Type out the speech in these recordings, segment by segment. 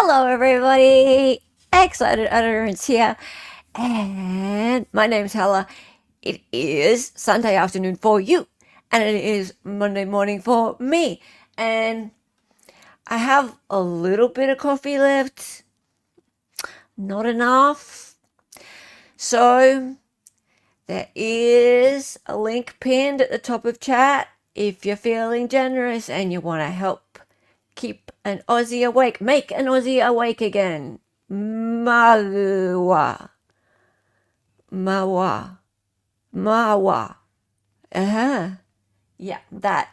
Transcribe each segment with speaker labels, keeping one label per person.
Speaker 1: Hello, everybody. Excited Utterance here. And my name's Hella. It is Sunday afternoon for you. And it is Monday morning for me. And I have a little bit of coffee left. Not enough. So there is a link pinned at the top of chat if you're feeling generous and you want to help keep an Aussie awake. Make an Aussie awake again. Mawa. Mawa. Mawa. Uh-huh. Yeah, that.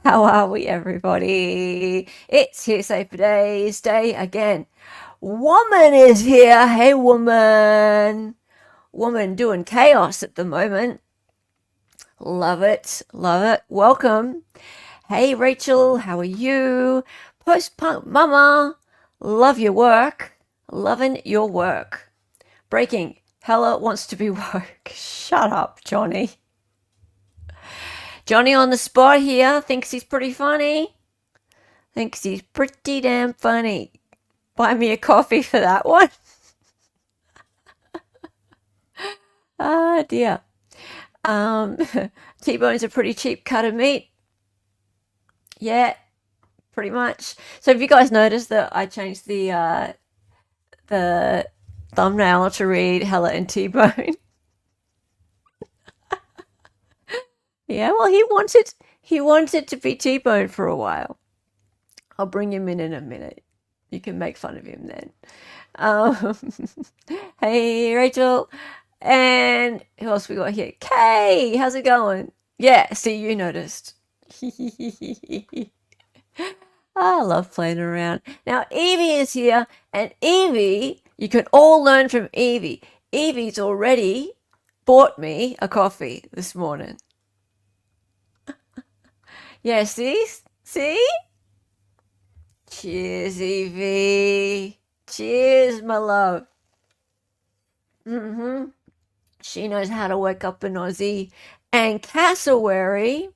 Speaker 1: How are we, everybody? It's Hearsay for Days Day again. Woman is here. Hey, woman. Woman doing chaos at the moment. Love it. Love it. Welcome. Hey, Rachel. How are you? Post-punk mama. Love your work. Loving your work. Breaking. Hella wants to be woke. Shut up, Johnny. Johnny on the spot here. Thinks he's pretty funny. Thinks he's pretty damn funny. Buy me a coffee for that one. Ah, dear. T-bone's a pretty cheap cut of meat. Yeah, pretty much. So have you guys noticed that I changed the thumbnail to read Hella and T-bone? Yeah, well, he wanted to be T-bone for a while. I'll bring him in a minute. You can make fun of him then. Um, hey, Rachel. And who else we got here? Kay, how's it going? Yeah, see, you noticed. I love playing around. Now, Evie is here, and Evie, you can all learn from Evie. Evie's already bought me a coffee this morning. Yeah, see? See? Cheers, Evie. Cheers, my love. Mm-hmm. She knows how to wake up an Aussie. And Cassowary,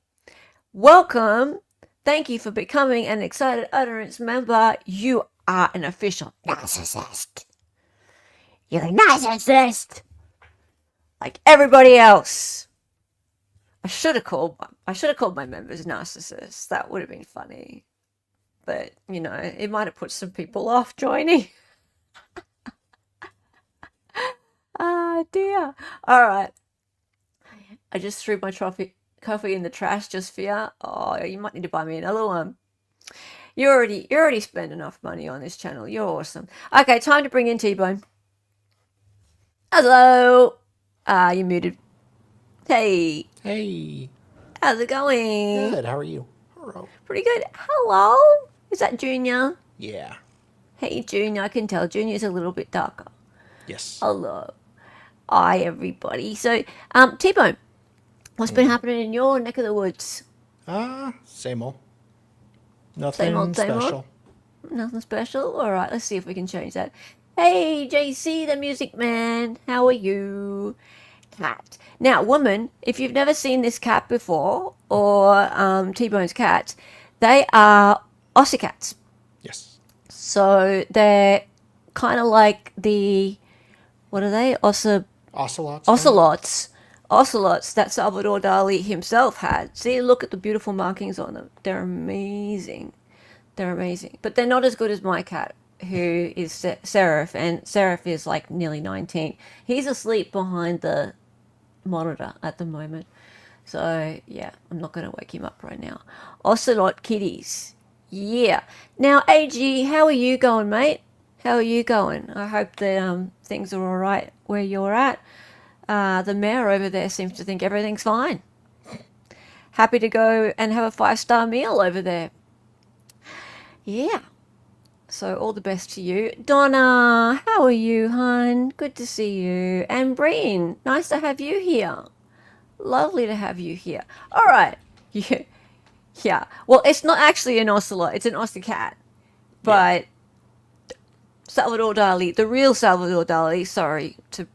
Speaker 1: welcome. Thank you for becoming an Excited Utterance member. You are an official narcissist. You're a narcissist. Like everybody else. I should have called my members narcissists. That would have been funny. But, you know, it might have put some people off joining. Ah, dear. All right. I just threw my coffee in the trash just for you. Oh, you might need to buy me another one. You already spend enough money on this channel. You're awesome. Okay, time to bring in T-bone. Hello. You're muted. Hey.
Speaker 2: Hey.
Speaker 1: How's it going?
Speaker 2: Good. How are you? Hello.
Speaker 1: Pretty good. Hello. Is that Junior?
Speaker 2: Yeah.
Speaker 1: Hey, Junior. I can tell Junior's a little bit darker.
Speaker 2: Yes.
Speaker 1: Hello. Hi, everybody. So, T-bone, what's been happening in your neck of the woods?
Speaker 2: Same old.
Speaker 1: Same
Speaker 2: Nothing
Speaker 1: old, same old?
Speaker 2: special.
Speaker 1: Nothing special? All right, let's see if we can change that. Hey, JC, the music man. How are you? Cat. Now, woman, if you've never seen this cat before, or T-bone's cats, they are Aussie cats.
Speaker 2: Yes.
Speaker 1: So they're kind of like what are they?
Speaker 2: Ocelots.
Speaker 1: Ocelots. Ocelots that Salvador Dali himself had. See, look at the beautiful markings on them. They're amazing. They're amazing. But they're not as good as my cat, who is Seraph, and Seraph is like nearly 19. He's asleep behind the monitor at the moment. So, yeah, I'm not going to wake him up right now. Ocelot kitties. Yeah. Now, AG, how are you going, mate? How are you going? I hope that things are all right where you're at. The mayor over there seems to think everything's fine. Happy to go and have a 5-star meal over there. Yeah. So all the best to you. Donna, how are you, hon? Good to see you. And Breen, nice to have you here. Lovely to have you here. All right. Yeah. Yeah. Well, it's not actually an ocelot. It's an Aussie cat. But Salvador Dali, the real Salvador Dali, sorry to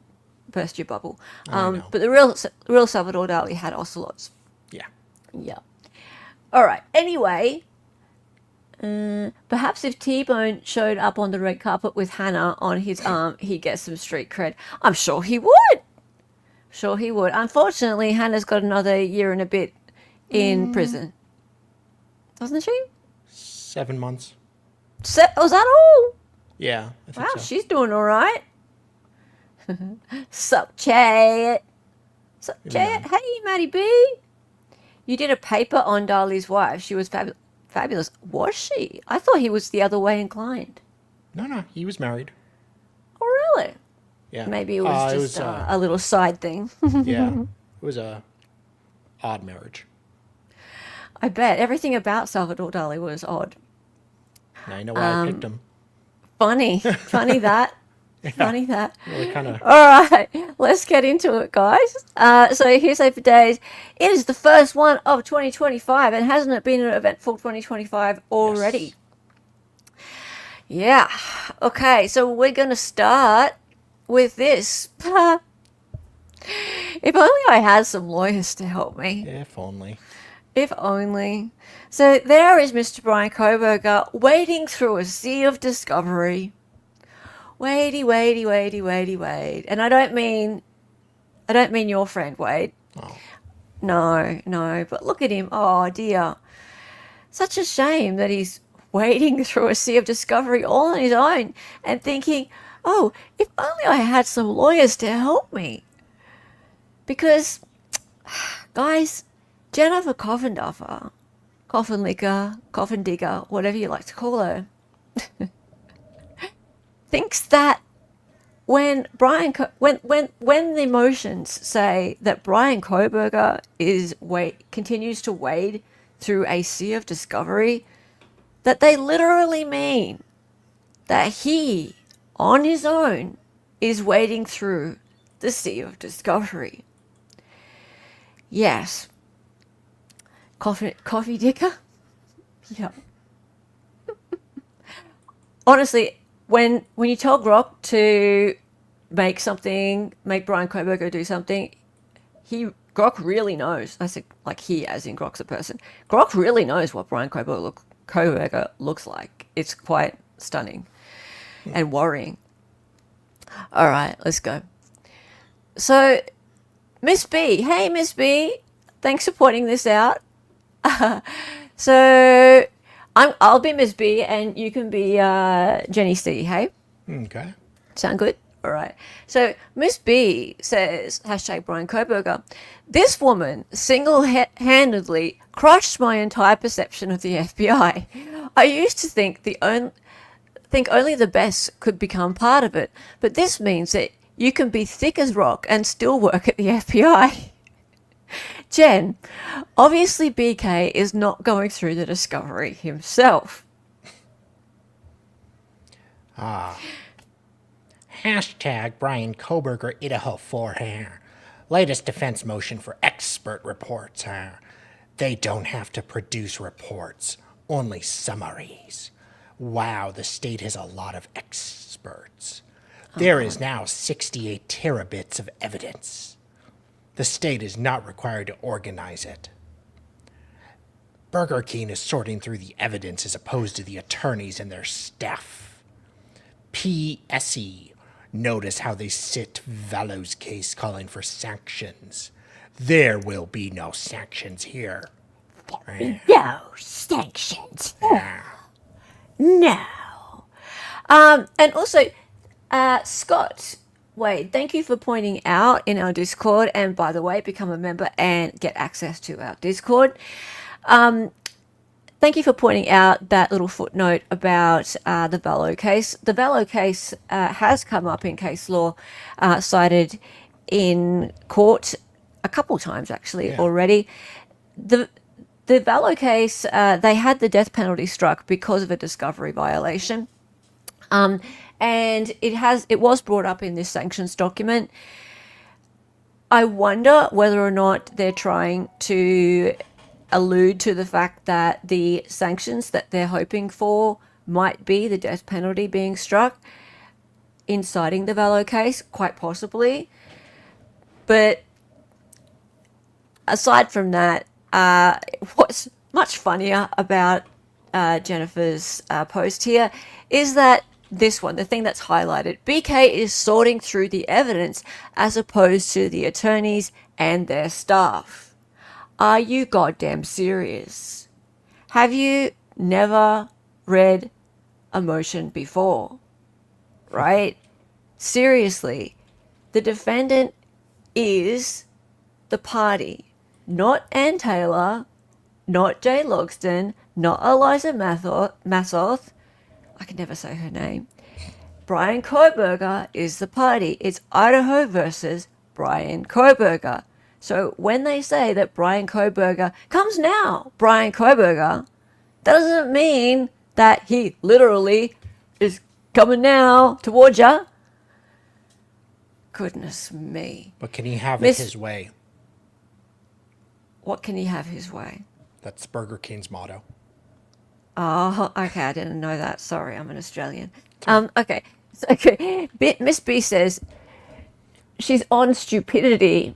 Speaker 1: burst your bubble. But the real Salvador Dali had ocelots.
Speaker 2: Yeah.
Speaker 1: Yeah. All right. Anyway, Perhaps if TBone showed up on the red carpet with Hannah on his arm, he'd get some street cred. I'm sure he would. Sure he would. Unfortunately, Hannah's got another year and a bit in prison. Doesn't she?
Speaker 2: 7 months.
Speaker 1: Was that all?
Speaker 2: Yeah, I think
Speaker 1: Wow,
Speaker 2: so.
Speaker 1: she's doing all right. Sup, Chat? Sup, Chat? Hey, Maddie B. You did a paper on Dali's wife. She was fabulous. Was she? I thought he was the other way inclined.
Speaker 2: No, he was married.
Speaker 1: Oh, really?
Speaker 2: Yeah.
Speaker 1: Maybe it was just a little side thing.
Speaker 2: Yeah. It was a odd marriage.
Speaker 1: I bet. Everything about Salvador Dali was odd.
Speaker 2: Now you know why I picked him.
Speaker 1: Funny. Funny that.
Speaker 2: Yeah.
Speaker 1: Funny that.
Speaker 2: Really kind of.
Speaker 1: All right, let's get into it, guys. So Hearsay for Days. It is the first one of 2025, and hasn't it been an eventful 2025 already?
Speaker 2: Yes.
Speaker 1: Yeah. Okay, so we're going to start with this. If only I had some lawyers to help me.
Speaker 2: If only.
Speaker 1: If only. So there is Mr. Brian Koberger wading through a sea of discovery. Wadey. And I don't mean your friend Wade.
Speaker 2: Oh.
Speaker 1: No, but look at him. Oh dear. Such a shame that he's wading through a sea of discovery all on his own and thinking, oh, if only I had some lawyers to help me. Because, guys, Jennifer Coffin Duffer, Coffin Licker, Coffin Digger, whatever you like to call her, thinks that when the motions say that Brian Koberger continues to wade through a sea of discovery, that they literally mean that he, on his own, is wading through the sea of discovery. Yes. Coffee Dicker? Yeah. Honestly, when you tell Grok to make Brian Koberger do something, Grok really knows. I said like he, as in Grok's a person. Grok really knows what Brian Koberger looks like. It's quite stunning and worrying. All right, let's go. So, Miss B. Hey, Miss B. Thanks for pointing this out. So, I'll be Miss B and you can be Jenny C, hey?
Speaker 2: Okay.
Speaker 1: Sound good? All right. So, Miss B says, hashtag Brian Koberger, this woman single-handedly crushed my entire perception of the FBI. I used to think only the best could become part of it, but this means that you can be thick as rock and still work at the FBI. Jen, obviously BK is not going through the discovery himself.
Speaker 2: Hashtag Brian Koberger Idaho 4 hair. Latest defense motion for expert reports. They don't have to produce reports, only summaries. Wow, the state has a lot of experts. There is now 68 terabits of evidence. The state is not required to organize it. Burger King is sorting through the evidence as opposed to the attorneys and their staff. PSE. Notice how they sit Valo's case calling for sanctions. There will be no sanctions here.
Speaker 1: No sanctions. No. And also, Scott Wade, thank you for pointing out in our Discord, and by the way, become a member and get access to our Discord. Thank you for pointing out that little footnote about the Valo case. The Valo case has come up in case law, cited in court a couple times actually already. The Valo case, they had the death penalty struck because of a discovery violation. And it was brought up in this sanctions document. I wonder whether or not they're trying to allude to the fact that the sanctions that they're hoping for might be the death penalty being struck, inciting the Valo case, quite possibly. But aside from that, what's much funnier about Jennifer's post here is that this one, the thing that's highlighted, BK is sorting through the evidence as opposed to the attorneys and their staff. Are you goddamn serious? Have you never read a motion before? Right? Seriously, the defendant is the party, not Ann Taylor, not Jay Logston, not Eliza Massoth. I can never say her name. Brian Koberger is the party. It's Idaho versus Brian Koberger. So when they say that Brian Koberger comes now, Brian Koberger, that doesn't mean that he literally is coming now towards you. Goodness me.
Speaker 2: But can he have it his way?
Speaker 1: What can he have his way?
Speaker 2: That's Burger King's motto.
Speaker 1: Oh, okay. I didn't know that. Sorry, I'm an Australian. Okay. So, okay. Miss B says she's on stupidity.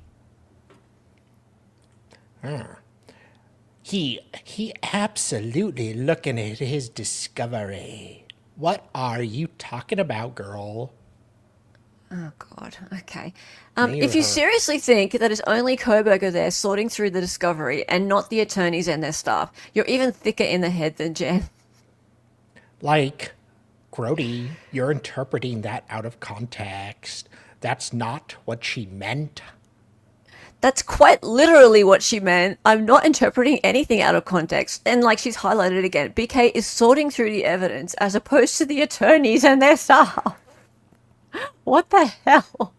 Speaker 2: He absolutely looking at his discovery. What are you talking about, girl?
Speaker 1: Oh, God. Okay. If you seriously think that it's only Koberger there sorting through the discovery and not the attorneys and their staff, you're even thicker in the head than Jen.
Speaker 2: Like, Grody, you're interpreting that out of context. That's not what she meant.
Speaker 1: That's quite literally what she meant. I'm not interpreting anything out of context. And like she's highlighted again, BK is sorting through the evidence as opposed to the attorneys and their staff. What the hell?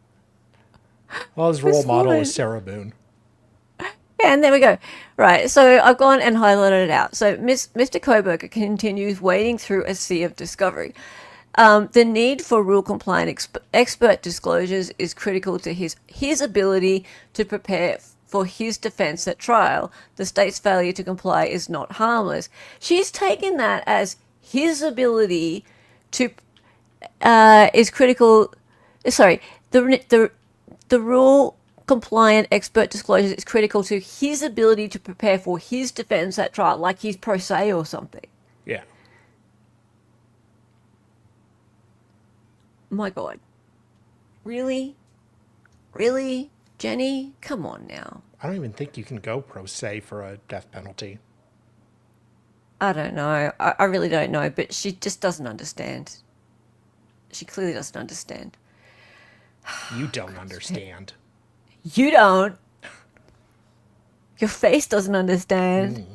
Speaker 2: Well, his role model is Sarah Boone.
Speaker 1: Yeah, and there we go. Right, so I've gone and highlighted it out. So Mr. Koberger continues wading through a sea of discovery. The need for rule-compliant expert disclosures is critical to his ability to prepare for his defense at trial. The state's failure to comply is not harmless. She's taken that as his ability to is critical. Sorry, the rule compliant expert disclosures is critical to his ability to prepare for his defense at trial, like he's pro se or something.
Speaker 2: Yeah.
Speaker 1: My God. Really? Really? Jenny? Come on now.
Speaker 2: I don't even think you can go pro se for a death penalty.
Speaker 1: I don't know. I really don't know, but she just doesn't understand. She clearly doesn't understand.
Speaker 2: You don't understand.
Speaker 1: You don't. Your face doesn't understand.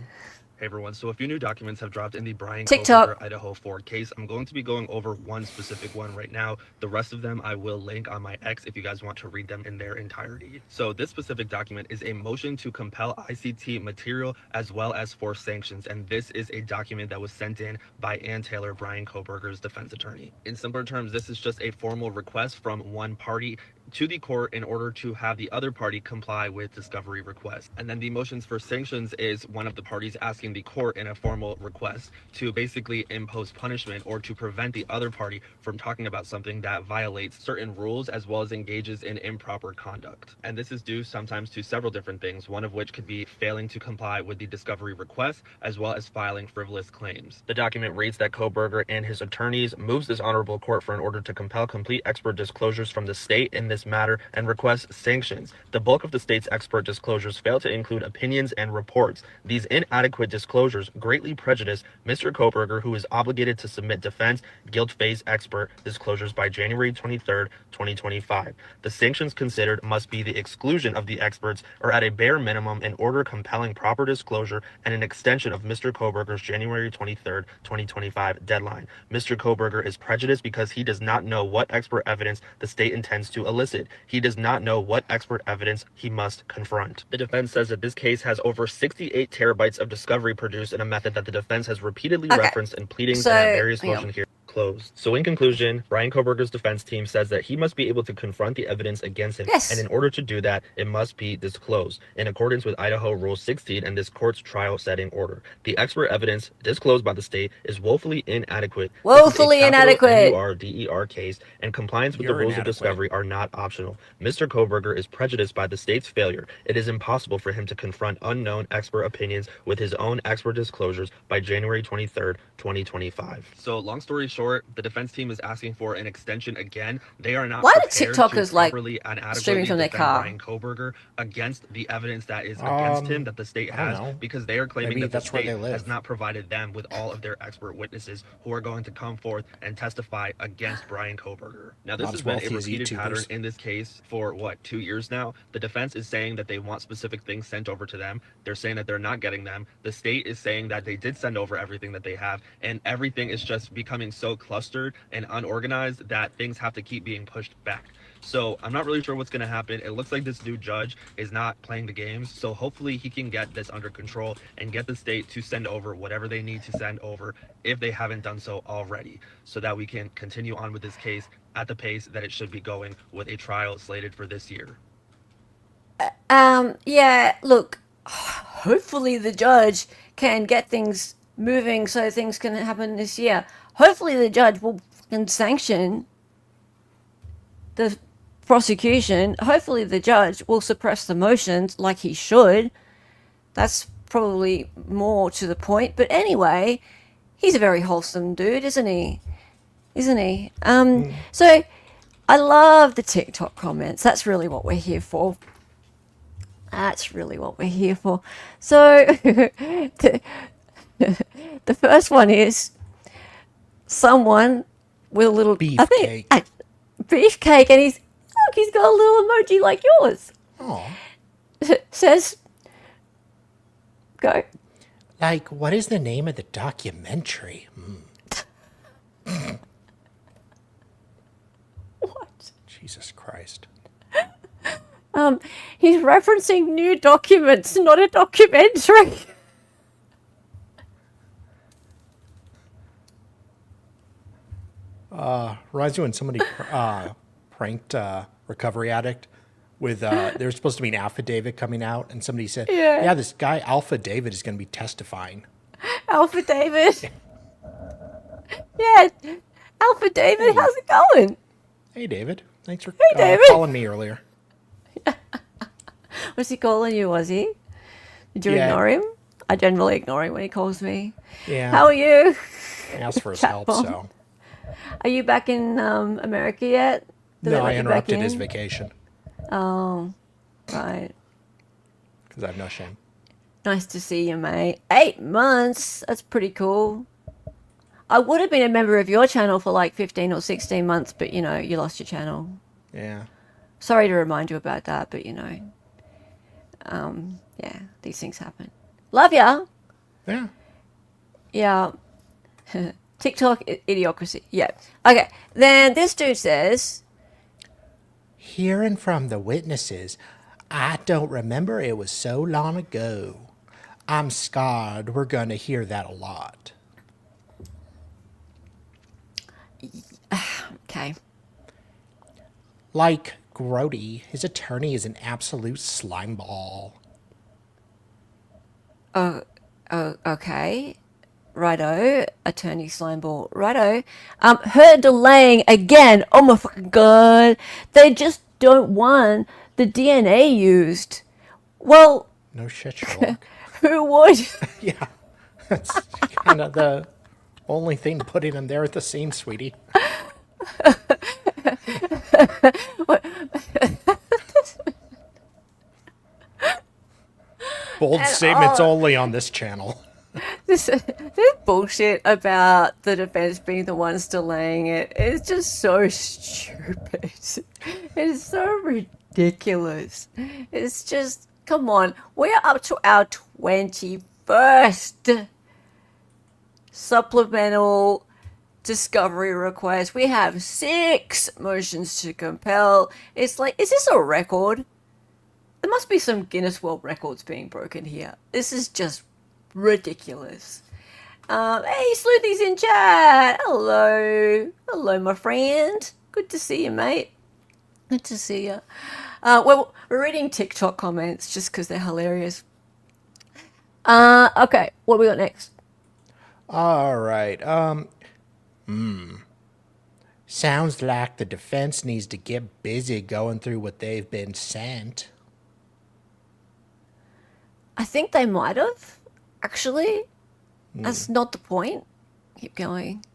Speaker 3: Hey everyone, so a few new documents have dropped in the Brian
Speaker 1: TikTok.
Speaker 3: Koberger Idaho 4 case. I'm going to be going over one specific one right now. The rest of them I will link on my X if you guys want to read them in their entirety. So this specific document is a motion to compel ICT material as well as force sanctions, and this is a document that was sent in by Ann Taylor, Brian Koberger's defense attorney. In simpler terms, this is just a formal request from one party to the court in order to have the other party comply with discovery requests. And then the motions for sanctions is one of the parties asking the court in a formal request to basically impose punishment or to prevent the other party from talking about something that violates certain rules as well as engages in improper conduct. And this is due sometimes to several different things, one of which could be failing to comply with the discovery request as well as filing frivolous claims. The document reads that Koberger and his attorneys moves this honorable court for an order to compel complete expert disclosures from the state in this matter and request sanctions. The bulk of the state's expert disclosures fail to include opinions and reports. These inadequate disclosures greatly prejudice Mr. Koberger, who is obligated to submit defense guilt phase expert disclosures by January 23rd, 2025. The sanctions considered must be the exclusion of the experts or at a bare minimum an order compelling proper disclosure and an extension of Mr. Koberger's January 23rd, 2025 deadline. Mr. Koberger is prejudiced because he does not know what expert evidence the state intends to elicit. He does not know what expert evidence he must confront. The defense says that this case has over 68 terabytes of discovery produced in a method that the defense has repeatedly referenced in pleadings and at various motion closed. So in conclusion, Bryan Kohberger's defense team says that he must be able to confront the evidence against him,
Speaker 1: Yes.
Speaker 3: and in order to do that, it must be disclosed in accordance with Idaho Rule 16 and this court's trial setting order. The expert evidence disclosed by the state is woefully inadequate.
Speaker 1: Woefully
Speaker 3: This is a capital
Speaker 1: inadequate.
Speaker 3: MURDER case, and compliance with the
Speaker 2: You're
Speaker 3: rules of
Speaker 2: inadequate.
Speaker 3: discovery are not optional. Mr. Kohberger is prejudiced by the state's failure. It is impossible for him to confront unknown expert opinions with his own expert disclosures by January 23rd, 2025. So long story short, the defense team is asking for an extension again. They are not
Speaker 1: Why do
Speaker 3: prepared
Speaker 1: TikTokers,
Speaker 3: to
Speaker 1: like,
Speaker 3: properly and
Speaker 1: streaming
Speaker 3: adequately
Speaker 1: from their
Speaker 3: defend
Speaker 1: car?
Speaker 3: Bryan Kohberger against the evidence that is against him that the state
Speaker 2: I don't
Speaker 3: has,
Speaker 2: know.
Speaker 3: because they are claiming
Speaker 2: Maybe
Speaker 3: that the
Speaker 2: that's where
Speaker 3: state
Speaker 2: they live.
Speaker 3: has not provided them with all of their expert witnesses who are going to come forth and testify against Bryan Kohberger. Now, this
Speaker 2: Not
Speaker 3: has
Speaker 2: as
Speaker 3: been a
Speaker 2: wealthy as
Speaker 3: repeated pattern
Speaker 2: YouTubers.
Speaker 3: in this case for, 2 years now? The defense is saying that they want specific things sent over to them. They're saying that they're not getting them. The state is saying that they did send over everything that they have, and everything is just becoming so clustered and unorganized that things have to keep being pushed back. So I'm not really sure what's going to happen. It looks like this new judge is not playing the games. So hopefully he can get this under control and get the state to send over whatever they need to send over if they haven't done so already, so that we can continue on with this case at the pace that it should be going, with a trial slated for this year.
Speaker 1: Yeah, look, hopefully the judge can get things moving so things can happen this year. Hopefully the judge will can sanction the prosecution. Hopefully the judge will suppress the motions like he should. That's probably more to the point. But anyway, he's a very wholesome dude, isn't he? Isn't he? So I love the TikTok comments. That's really what we're here for. That's really what we're here for. So the first one is someone with a little
Speaker 2: Beefcake.
Speaker 1: Beefcake, and he's got a little emoji like yours.
Speaker 2: Oh.
Speaker 1: Says, go.
Speaker 2: Like, what is the name of the documentary?
Speaker 1: What?
Speaker 2: Jesus Christ.
Speaker 1: He's referencing new documents, not a documentary.
Speaker 2: Reminds me when somebody pranked Recovery Addict with, there was supposed to be an affidavit coming out, and somebody said,
Speaker 1: Yeah.
Speaker 2: this guy, Alpha David, is going to be testifying.
Speaker 1: Alpha David. Yeah, Alpha David, how's it going?
Speaker 2: Hey, David. Thanks for
Speaker 1: David.
Speaker 2: calling me earlier.
Speaker 1: Was he calling you, was he? Did you
Speaker 2: Yeah.
Speaker 1: ignore him? I generally ignore him when he calls me.
Speaker 2: Yeah.
Speaker 1: How are you?
Speaker 2: I asked for his
Speaker 1: Chat
Speaker 2: help,
Speaker 1: bomb.
Speaker 2: so.
Speaker 1: Are you back in America yet? Did they
Speaker 2: No,
Speaker 1: let
Speaker 2: I
Speaker 1: you back
Speaker 2: interrupted his
Speaker 1: in?
Speaker 2: vacation
Speaker 1: Oh, right.
Speaker 2: because I have no shame.
Speaker 1: Nice to see you, mate. 8 months. That's pretty cool. I would have been a member of your channel for like 15 or 16 months, but you lost your channel.
Speaker 2: Yeah.
Speaker 1: Sorry to remind you about that, but yeah, these things happen. Love ya.
Speaker 2: Yeah.
Speaker 1: Yeah. TikTok idiocracy. Yeah. Okay. Then this dude says,
Speaker 2: Hearing from the witnesses, I don't remember, it was so long ago. I'm scarred. We're going to hear that a lot.
Speaker 1: okay.
Speaker 2: Like Grody, his attorney is an absolute slimeball.
Speaker 1: Okay. Righto. Attorney Slimeball. Righto. Her delaying again. Oh my fucking god. They just don't want the DNA used. Well,
Speaker 2: No shit, Sherlock.
Speaker 1: who would?
Speaker 2: Yeah. That's kind of the only thing putting him there at the scene, sweetie. Bold statements only on this channel.
Speaker 1: This bullshit about the defense being the ones delaying it is just so stupid. It's so ridiculous. It's just, come on, we're up to our 21st supplemental discovery request. We have 6 motions to compel. It's like, is this a record? There must be some Guinness World Records being broken here. This is just ridiculous. Hey, Sleuthy's in chat. Hello. Hello, my friend. Good to see you, mate. Good to see you. We're reading TikTok comments just because they're hilarious. Okay, what we got next?
Speaker 2: All right. Sounds like the defense needs to get busy going through what they've been sent.
Speaker 1: I think they might have, actually. That's not the point. Keep going.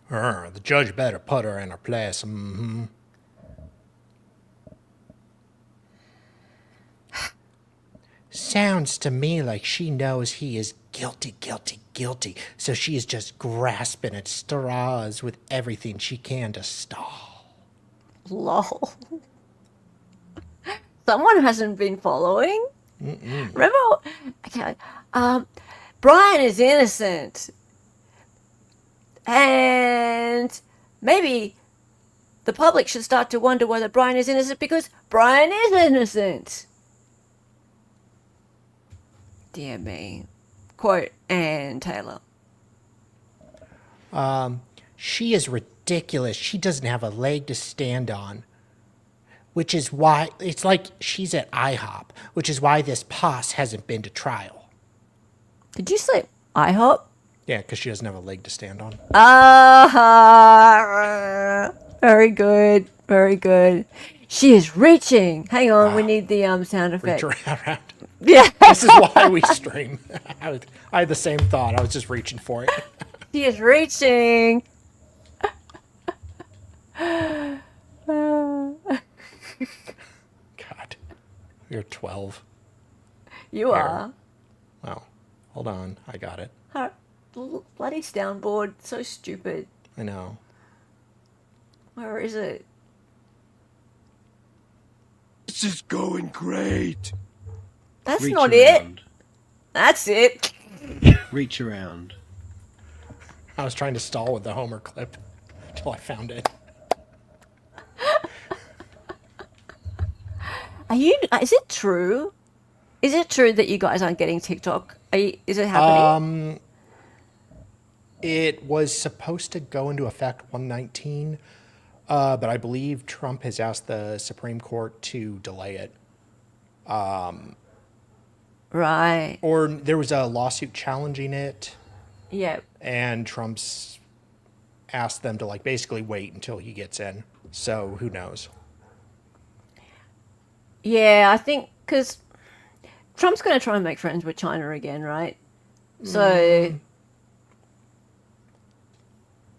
Speaker 2: The judge better put her in her place. Sounds to me like she knows he is guilty, guilty, guilty, so she is just grasping at straws with everything she can to stall.
Speaker 1: Lol. Someone hasn't been following. Remember? Okay. Brian is innocent. And maybe the public should start to wonder whether Brian is innocent because Brian is innocent. Dear me. Quote Ann Taylor.
Speaker 2: She is ridiculous. She doesn't have a leg to stand on. Which is why, it's like she's at IHOP, which is why this posse hasn't been to trial.
Speaker 1: Did you say IHOP?
Speaker 2: Yeah, because she doesn't have a leg to stand on.
Speaker 1: Very good. Very good. She is reaching. Hang on, we need the sound effect.
Speaker 2: Reach around.
Speaker 1: Yeah.
Speaker 2: This is why we stream. I had the same thought. I was just reaching for it.
Speaker 1: She is reaching.
Speaker 2: God. You're 12.
Speaker 1: You are.
Speaker 2: Well, hold on. I got it.
Speaker 1: Bloody soundboard. So stupid.
Speaker 2: I know.
Speaker 1: Where is it?
Speaker 4: This is going great.
Speaker 1: That's
Speaker 4: Reach
Speaker 1: not it.
Speaker 4: around.
Speaker 1: That's it.
Speaker 4: Reach around.
Speaker 2: I was trying to stall with the Homer clip until I found it.
Speaker 1: Is it true? Is it true that you guys aren't getting TikTok? Is it happening?
Speaker 2: It was supposed to go into effect 119, but I believe Trump has asked the Supreme Court to delay it.
Speaker 1: Right.
Speaker 2: Or there was a lawsuit challenging it,
Speaker 1: Yeah.
Speaker 2: and Trump's asked them to basically wait until he gets in. So who knows?
Speaker 1: Yeah, I think because Trump's going to try and make friends with China again, right? So,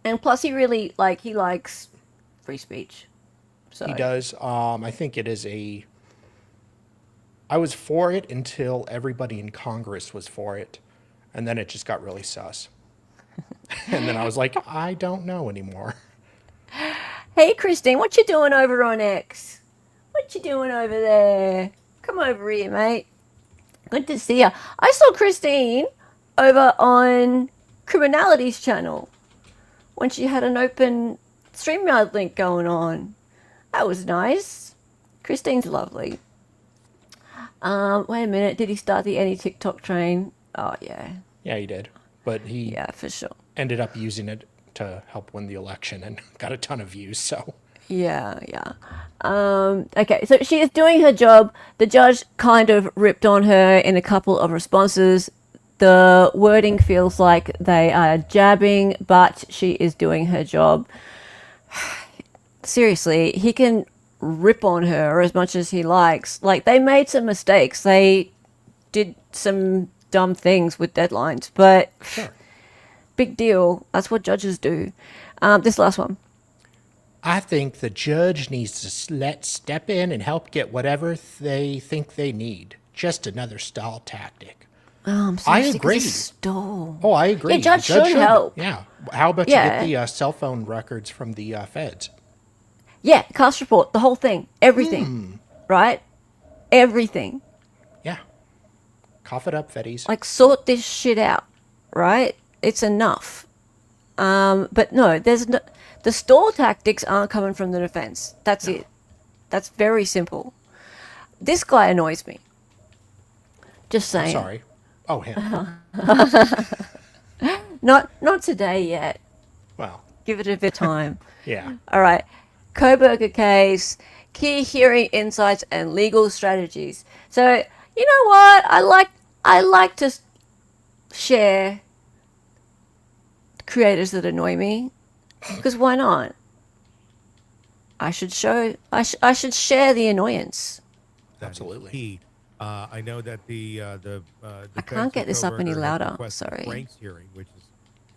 Speaker 1: and plus he really he likes free speech. So
Speaker 2: He does. I think it is I was for it until everybody in Congress was for it, and then it just got really sus. And then I was like, I don't know anymore.
Speaker 1: Hey, Christine, what you doing over on X? What you doing over there? Come over here, mate. Good to see you. I saw Christine over on Criminality's channel when she had an open StreamYard link going on. That was nice. Christine's lovely. Wait a minute. Did he start the any TikTok train? Oh, yeah.
Speaker 2: Yeah, he did. But he
Speaker 1: Yeah, for sure.
Speaker 2: ended up using it to help win the election and got a ton of views, so...
Speaker 1: Yeah. Okay, so she is doing her job. The judge kind of ripped on her in a couple of responses. The wording feels like they are jabbing, but she is doing her job. Seriously, he can rip on her as much as he likes. They made some mistakes. They did some dumb things with deadlines, but
Speaker 2: Sure.
Speaker 1: big deal. That's what judges do. This last one.
Speaker 2: I think the judge needs to step in and help get whatever they think they need. Just another stall tactic.
Speaker 1: Oh, I'm so
Speaker 2: I
Speaker 1: sick of
Speaker 2: agree.
Speaker 1: this stall.
Speaker 2: Oh, I agree.
Speaker 1: Yeah, judge
Speaker 2: The
Speaker 1: should help.
Speaker 2: Yeah. How about
Speaker 1: Yeah.
Speaker 2: you get the cell phone records from the feds?
Speaker 1: Yeah, cast report, the whole thing, everything, right? Everything.
Speaker 2: Yeah. Cough it up, feddies.
Speaker 1: Sort this shit out, right? It's enough. But no, the stall tactics aren't coming from the defense. That's it. That's very simple. This guy annoys me. Just saying.
Speaker 2: Sorry. Oh, him.
Speaker 1: Not today yet.
Speaker 2: Well,
Speaker 1: Give it a bit of time.
Speaker 2: yeah.
Speaker 1: All right. Koberger case, key hearing insights and legal strategies. So, you know what? I like to share creators that annoy me because why not? I should share the annoyance.
Speaker 5: That is
Speaker 2: Absolutely.
Speaker 5: key. I know that the
Speaker 1: I can't
Speaker 5: defense
Speaker 1: get
Speaker 5: of
Speaker 1: this up any
Speaker 5: Koberger has
Speaker 1: louder.
Speaker 5: requested
Speaker 1: Sorry.
Speaker 5: Frank's hearing, which is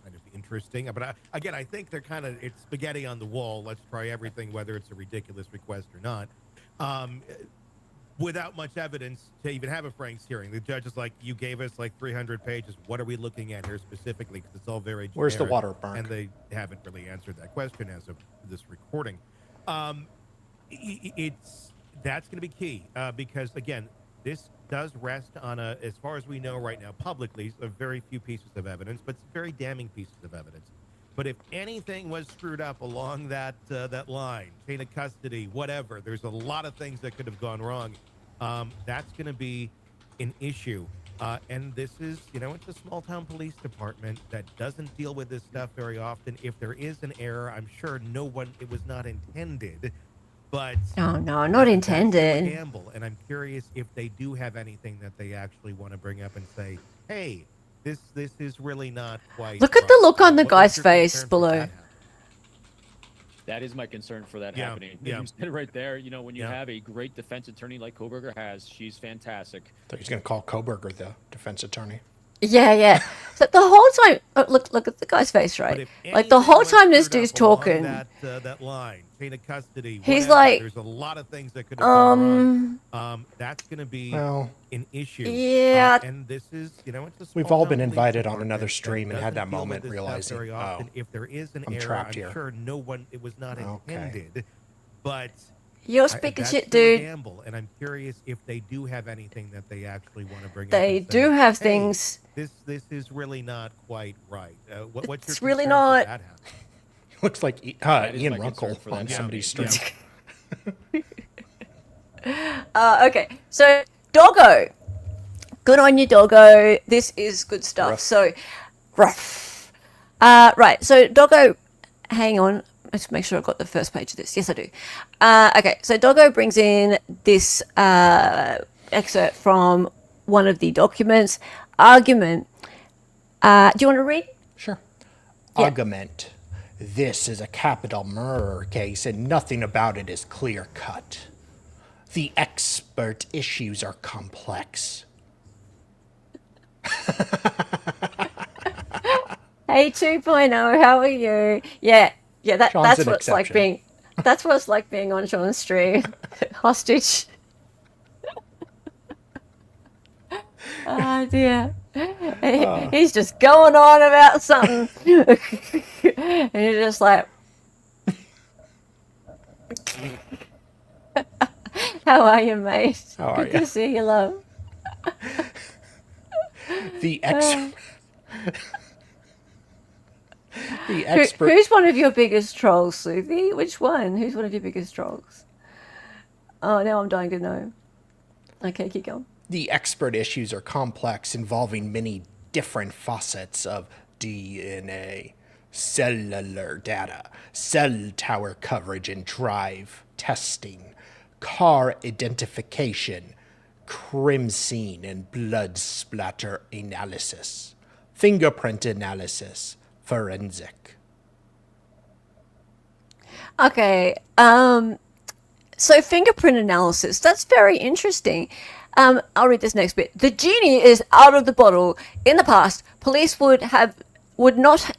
Speaker 5: kind of interesting. But again, I think they're it's spaghetti on the wall. Let's try everything, whether it's a ridiculous request or not. Without much evidence to even have a Frank's hearing, the judge is like, "You gave us like 300 pages. What are we looking at here specifically? Because it's all very generic."
Speaker 2: Where's the watermark?
Speaker 5: And they haven't really answered that question as of this recording. That's going to be key because again, this does rest on as far as we know right now, publicly, a very few pieces of evidence, but very damning pieces of evidence. But if anything was screwed up along that line, chain of custody, whatever, there's a lot of things that could have gone wrong. That's going to be an issue. And this is, it's a small town police department that doesn't deal with this stuff very often. If there is an error, I'm sure it was not intended. But
Speaker 1: Oh no, not
Speaker 5: that's still a
Speaker 1: intended.
Speaker 5: gamble, and I'm curious if they do have anything that they actually want to bring up and say, "Hey, this is really not quite."
Speaker 1: Look at the
Speaker 5: right."
Speaker 1: look on the
Speaker 5: What's
Speaker 1: guy's
Speaker 5: your
Speaker 1: face
Speaker 5: concern for
Speaker 1: below.
Speaker 5: that happening?
Speaker 6: That is my concern for that
Speaker 5: Yeah,
Speaker 6: happening.
Speaker 5: yeah.
Speaker 6: You said it right there. When you
Speaker 5: Yeah.
Speaker 6: have a great defense attorney like Koberger has, she's fantastic.
Speaker 2: So he's going to call Koberger the defense attorney.
Speaker 1: Yeah. So the whole time, look at the guy's face,
Speaker 5: But
Speaker 1: right?
Speaker 5: if
Speaker 1: Like the
Speaker 5: anything
Speaker 1: whole
Speaker 5: was
Speaker 1: time this
Speaker 5: screwed
Speaker 1: dude's
Speaker 5: up along
Speaker 1: talking,
Speaker 5: that line, chain of custody,
Speaker 1: He's
Speaker 5: whatever,
Speaker 1: like,
Speaker 5: there's a lot of things that could have gone wrong. That's going to be
Speaker 2: Well,
Speaker 5: an issue.
Speaker 1: Yeah.
Speaker 5: And this is, it's a
Speaker 2: We've
Speaker 5: small
Speaker 2: all
Speaker 5: town
Speaker 2: been
Speaker 5: police
Speaker 2: invited on
Speaker 5: department
Speaker 2: another
Speaker 5: that
Speaker 2: stream and had
Speaker 5: doesn't
Speaker 2: that
Speaker 5: deal with
Speaker 2: moment
Speaker 5: this stuff
Speaker 2: realizing,
Speaker 5: very often. If there is an
Speaker 2: I'm
Speaker 5: error,
Speaker 2: trapped
Speaker 5: I'm
Speaker 2: here.
Speaker 5: sure it was not
Speaker 2: Okay.
Speaker 5: intended. But
Speaker 1: you're speaking
Speaker 5: that's
Speaker 1: shit,
Speaker 5: still a
Speaker 1: dude.
Speaker 5: gamble, and I'm curious if they do have anything that they actually want to bring up.
Speaker 1: They
Speaker 5: and say,
Speaker 1: do have
Speaker 5: "Hey,
Speaker 1: things.
Speaker 5: This is really not quite right. What's your
Speaker 1: It's really
Speaker 5: concern for
Speaker 1: not.
Speaker 5: that happening?
Speaker 2: looks like
Speaker 6: That is
Speaker 2: Ian
Speaker 6: my concern
Speaker 2: Runkle
Speaker 6: for that
Speaker 2: on somebody's stream.
Speaker 6: happening.
Speaker 1: Okay, so Doggo. Good on you, Doggo. This is good stuff.
Speaker 2: Rough.
Speaker 1: So, rough. Right, so Doggo, hang on. Let's make sure I've got the first page of this. Yes, I do. Okay, so Doggo brings in this excerpt from one of the documents. Argument. Do you want to read?
Speaker 2: Sure.
Speaker 1: Yeah.
Speaker 2: Argument. This is a capital murder case and nothing about it is clear cut. The expert issues are complex.
Speaker 1: Hey 2.0, how are you? Yeah,
Speaker 2: Sean's
Speaker 1: that's
Speaker 2: an
Speaker 1: what it's like
Speaker 2: exception.
Speaker 1: being. That's what it's like being on Sean's stream, hostage. Oh dear, he's just going on about something, and you're just like, "How are you, mate?
Speaker 2: How are
Speaker 1: Good
Speaker 2: ya?
Speaker 1: to see you, love."
Speaker 2: The expert
Speaker 1: Who's one of your biggest trolls, Suvi? Which one? Who's one of your biggest trolls? Oh, now I'm dying to know. Okay, keep going.
Speaker 2: The expert issues are complex, involving many different facets of DNA, cellular data, cell tower coverage and drive testing, car identification, crime scene and blood splatter analysis, fingerprint analysis, forensic.
Speaker 1: Okay, so fingerprint analysis, that's very interesting. I'll read this next bit. The genie is out of the bottle. In the past, police would not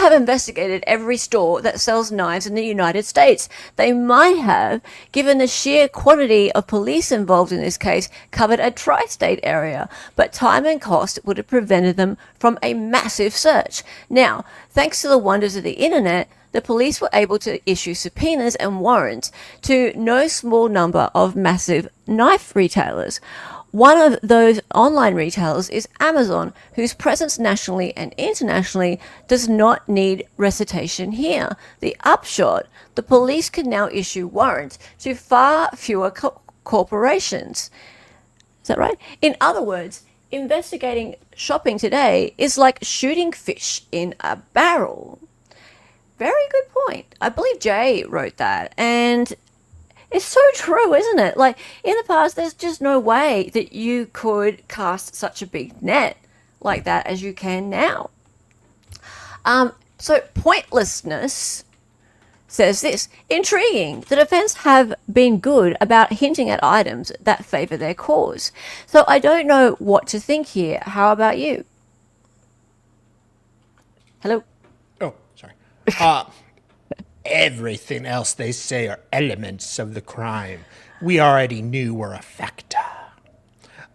Speaker 1: have investigated every store that sells knives in the United States. They might have, given the sheer quantity of police involved in this case, covered a tri-state area, but time and cost would have prevented them from a massive search. Now, thanks to the wonders of the internet, the police were able to issue subpoenas and warrants to no small number of massive knife retailers. One of those online retailers is Amazon, whose presence nationally and internationally does not need recitation here. The upshot, the police can now issue warrants to far fewer corporations. Is that right? In other words, investigating shopping today is like shooting fish in a barrel. Very good point. I believe Jay wrote that. And it's so true, isn't it? Like, in the past, there's just no way that you could cast such a big net like that as you can now. So pointlessness says this: intriguing. The defense have been good about hinting at items that favor their cause. So I don't know what to think here. How about you? Hello?
Speaker 2: Oh, sorry. Everything else they say are elements of the crime we already knew were a factor.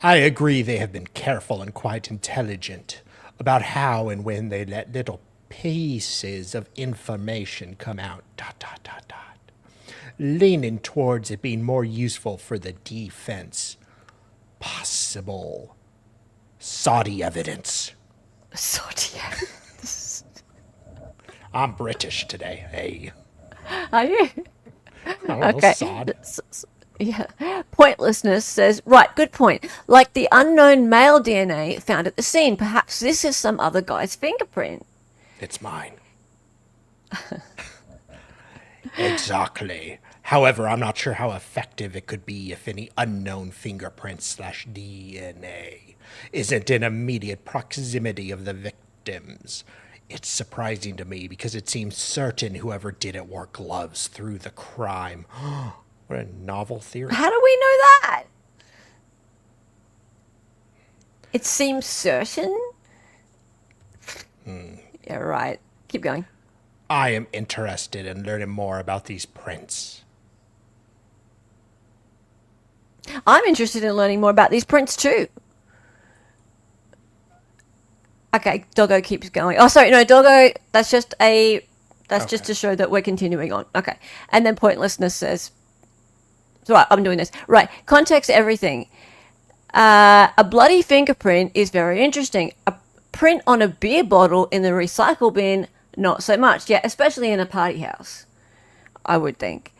Speaker 2: I agree they have been careful and quite intelligent about how and when they let little pieces of information come out, leaning towards it being more useful for the defense. Possible Saudi evidence.
Speaker 1: Sorry.
Speaker 2: I'm British today, hey.
Speaker 1: Are you?
Speaker 2: Oh,
Speaker 1: Okay.
Speaker 2: Sod.
Speaker 1: Yeah. Pointlessness says, right, good point. Like the unknown male DNA found at the scene. Perhaps this is some other guy's fingerprint.
Speaker 2: It's mine. Exactly. However, I'm not sure how effective it could be if any unknown fingerprint/DNA isn't in immediate proximity of the victims. It's surprising to me because it seems certain whoever did it wore gloves through the crime. What a novel theory.
Speaker 1: How do we know that? It seems certain. Yeah, right. Keep going.
Speaker 2: I am interested in learning more about these prints.
Speaker 1: I'm interested in learning more about these prints too. Okay, Doggo keeps going. Oh, sorry, no, Doggo. That's just just to show that we're continuing on. Okay, and then pointlessness says, right, I'm doing this. Right, context everything. A bloody fingerprint is very interesting. A print on a beer bottle in the recycle bin, not so much. Yeah, especially in a party house, I would think.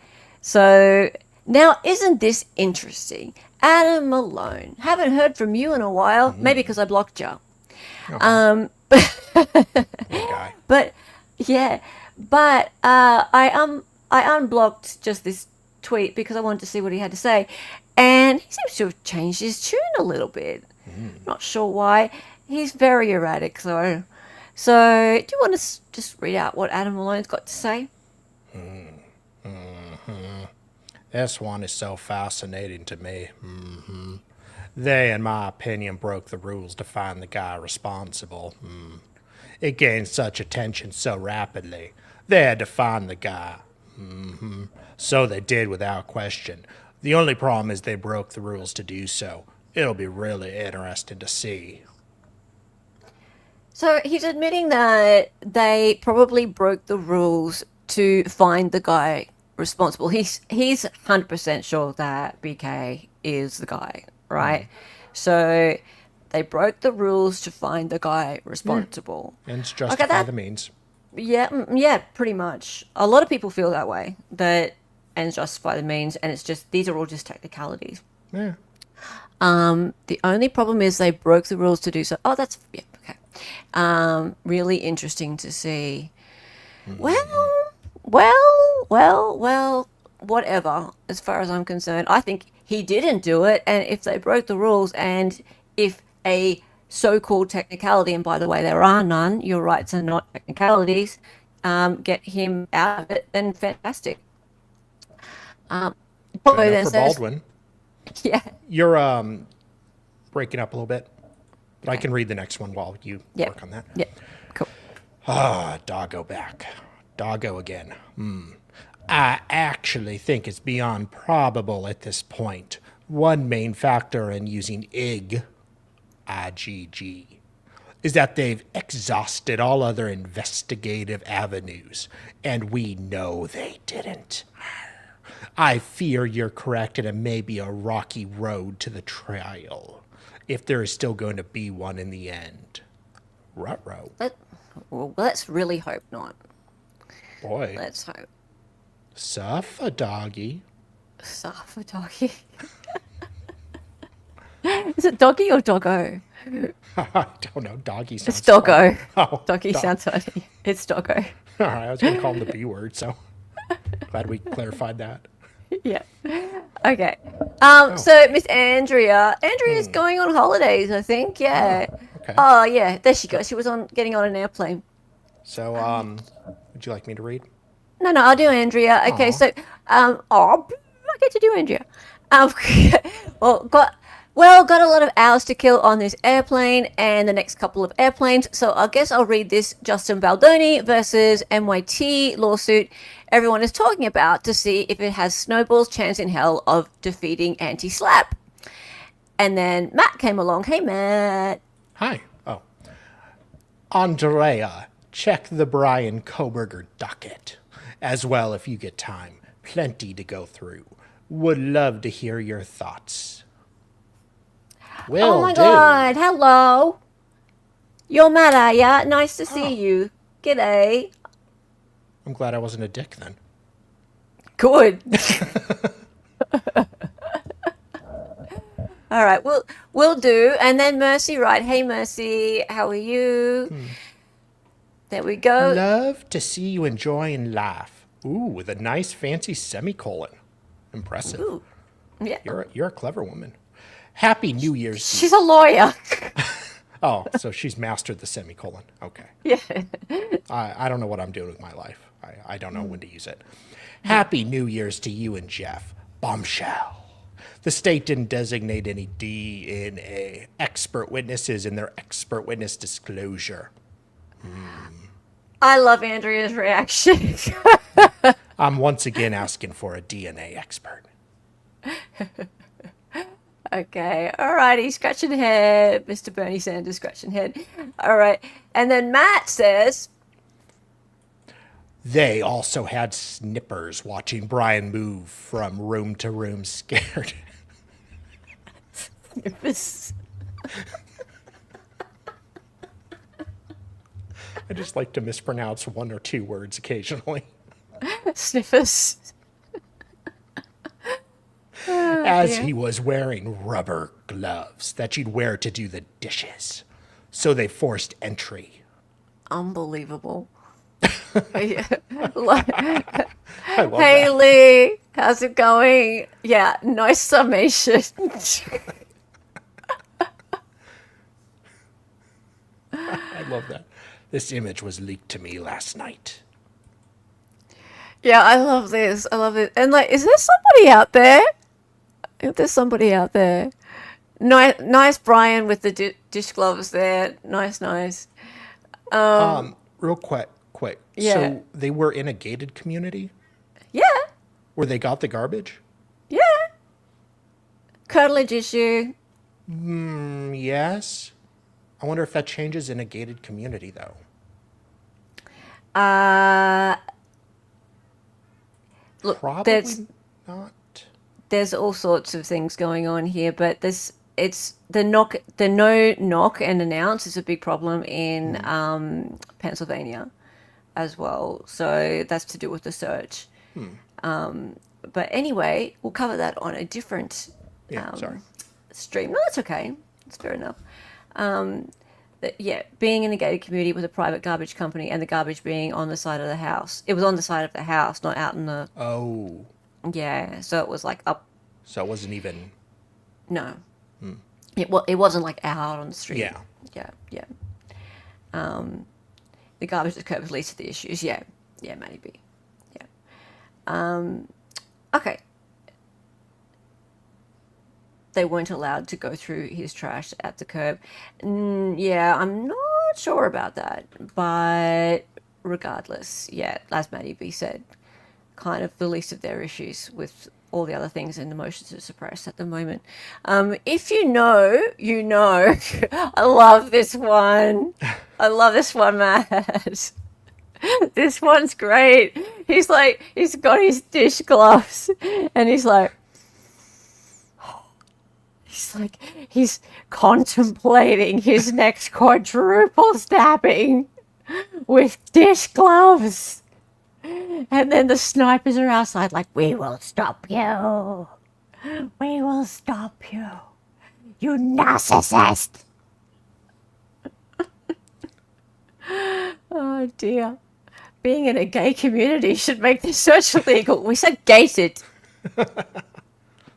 Speaker 1: So now, isn't this interesting? Adam Malone. Haven't heard from you in a while. Maybe because I blocked you.
Speaker 2: Poor guy.
Speaker 1: But yeah, but I unblocked just this tweet because I wanted to see what he had to say, and he seems to have changed his tune a little bit. Not sure why. He's very erratic, so. So, do you want to just read out what Adam Malone's got to say?
Speaker 2: This one is so fascinating to me. They, in my opinion, broke the rules to find the guy responsible. It gained such attention so rapidly. They had to find the guy. So they did without question. The only problem is they broke the rules to do so. It'll be really interesting to see.
Speaker 1: So he's admitting that they probably broke the rules to find the guy responsible. He's 100% sure that BK is the guy, right? So they broke the rules to find the guy responsible.
Speaker 2: And it's justify the means.
Speaker 1: Yeah, pretty much. A lot of people feel that way. That ends justify the means, and it's just these are all just technicalities.
Speaker 2: Yeah.
Speaker 1: The only problem is they broke the rules to do so. Oh, that's okay. Really interesting to see. Well, whatever. As far as I'm concerned, I think he didn't do it, and if they broke the rules, and if a so-called technicality, and by the way, there are none, your rights are not technicalities, get him out of it, then fantastic.
Speaker 2: Good
Speaker 1: Then
Speaker 2: enough for
Speaker 1: says-
Speaker 2: Baldwin.
Speaker 1: Yeah.
Speaker 2: You're breaking up a little bit, but I can read the next one while you work on that.
Speaker 1: Yeah. Cool.
Speaker 2: Doggo back. Doggo again. I actually think it's beyond probable at this point. One main factor in using IGG, is that they've exhausted all other investigative avenues, and we know they didn't. I fear you're correct, and it may be a rocky road to the trial, if there is still going to be one in the end. Ruh-roh.
Speaker 1: Well, let's really hope not.
Speaker 2: Boy.
Speaker 1: Let's hope.
Speaker 2: Suffer, doggy.
Speaker 1: Suffer, doggy. Is it doggy or doggo?
Speaker 2: I don't know. Doggy sounds
Speaker 1: It's doggo.
Speaker 2: fun. Oh,
Speaker 1: Doggy sounds funny. It's doggo.
Speaker 2: All right, I was going to call him the B word, so glad we clarified that.
Speaker 1: Yeah. Okay. So Miss Andrea's going on holidays, I think. Yeah.
Speaker 2: Okay.
Speaker 1: Oh, yeah. There she goes. She was getting on an airplane.
Speaker 2: So, would you like me to read?
Speaker 1: No, I'll do Andrea. Okay,
Speaker 2: Aw.
Speaker 1: so, I get to do Andrea. Um, got a lot of hours to kill on this airplane and the next couple of airplanes. So I guess I'll read this Justin Baldoni versus MYT lawsuit everyone is talking about to see if it has Snowball's chance in hell of defeating Anti-Slap. And then Matt came along. Hey, Matt.
Speaker 2: Hi. Oh. Andrea, check the Brian Koberger docket. As well, if you get time. Plenty to go through. Would love to hear your thoughts. Will
Speaker 1: Oh my
Speaker 2: do.
Speaker 1: God. Hello. You're Matt, are ya? Nice to see you. G'day.
Speaker 2: I'm glad I wasn't a dick then.
Speaker 1: Good. All right, we'll do. And then Mercy, right? Hey, Mercy, how are you? There we go.
Speaker 2: Love to see you enjoy and laugh. Ooh, with a nice fancy semicolon. Impressive.
Speaker 1: Ooh, yeah.
Speaker 2: You're a clever woman. Happy New Year's.
Speaker 1: She's a lawyer.
Speaker 2: Oh, so she's mastered the semicolon. Okay.
Speaker 1: Yeah.
Speaker 2: I don't know what I'm doing with my life. I don't know when to use it. Happy New Year's to you and Jeff. Bombshell. The state didn't designate any DNA expert witnesses in their expert witness disclosure.
Speaker 1: I love Andrea's reaction.
Speaker 2: I'm once again asking for a DNA expert.
Speaker 1: Okay, all righty, scratching head. Mr. Bernie Sanders scratching head. All right, and then Matt says,
Speaker 2: They also had snippers watching Brian move from room to room scared.
Speaker 1: "Sniffers."
Speaker 2: I just like to mispronounce one or two words occasionally.
Speaker 1: Sniffers.
Speaker 2: As he was wearing rubber gloves that you'd wear to do the dishes. So they forced entry.
Speaker 1: Unbelievable.
Speaker 2: I love
Speaker 1: Hey,
Speaker 2: that.
Speaker 1: Lee, how's it going? Yeah, nice summation.
Speaker 2: I love that. This image was leaked to me last night.
Speaker 1: Yeah, I love this. I love it. And like, is there somebody out there? If there's somebody out there. Nice Brian with the dish gloves there. Nice.
Speaker 2: Real quick.
Speaker 1: Yeah.
Speaker 2: So they were in a gated community
Speaker 1: Yeah,
Speaker 2: where they got the garbage?
Speaker 1: yeah. Curtilage issue.
Speaker 2: Yes. I wonder if that changes in a gated community, though.
Speaker 1: Look,
Speaker 2: Probably not.
Speaker 1: there's all sorts of things going on here, but it's the no knock and announce is a big problem in Pennsylvania as well. So that's to do with the search. But anyway, we'll cover that on a different
Speaker 2: Sorry.
Speaker 1: stream. No, that's okay. That's fair enough. Being in a gated community with a private garbage company and the garbage being on the side of the house. It was on the side of the house, not out in the...
Speaker 2: Oh.
Speaker 1: Yeah, so it was like up...
Speaker 2: So it wasn't even...
Speaker 1: No. It wasn't like out on the street.
Speaker 2: Yeah.
Speaker 1: Yeah. The garbage that curb leads to the issues. Yeah, Matty B. Yeah. Okay. They weren't allowed to go through his trash at the curb. Yeah, I'm not sure about that. But regardless, yeah, as Matty B said, kind of the least of their issues with all the other things and the motions to suppress at the moment. If you know, you know. I love this one. I love this one, Matt. This one's great. He's got his dish gloves and he's contemplating his next quadruple stabbing with dish gloves. And then the snipers are outside like, we will stop you. We will stop you. You narcissist! Oh dear. Being in a gay community should make this search illegal. We said gated.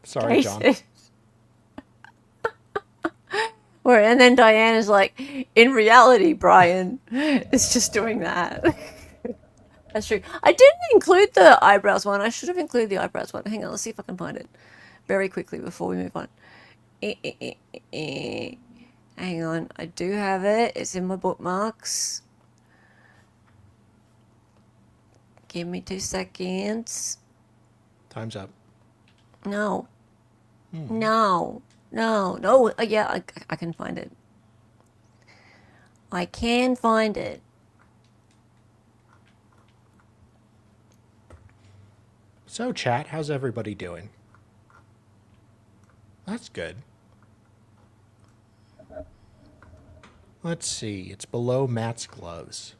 Speaker 2: Sorry, John.
Speaker 1: Gated. And then Diana's like, in reality, Brian is just doing that. That's true. I didn't include the eyebrows one. I should have included the eyebrows one. Hang on, let's see if I can find it very quickly before we move on. Hang on, I do have it. It's in my bookmarks. Give me 2 seconds.
Speaker 2: Time's up.
Speaker 1: No. No. Yeah, I can find it. I can find it.
Speaker 2: So, chat, how's everybody doing? That's good. Let's see. It's below Matt's gloves.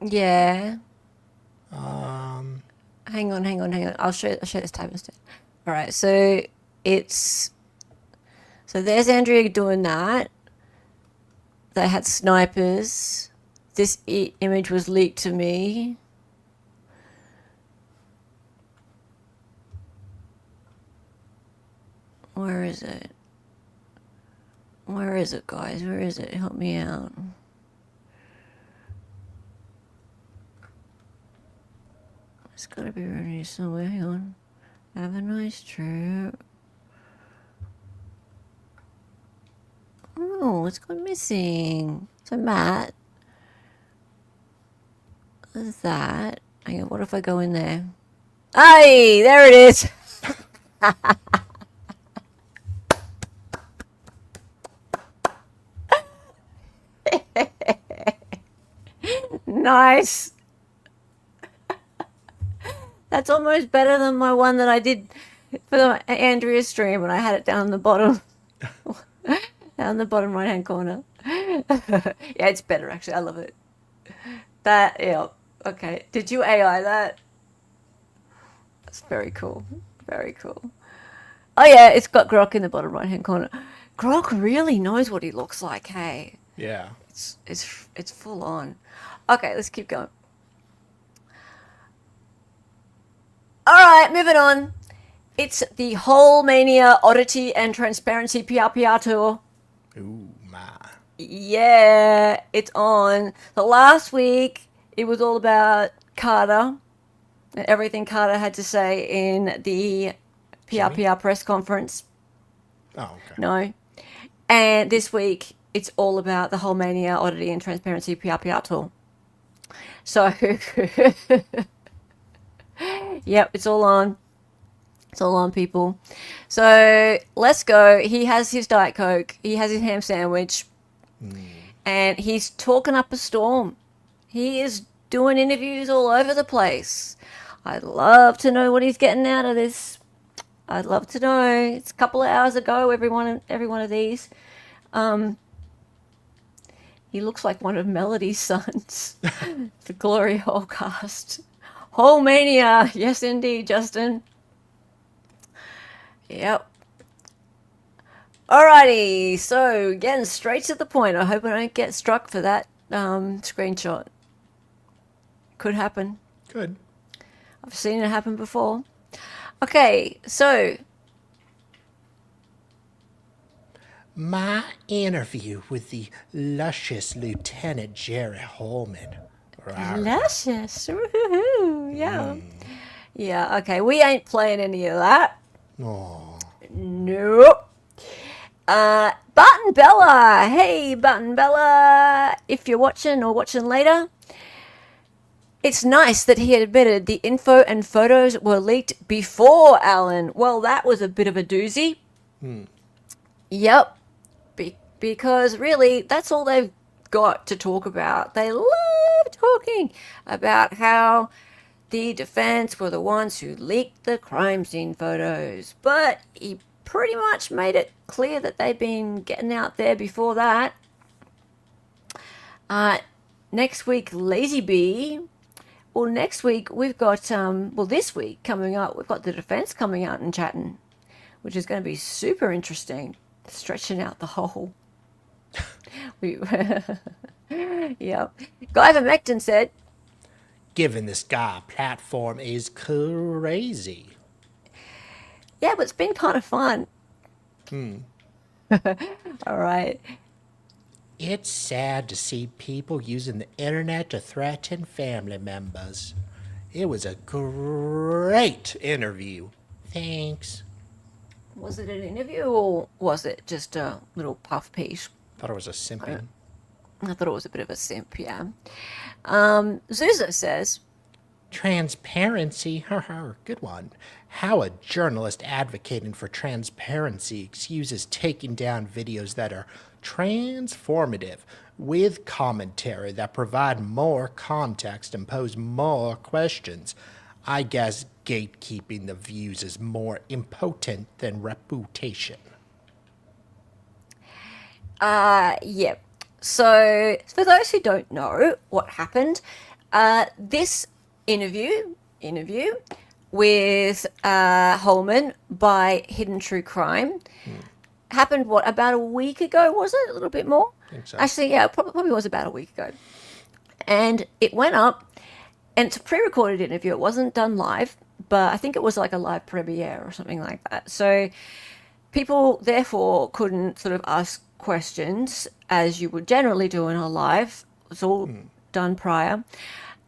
Speaker 1: Yeah. Hang on. I'll show this tab instead. All right, so there's Andrea doing that. They had snipers. This image was leaked to me. Where is it? Where is it, guys? Where is it? Help me out. It's gotta be around here somewhere. Hang on. Have a nice trip. Oh, it's gone missing. So, Matt. What's that? Hang on, what if I go in there? Hey, there it is. Nice. That's almost better than my one that I did for the Andrea stream when I had it down the bottom. Down the bottom right hand corner. Yeah, it's better actually. I love it. That, yeah. Okay. Did you AI that? That's very cool. Very cool. Oh yeah, it's got Grok in the bottom right hand corner. Grok really knows what he looks like, hey.
Speaker 2: Yeah.
Speaker 1: It's full on. Okay, let's keep going. All right, moving on. It's the Whole Mania Oddity and Transparency PR tour.
Speaker 2: Ooh, my.
Speaker 1: Yeah, it's on. So last week, it was all about Carter and everything Carter had to say in the PR press conference.
Speaker 2: Oh, okay.
Speaker 1: No. And this week, it's all about the Whole Mania Oddity and Transparency PR tour. So, yep, it's all on. It's all on, people. So, let's go. He has his Diet Coke. He has his ham sandwich. And he's talking up a storm. He is doing interviews all over the place. I'd love to know what he's getting out of this. I'd love to know. It's a couple of hours ago, every one of these. He looks like one of Melody's sons. The Glory Hole cast. Whole Mania. Yes, indeed, Justin. Yep. Alrighty. So, getting straight to the point. I hope I don't get struck for that screenshot. Could happen.
Speaker 2: Good.
Speaker 1: I've seen it happen before. Okay, so
Speaker 2: My interview with the luscious Lieutenant Jerry Holman. Rawr.
Speaker 1: luscious. Woo-hoo-hoo. Yeah. Yeah, okay. We ain't playing any of that.
Speaker 2: Oh.
Speaker 1: Nope. Button Bella. Hey, Button Bella. If you're watching or watching later, it's nice that he admitted the info and photos were leaked before Alan. Well, that was a bit of a doozy. Yep. Because really, that's all they've got to talk about. They love talking about how the defense were the ones who leaked the crime scene photos. But he pretty much made it clear that they'd been getting out there before that. Next week, Lazy Bee. Well, next week, we've got, this week coming up, we've got the defense coming out and chatting. which is going to be super interesting, stretching out the whole. Yeah. Guy Vermectin said,
Speaker 2: Giving this guy a platform is crazy.
Speaker 1: yeah, but it's been kind of fun. All right.
Speaker 2: It's sad to see people using the internet to threaten family members. It was a great interview. Thanks.
Speaker 1: Was it an interview or was it just a little puff piece?
Speaker 2: Thought it was a simping.
Speaker 1: I thought it was a bit of a simp, yeah. Zuza says,
Speaker 2: Transparency, good one. How a journalist advocating for transparency excuses taking down videos that are transformative with commentary that provide more context and pose more questions. I guess gatekeeping the views is more impotent than reputation.
Speaker 1: yeah. So, for those who don't know what happened, this interview with Holman by Hidden True Crime happened, about a week ago, was it? A little bit more?
Speaker 2: I think so.
Speaker 1: Actually, yeah, probably was about a week ago. And it went up, and it's a pre-recorded interview. It wasn't done live, but I think it was like a live premiere or something like that. So people, therefore, couldn't sort of ask questions as you would generally do in a live. It was all done prior.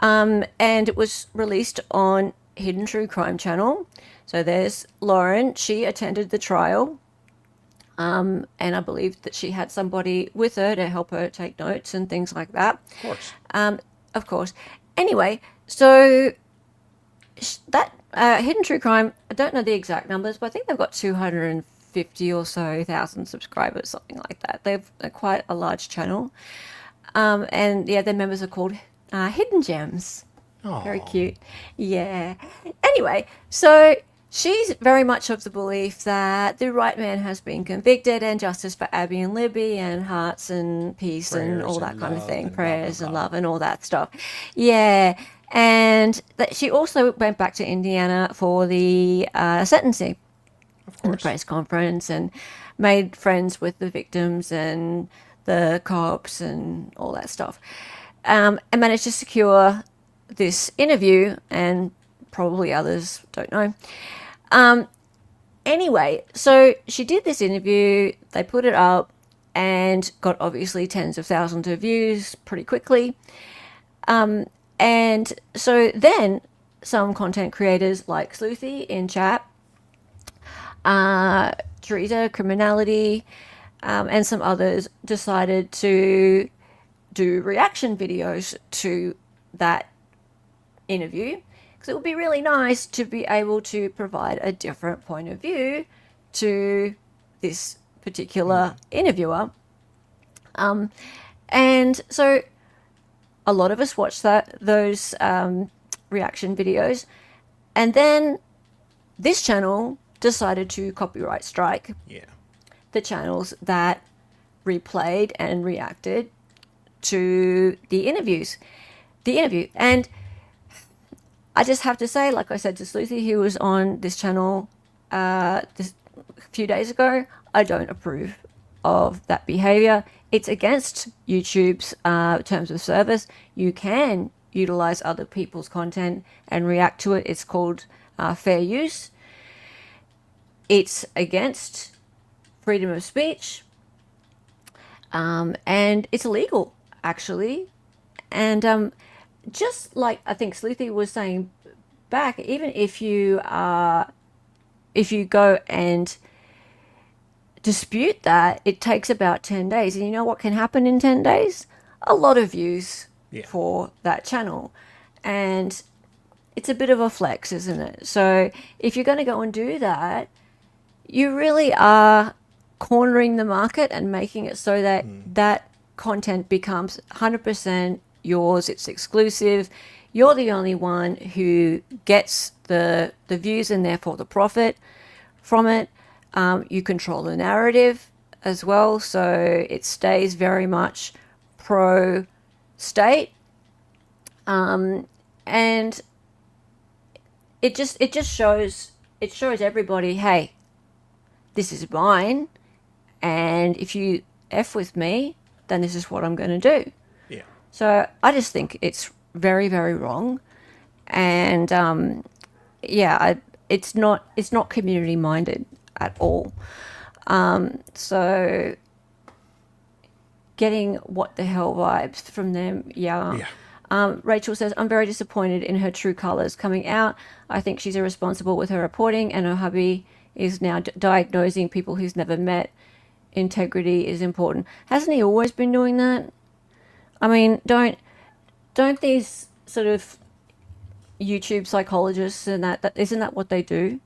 Speaker 1: And it was released on Hidden True Crime channel. So there's Lauren. She attended the trial. And I believe that she had somebody with her to help her take notes and things like that.
Speaker 2: Of course.
Speaker 1: Of course. Anyway, so that Hidden True Crime, I don't know the exact numbers, but I think they've got 250 or so thousand subscribers, something like that. They're quite a large channel. And yeah, their members are called Hidden Gems.
Speaker 2: Aww.
Speaker 1: Very cute. Yeah. Anyway, so she's very much of the belief that the right man has been convicted and justice for Abby and Libby and hearts and peace and
Speaker 2: Prayers
Speaker 1: all that
Speaker 2: and
Speaker 1: kind of
Speaker 2: love
Speaker 1: thing.
Speaker 2: and
Speaker 1: Prayers
Speaker 2: blah,
Speaker 1: and
Speaker 2: blah,
Speaker 1: love and all that stuff. Yeah. And that she also went back to Indiana for the sentencing
Speaker 2: Of
Speaker 1: and the
Speaker 2: course.
Speaker 1: press conference and made friends with the victims and the cops and all that stuff. And managed to secure this interview and probably others, don't know. Anyway, so she did this interview, they put it up and got obviously tens of thousands of views pretty quickly. And so then some content creators like Sleuthy in chat, Teresa Criminality, and some others decided to do reaction videos to that interview because it would be really nice to be able to provide a different point of view to this particular interviewer. And so a lot of us watched those reaction videos, and then this channel decided to copyright strike
Speaker 2: Yeah.
Speaker 1: the channels that replayed and reacted to the interview. And I just have to say, like I said to Sleuthy, who was on this channel this a few days ago, I don't approve of that behavior. It's against YouTube's terms of service. You can utilize other people's content and react to it. It's called fair use. It's against freedom of speech. And it's illegal, actually. And just like I think Sleuthy was saying back, even if you go and dispute that, it takes about 10 days. And you know what can happen in 10 days? A lot of views for that channel. And it's a bit of a flex, isn't it? So if you're going to go and do that, you really are cornering the market and making it so that that content becomes 100% yours. It's exclusive. You're the only one who gets the views and therefore the profit from it. You control the narrative as well, so it stays very much pro-state. And it just shows everybody, hey, this is mine, and if you F with me, then this is what I'm going to do.
Speaker 2: Yeah.
Speaker 1: So I just think it's very, very wrong. And it's not community minded at all. So getting what the hell vibes from them, yeah. Rachel says, I'm very disappointed in her true colours coming out. I think she's irresponsible with her reporting, and her hubby is now diagnosing people he's never met. Integrity is important. Hasn't he always been doing that? I mean, don't these sort of YouTube psychologists and that isn't that what they do?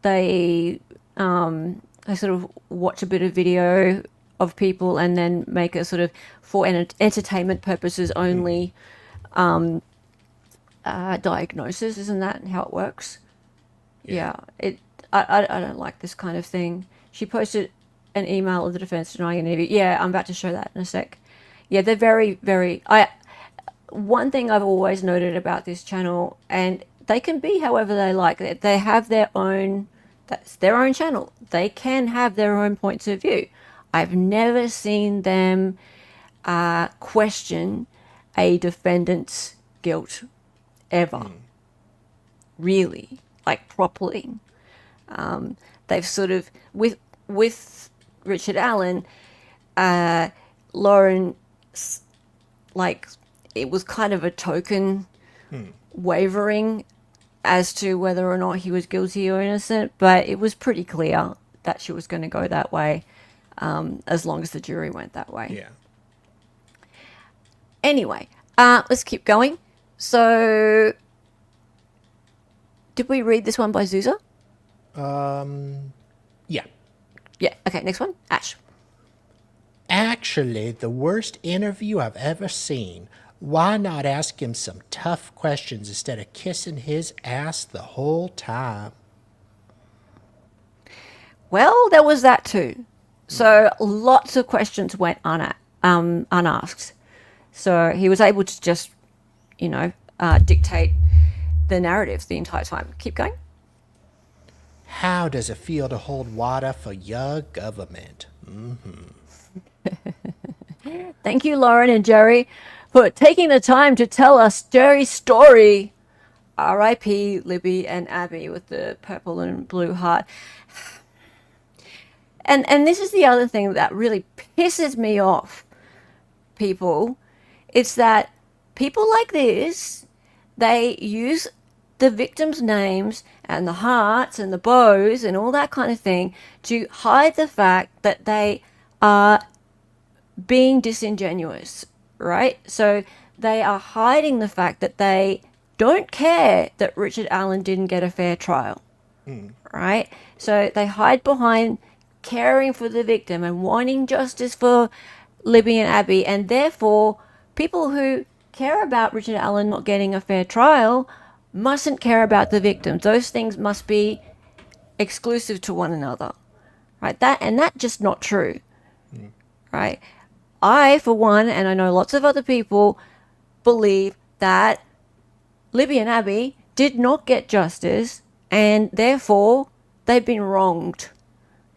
Speaker 1: They sort of watch a bit of video of people and then make a sort of for entertainment purposes only diagnosis. Isn't that how it works? Yeah. I don't like this kind of thing. She posted an email of the defense denying an interview. Yeah, I'm about to show that in a sec. Yeah, they're very, very... One thing I've always noted about this channel, and they can be however they like. They have their own... That's their own channel. They can have their own points of view. I've never seen them question a defendant's guilt ever. Really. Like, properly. They've sort of... With Richard Allen, Lauren, like, it was kind of a token wavering as to whether or not he was guilty or innocent, but it was pretty clear that she was going to go that way, as long as the jury went that way.
Speaker 2: Yeah.
Speaker 1: Anyway, let's keep going. So, did we read this one by Zuza?
Speaker 2: Yeah.
Speaker 1: Yeah. Okay, next one. Ash.
Speaker 2: Actually, the worst interview I've ever seen. Why not ask him some tough questions instead of kissing his ass the whole time?
Speaker 1: Well, there was that too. So lots of questions went unasked. So he was able to just, dictate the narrative the entire time. Keep going.
Speaker 2: How does it feel to hold water for your government?
Speaker 1: Thank you, Lauren and Jerry, for taking the time to tell us Jerry's story. R.I.P. Libby and Abby with the purple and blue heart. And this is the other thing that really pisses me off, people. It's that people like this, they use the victims' names and the hearts and the bows and all that kind of thing to hide the fact that they are being disingenuous, right? So they are hiding the fact that they don't care that Richard Allen didn't get a fair trial, right? So they hide behind caring for the victim and wanting justice for Libby and Abby, and therefore people who care about Richard Allen not getting a fair trial mustn't care about the victims. Those things must be exclusive to one another, right? That's just not true, right? I, for one, and I know lots of other people, believe that Libby and Abby did not get justice, and therefore they've been wronged.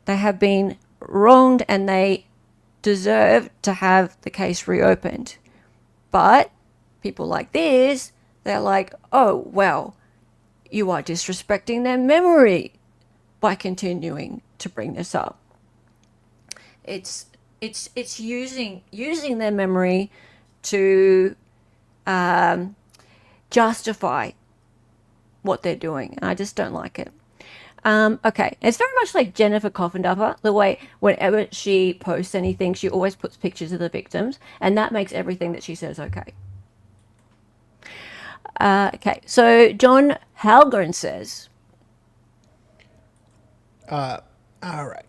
Speaker 1: They have been wronged, and they deserve to have the case reopened. But people like this, they're like, oh, well, you are disrespecting their memory by continuing to bring this up. It's using their memory to justify what they're doing, and I just don't like it. Okay, it's very much like Jennifer Coffinduffer, the way whenever she posts anything, she always puts pictures of the victims, and that makes everything that she says okay. Okay, so John Halgren says,
Speaker 2: all right.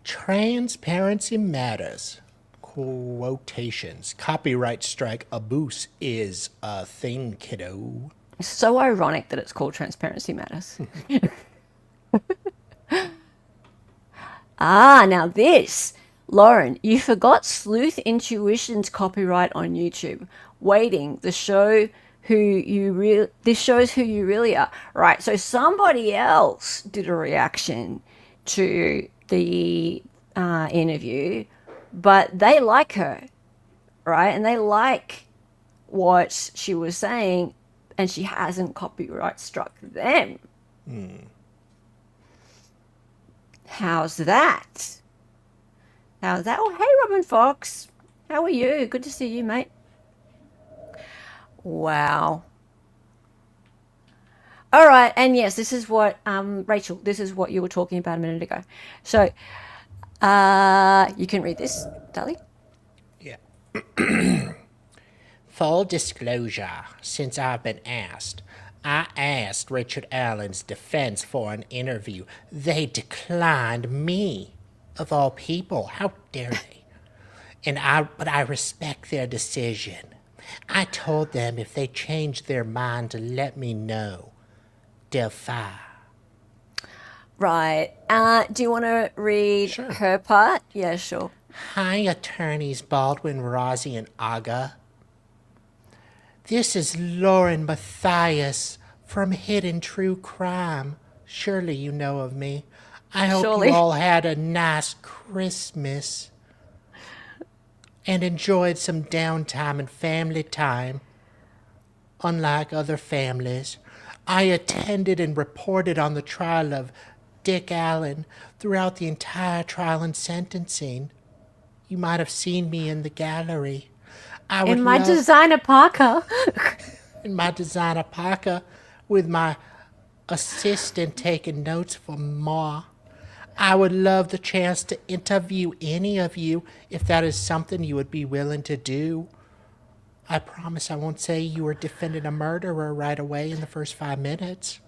Speaker 2: Transparency matters. Quotations. Copyright strike abuse is a thing, kiddo.
Speaker 1: so ironic that it's called Transparency Matters. Now this. Lauren, you forgot Sleuth Intuition's copyright on YouTube. Waiting, this shows who you really are. Right, so somebody else did a reaction to the interview, but they like her, right? And they like what she was saying, and she hasn't copyright struck them. How's that? How's that? Oh, hey, Robin Fox. How are you? Good to see you, mate. Wow. All right, and yes, this is what Rachel. This is what you were talking about a minute ago. So, you can read this, Dali.
Speaker 2: Yeah. Full disclosure, since I've been asked, I asked Richard Allen's defense for an interview. They declined me, of all people. How dare they? But I respect their decision. I told them if they changed their mind to let me know. Delphi.
Speaker 1: Right. Do you want to read
Speaker 2: Sure.
Speaker 1: her part? Yeah, sure.
Speaker 2: Hi, attorneys Baldwin, Rossi, and Aga. This is Lauren Matthias from Hidden True Crime. Surely you know of me. I hope
Speaker 1: Surely.
Speaker 2: you all had a nice Christmas and enjoyed some downtime and family time. Unlike other families, I attended and reported on the trial of Dick Allen throughout the entire trial and sentencing. You might have seen me in the gallery.
Speaker 1: In my designer parka.
Speaker 2: In my designer parka with my assistant taking notes for Ma. I would love the chance to interview any of you if that is something you would be willing to do. I promise I won't say you were defending a murderer right away in the first 5 minutes.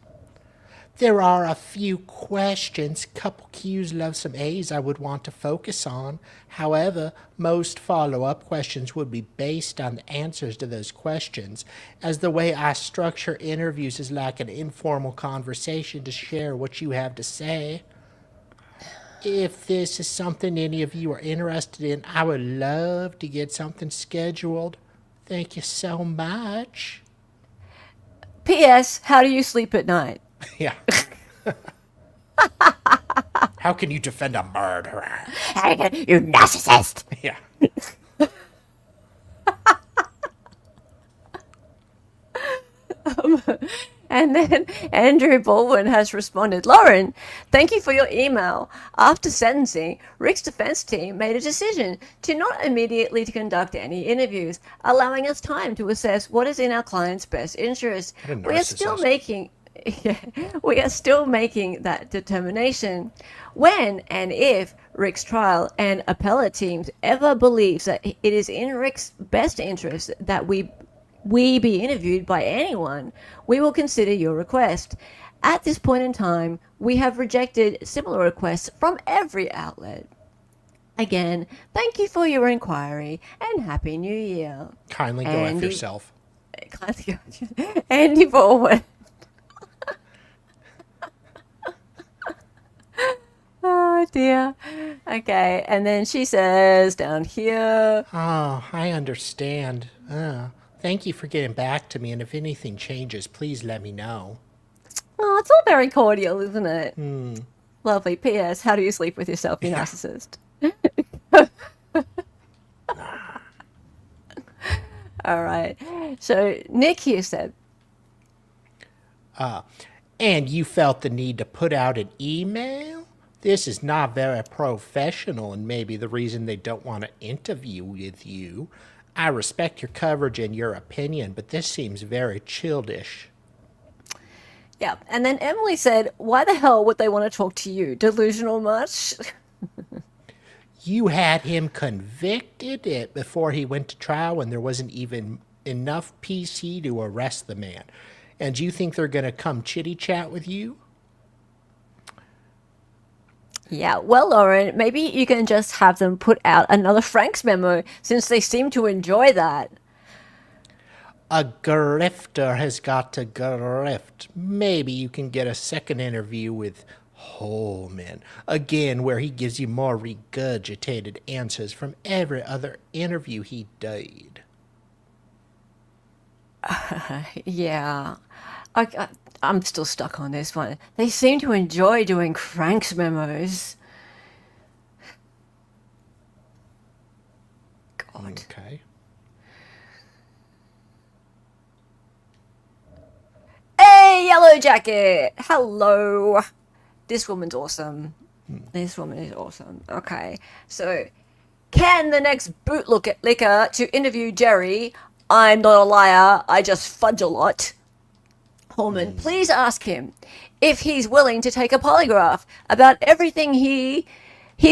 Speaker 2: There are a few questions, couple Q's love some A's I would want to focus on. However, most follow-up questions would be based on the answers to those questions, as the way I structure interviews is like an informal conversation to share what you have to say. If this is something any of you are interested in, I would love to get something scheduled. Thank you so much.
Speaker 1: P.S. How do you sleep at night?
Speaker 2: Yeah. How can you defend a murderer?
Speaker 1: You narcissist.
Speaker 2: Yeah.
Speaker 1: And then Andrew Baldwin has responded, Lauren, thank you for your email. After sentencing, Rick's defense team made a decision to not immediately to conduct any interviews, allowing us time to assess what is in our client's best interest. We are still making that determination. When and if Rick's trial and appellate teams ever believes that it is in Rick's best interest that we be interviewed by anyone, we will consider your request. At this point in time, we have rejected similar requests from every outlet. Again, thank you for your inquiry and Happy New Year.
Speaker 2: Kindly go F yourself.
Speaker 1: Andy Baldwin. Oh dear. Okay, and then she says down here.
Speaker 2: Oh, I understand. Thank you for getting back to me, and if anything changes, please let me know.
Speaker 1: Oh, it's all very cordial, isn't it? Lovely. P.S. How do you sleep with yourself, you narcissist? All right. So Nick here said,
Speaker 2: And you felt the need to put out an email? This is not very professional and maybe the reason they don't want to interview with you. I respect your coverage and your opinion, but this seems very childish.
Speaker 1: yeah. And then Emily said, why the hell would they want to talk to you? Delusional much?
Speaker 2: You had him convicted before he went to trial when there wasn't even enough PC to arrest the man. And you think they're going to come chitty-chat with you?
Speaker 1: Yeah, well, Lauren, maybe you can just have them put out another Frank's memo since they seem to enjoy that.
Speaker 2: A grifter has got to grift. Maybe you can get a second interview with Holman. Again, where he gives you more regurgitated answers from every other interview he did.
Speaker 1: Yeah. I'm still stuck on this one. They seem to enjoy doing cranks memos. God.
Speaker 2: Okay.
Speaker 1: Hey, Yellow Jacket! Hello. This woman's awesome. This woman is awesome. Okay, so can the next bootlicker to interview Jerry? I'm not a liar. I just fudge a lot. Holman, please ask him if he's willing to take a polygraph about everything he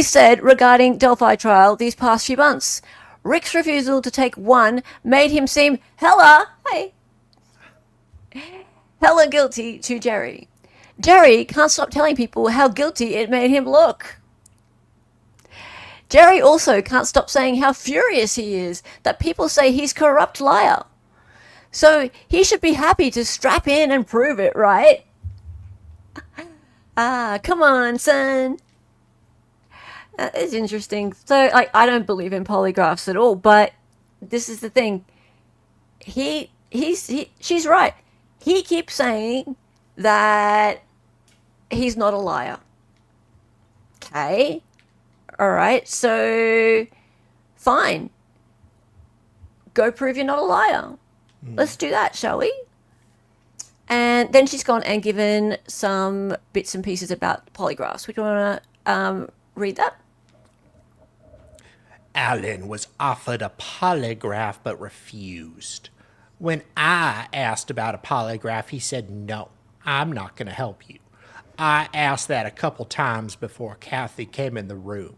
Speaker 1: said regarding Delphi trial these past few months. Rick's refusal to take one made him seem hella guilty to Jerry. Jerry can't stop telling people how guilty it made him look. Jerry also can't stop saying how furious he is that people say he's a corrupt liar. So he should be happy to strap in and prove it, right? Come on, son. It's interesting. So I don't believe in polygraphs at all, but this is the thing. She's right. He keeps saying that he's not a liar. Okay. All right. So fine. Go prove you're not a liar. Let's do that, shall we? And then she's gone and given some bits and pieces about polygraphs. Would you want to read that?
Speaker 2: Alan was offered a polygraph but refused. When I asked about a polygraph, he said, no, I'm not going to help you. I asked that a couple times before Kathy came in the room.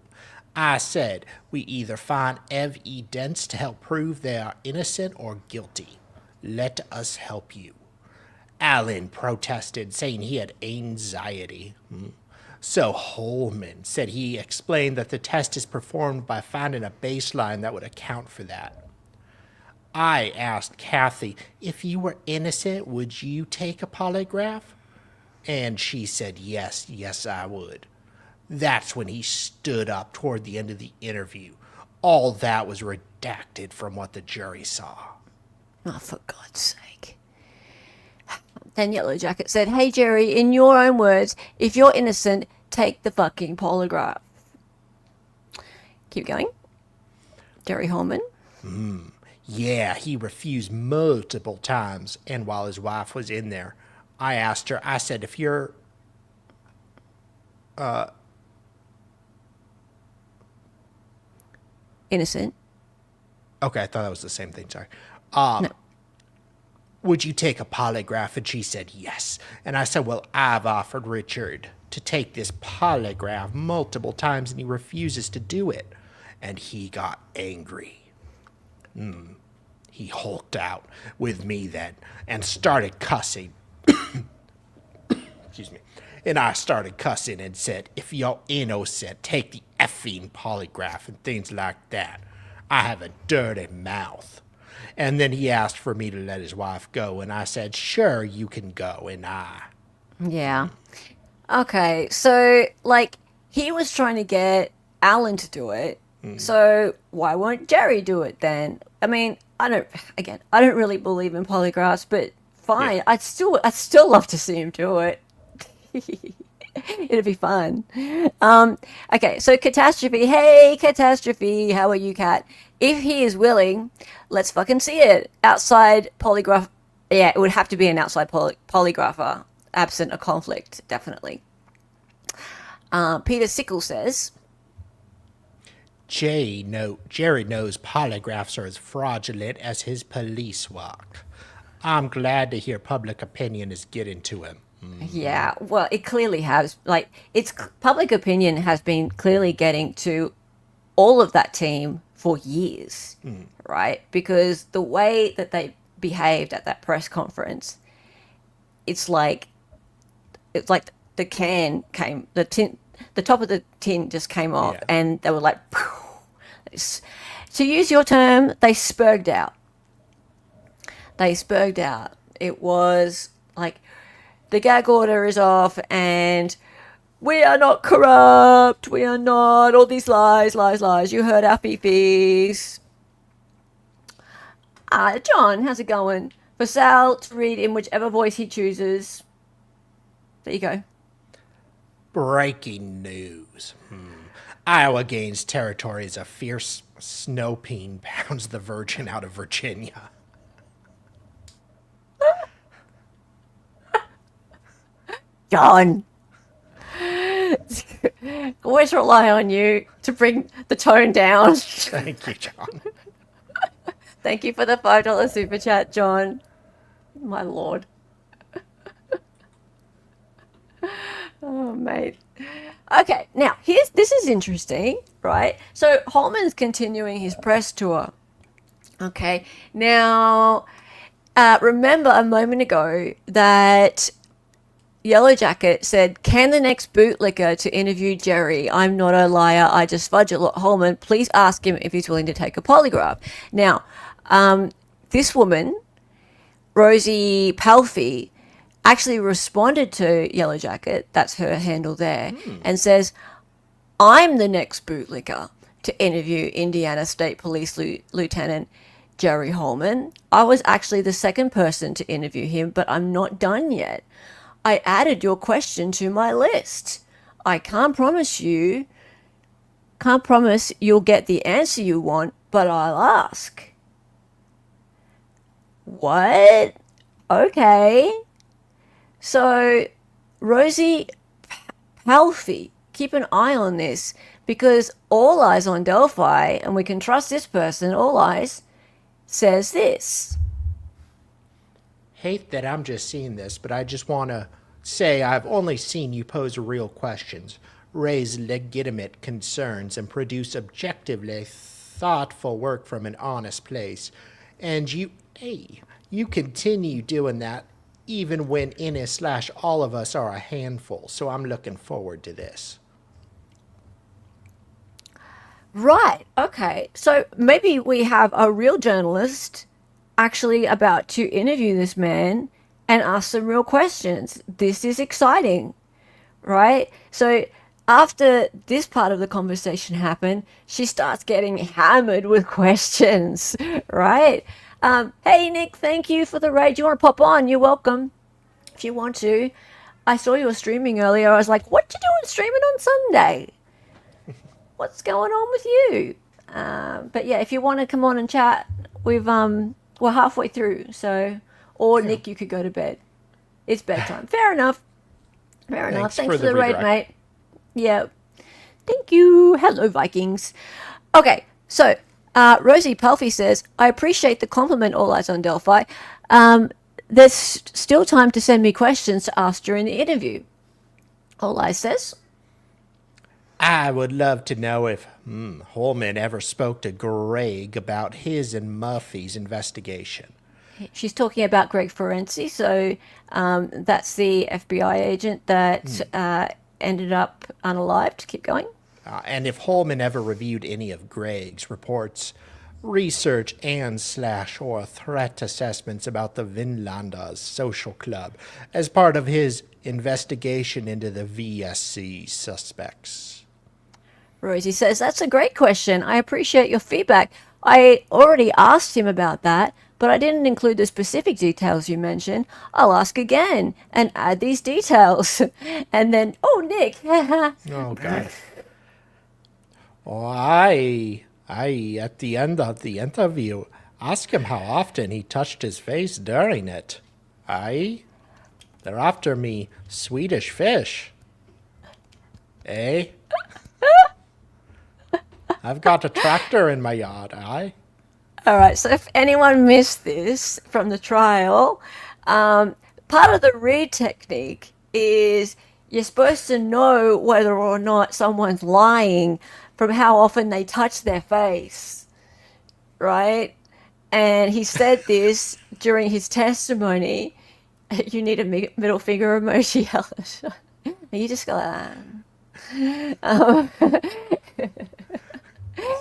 Speaker 2: I said, we either find evidence to help prove they are innocent or guilty. Let us help you. Alan protested, saying he had anxiety. So Holman said he explained that the test is performed by finding a baseline that would account for that. I asked Kathy, if you were innocent, would you take a polygraph? And she said, yes, I would. That's when he stood up toward the end of the interview. All that was redacted from what the jury saw.
Speaker 1: Oh, for God's sake. Then Yellow Jacket said, hey, Jerry, in your own words, if you're innocent, take the fucking polygraph. Keep going. Jerry Holman.
Speaker 2: Yeah, he refused multiple times. And while his wife was in there, I asked her, I said, if you're
Speaker 1: Innocent.
Speaker 2: Okay, I thought that was the same thing, sorry.
Speaker 1: No.
Speaker 2: Would you take a polygraph? And she said yes. And I said, well, I've offered Richard to take this polygraph multiple times and he refuses to do it. And he got angry. He hulked out with me then and started cussing. Excuse me. And I started cussing and said, if you're innocent, take the effing polygraph and things like that. I have a dirty mouth. And then he asked for me to let his wife go, and I said, sure, you can go, and
Speaker 1: Yeah. Okay, so, he was trying to get Alan to do it, so why won't Jerry do it then? I mean, I don't really believe in polygraphs, but fine. Yeah. I'd still love to see him do it. It'd be fun. Okay, so Catastrophe. Hey, Catastrophe. How are you, Cat? If he is willing, let's fucking see it. Outside polygraph. Yeah, it would have to be an outside polygrapher, absent a conflict, definitely. Peter Sickle says,
Speaker 2: Jerry knows polygraphs are as fraudulent as his police work. I'm glad to hear public opinion is getting to him.
Speaker 1: Yeah, well, it clearly has. Its public opinion has been clearly getting to all of that team for years, right? Because the way that they behaved at that press conference, it's like the can came, the top of the tin just came off, and they were like, to use your term, they spurged out. It was like, the gag order is off, and we are not corrupt. We are not. All these lies. You heard our fee-fees. John, how's it going? for Sal to read in whichever voice he chooses. There you go.
Speaker 2: Breaking news. Iowa gains territory as a fierce snow peen pounds the Virgin out of Virginia.
Speaker 1: John. Always rely on you to bring the tone down.
Speaker 2: Thank you, John.
Speaker 1: Thank you for the $5 super chat, John. My lord. Oh, mate. Okay, now this is interesting, right? So Holman's continuing his press tour. Okay, now remember a moment ago that Yellow Jacket said, "Can the next bootlicker to interview Jerry? I'm not a liar. I just fudge a lot. Holman, please ask him if he's willing to take a polygraph." Now, this woman, Rosie Palfy, actually responded to Yellow Jacket, that's her handle there, and says, "I'm the next bootlicker to interview Indiana State Police Lieutenant Jerry Holman. I was actually the second person to interview him, but I'm not done yet. I added your question to my list. I can't promise you'll get the answer you want, but I'll ask." What? Okay. So, Rosie Palfy, keep an eye on this, because All Eyes on Delphi, and we can trust this person, All Eyes, says this.
Speaker 2: Hate that I'm just seeing this, but I just want to say I've only seen you pose real questions, raise legitimate concerns, and produce objectively thoughtful work from an honest place. And you continue doing that even when all of us are a handful. So I'm looking forward to this.
Speaker 1: Right, okay. So maybe we have a real journalist actually about to interview this man and ask some real questions. This is exciting, right? So after this part of the conversation happened, she starts getting hammered with questions, right? Hey, Nick, thank you for the raid. Do you want to pop on? You're welcome. If you want to. I saw you were streaming earlier. I was like, what you doing streaming on Sunday? What's going on with you? But yeah, if you want to come on and chat, we're halfway through. So, or Nick, you could go to bed. It's bedtime. Fair enough. Fair enough. Thanks for the raid, mate. Yeah. Thank you. Hello, Vikings. Okay, so Rosie Palfy says, "I appreciate the compliment, All Eyes on Delphi. There's still time to send me questions to ask during the interview." All Eyes says,
Speaker 2: I would love to know if Holman ever spoke to Greg about his and Murphy's investigation.
Speaker 1: She's talking about Greg Ferenczi, so that's the FBI agent that ended up unalived. Keep going.
Speaker 2: And if Holman ever reviewed any of Greg's reports, research or threat assessments about the Vinlandas social club as part of his investigation into the VSC suspects.
Speaker 1: Rosie says, "That's a great question. I appreciate your feedback. I already asked him about that, but I didn't include the specific details you mentioned. I'll ask again and add these details." And then, oh, Nick.
Speaker 2: Oh, God. Oh, I, at the end of the interview, asked him how often he touched his face during it. They're after me Swedish fish. Eh? I've got a tractor in my yard, All
Speaker 1: right, so if anyone missed this from the trial, part of the read technique is you're supposed to know whether or not someone's lying from how often they touch their face, right? And he said this during his testimony. You need a middle finger emoji, Alice. You just go like that.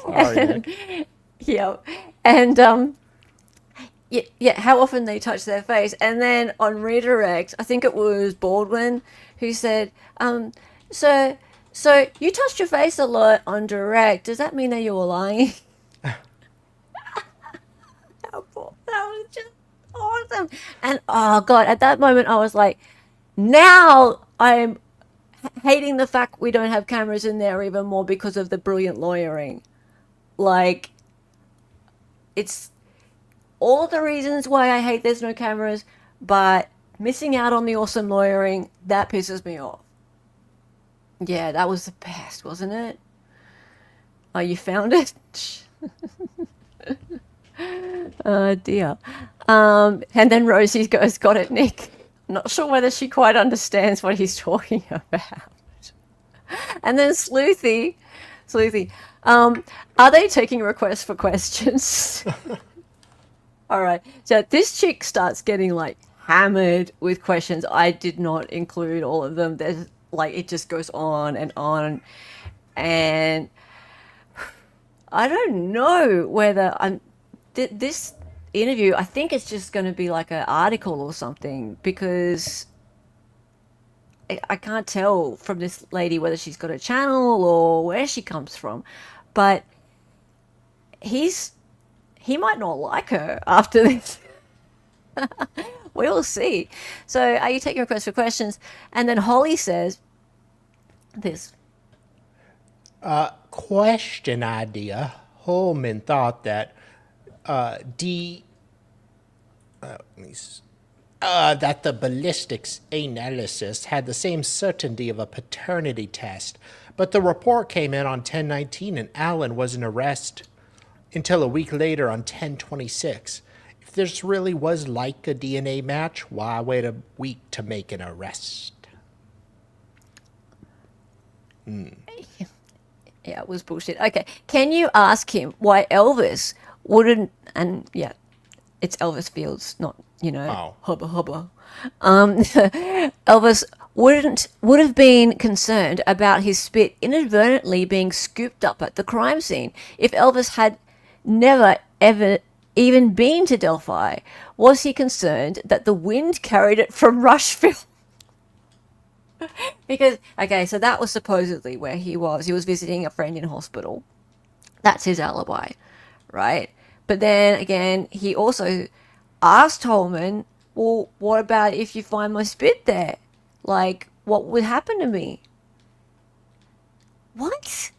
Speaker 2: Sorry,
Speaker 1: Yeah, and how often they touch their face, and then on redirect, I think it was Baldwin who said, so you touched your face a lot on direct. Does that mean that you were lying?" That was just, awesome. And oh god, at that moment I was like, now I'm hating the fact we don't have cameras in there even more because of the brilliant lawyering. Like, it's all the reasons why I hate there's no cameras, but missing out on the awesome lawyering, that pisses me off. Yeah, that was the best, wasn't it? Oh, you found it? Oh dear. And then Rosie goes, got it, Nick. Not sure whether she quite understands what he's talking about. And then Sleuthy, are they taking requests for questions? All right. So this chick starts getting like hammered with questions. I did not include all of them. There's like, it just goes on and on. And I don't know whether this interview, I think it's just going to be like an article or something, because I can't tell from this lady whether she's got a channel or where she comes from. But he might not like her after this. We'll see. So are you taking requests for questions? And then Holly says this.
Speaker 2: Question idea. Holman thought that that the ballistics analysis had the same certainty of a paternity test, but the report came in on 10/19 and Alan wasn't arrested until a week later on 10/26. If this really was like a DNA match, why wait a week to make an arrest?
Speaker 1: Yeah, it was bullshit. Okay, can you ask him why Elvis wouldn't? And yeah, it's Elvis Fields, not hubba hubba. Elvis would have been concerned about his spit inadvertently being scooped up at the crime scene if Elvis had never ever even been to Delphi. Was he concerned that the wind carried it from Rushville? Because, okay, so that was supposedly where he was. He was visiting a friend in hospital. That's his alibi, right? But then again, he also asked Holman, well, what about if you find my spit there? Like, what would happen to me? What?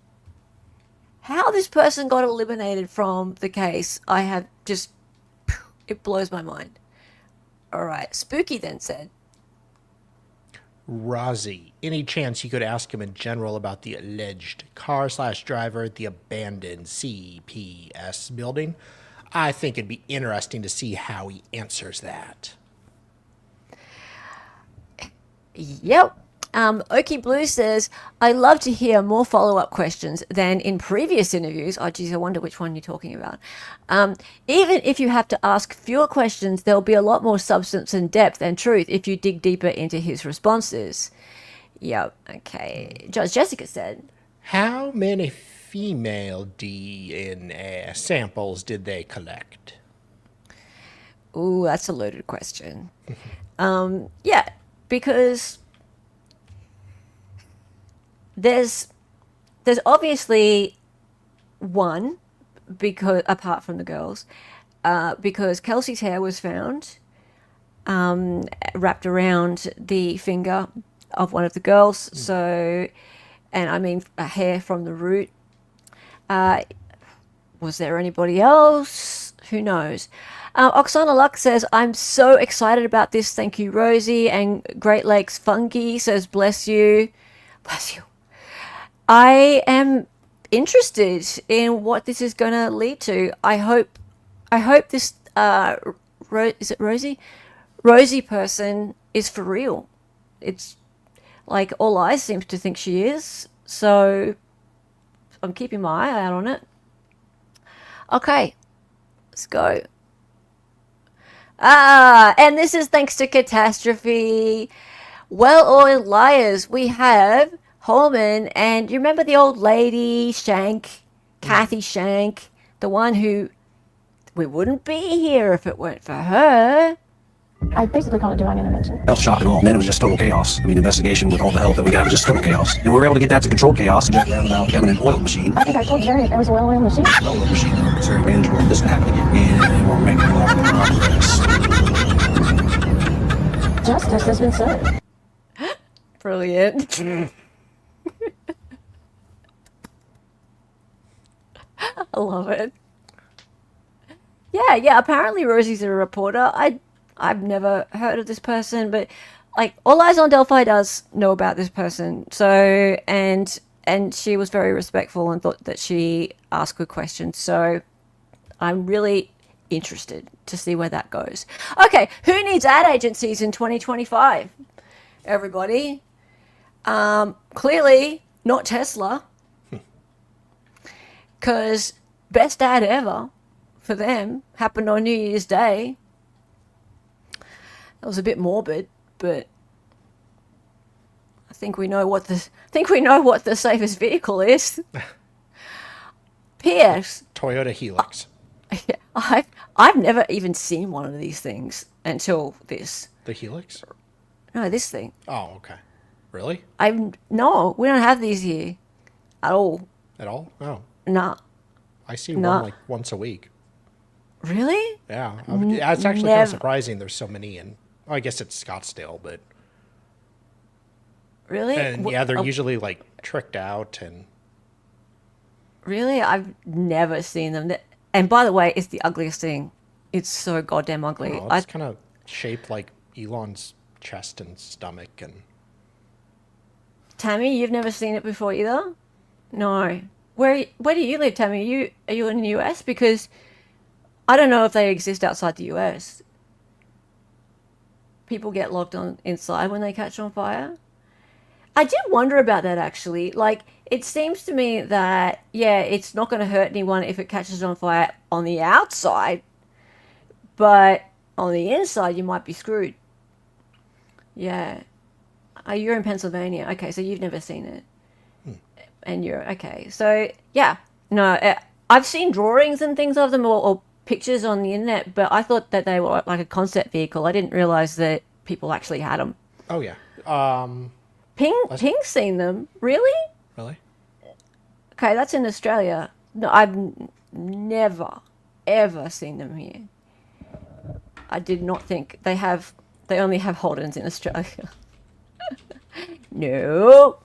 Speaker 1: How this person got eliminated from the case, I have just, it blows my mind. All right, Spooky then said,
Speaker 2: Rozzy, any chance you could ask him in general about the alleged car/driver at the abandoned CPS building? I think it'd be interesting to see how he answers that.
Speaker 1: Yep. Okie Blue says, I love to hear more follow-up questions than in previous interviews. Oh, geez, I wonder which one you're talking about. Even if you have to ask fewer questions, there'll be a lot more substance and depth and truth if you dig deeper into his responses. Yep, okay. Judge Jessica said,
Speaker 2: How many female DNA samples did they collect?
Speaker 1: Ooh, that's a loaded question. Yeah, because there's obviously one, because apart from the girls, because Kelsey's hair was found wrapped around the finger of one of the girls. So, and I mean a hair from the root. Was there anybody else? Who knows? Oksana Luck says, I'm so excited about this. Thank you, Rosie. And Great Lakes Funky says, bless you. Bless you. I am interested in what this is going to lead to. I hope this, is it Rosie? Rosie person is for real. It's like all eyes seem to think she is. So I'm keeping my eye out on it. Okay, let's go. And this is thanks to Catastrophe. Well-oiled liars. We have Holman, and you remember the old lady, Shank, Kathy Shank, the one who, we wouldn't be here if it weren't for her.
Speaker 7: I basically call it divine intervention.
Speaker 8: That was shock and all. Then it was just total chaos. I mean, investigation with all the help that we got was just total chaos. And we were able to get that to control chaos and just round out having an oil machine.
Speaker 7: I think I told Jerry there was a well-oiled machine.
Speaker 8: Oil machine, it's very manageable. This happened again, and we're making a lot of progress.
Speaker 7: Justice has been served.
Speaker 1: Brilliant. I love it. Yeah. Apparently Rosie's a reporter. I've never heard of this person, but like All Eyes on Delphi does know about this person. So and she was very respectful and thought that she asked good questions. So I'm really interested to see where that goes. Okay, who needs ad agencies in 2025? Everybody. Clearly not Tesla. Because best ad ever for them happened on New Year's Day. That was a bit morbid, but I think we know what the safest vehicle is. P.S.
Speaker 2: Toyota Helix.
Speaker 1: I've never even seen one of these things until this.
Speaker 2: The Helix?
Speaker 1: No, this thing.
Speaker 2: Oh, okay. Really?
Speaker 1: No, we don't have these here at all.
Speaker 2: At all? No.
Speaker 1: Nah.
Speaker 2: I see one like once a week.
Speaker 1: Really?
Speaker 2: Yeah. It's actually kind of surprising there's so many in, well, I guess it's Scottsdale, but.
Speaker 1: Really?
Speaker 2: And yeah, they're usually like tricked out and.
Speaker 1: Really? I've never seen them. And by the way, it's the ugliest thing. It's so goddamn ugly.
Speaker 2: Oh, it's kind of shaped like Elon's chest and stomach and.
Speaker 1: Tammy, you've never seen it before either? No. Where do you live, Tammy? Are you in the US? Because I don't know if they exist outside the US. People get locked on inside when they catch on fire. I did wonder about that actually. Like, it seems to me that, yeah, it's not going to hurt anyone if it catches on fire on the outside, but on the inside you might be screwed. Yeah. You're in Pennsylvania. Okay, so you've never seen it. And you're okay. So yeah, no, I've seen drawings and things of them or pictures on the internet, but I thought that they were like a concept vehicle. I didn't realize that people actually had them.
Speaker 2: Oh yeah.
Speaker 1: Ping's seen them. Really?
Speaker 2: Really?
Speaker 1: Okay, that's in Australia. No, I've never ever seen them here. I did not think they only have Holdens in Australia. No.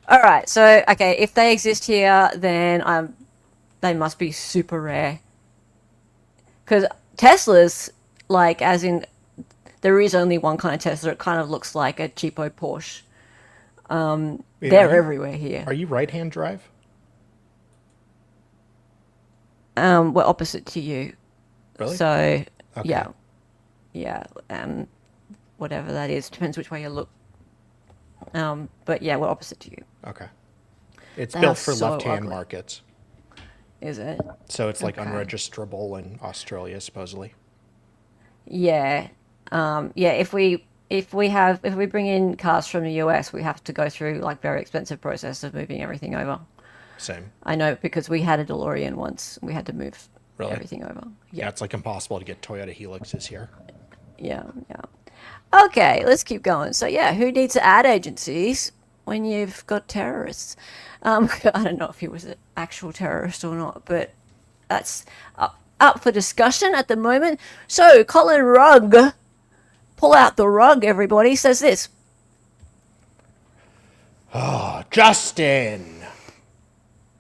Speaker 1: All right, so okay, if they exist here, then they must be super rare. Because Teslas, like, as in, there is only one kind of Tesla. It kind of looks like a cheapo Porsche. They're everywhere here.
Speaker 2: Are you right-hand drive?
Speaker 1: We're opposite to you.
Speaker 2: Really?
Speaker 1: So
Speaker 2: Okay.
Speaker 1: yeah. Whatever that is, depends which way you look. But yeah, we're opposite to you.
Speaker 2: Okay. It's
Speaker 1: They
Speaker 2: built
Speaker 1: are
Speaker 2: for
Speaker 1: so
Speaker 2: left-hand
Speaker 1: ugly.
Speaker 2: markets.
Speaker 1: Is it?
Speaker 2: So it's like
Speaker 1: Okay.
Speaker 2: unregisterable in Australia, supposedly.
Speaker 1: Yeah. Yeah, if we bring in cars from the US, we have to go through like very expensive process of moving everything over.
Speaker 2: Same.
Speaker 1: I know because we had a DeLorean once. We had to move
Speaker 2: Really?
Speaker 1: everything over.
Speaker 2: Yeah, it's like impossible to get Toyota Helixes here.
Speaker 1: Yeah. Okay, let's keep going. So yeah, who needs ad agencies when you've got terrorists? I don't know if he was an actual terrorist or not, but that's up for discussion at the moment. So Colin Rugg, pull out the rug, everybody, says this.
Speaker 2: Oh, Justin!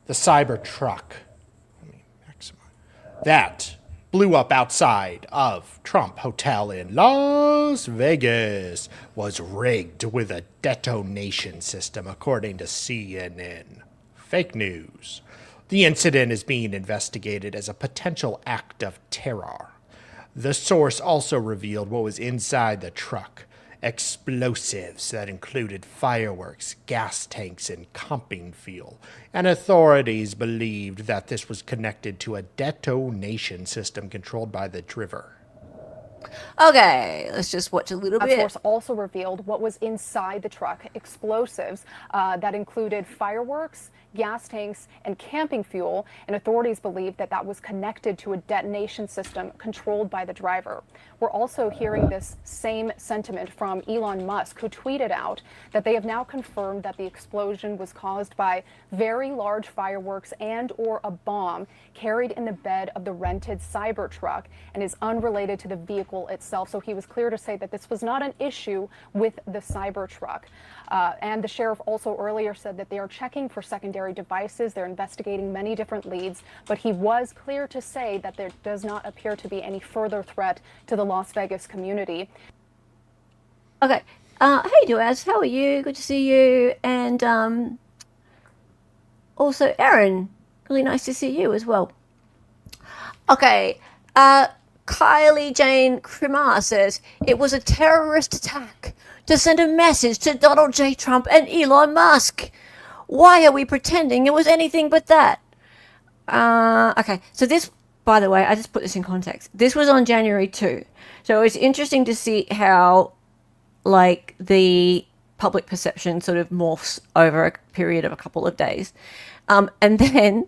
Speaker 2: The cyber truck. Let me maximize. That blew up outside of Trump Hotel in Las Vegas was rigged with a detonation system, according to CNN. Fake news. The incident is being investigated as a potential act of terror. The source also revealed what was inside the truck. Explosives that included fireworks, gas tanks, and camping fuel, and authorities believed that this was connected to a detonation system controlled by the driver.
Speaker 1: Okay, let's just watch a little
Speaker 9: A
Speaker 1: bit.
Speaker 9: source also revealed what was inside the truck, explosives that included fireworks, gas tanks, and camping fuel, and authorities believe that that was connected to a detonation system controlled by the driver. We're also hearing this same sentiment from Elon Musk, who tweeted out that they have now confirmed that the explosion was caused by very large fireworks and or a bomb carried in the bed of the rented Cybertruck and is unrelated to the vehicle vehicle itself. So he was clear to say that this was not an issue with the Cybertruck. And the sheriff also earlier said that they are checking for secondary devices. They're investigating many different leads, but he was clear to say that there does not appear to be any further threat to the Las Vegas community.
Speaker 1: Okay. Hey, Duaz, how are you? Good to see you. And also, Erin, really nice to see you as well. Okay. Kylie Jane Krimar says it was a terrorist attack to send a message to Donald J. Trump and Elon Musk. Why are we pretending it was anything but that? Okay, so this, by the way, I just put this in context. This was on January 2. So it's interesting to see how, like, the public perception sort of morphs over a period of a couple of days. And then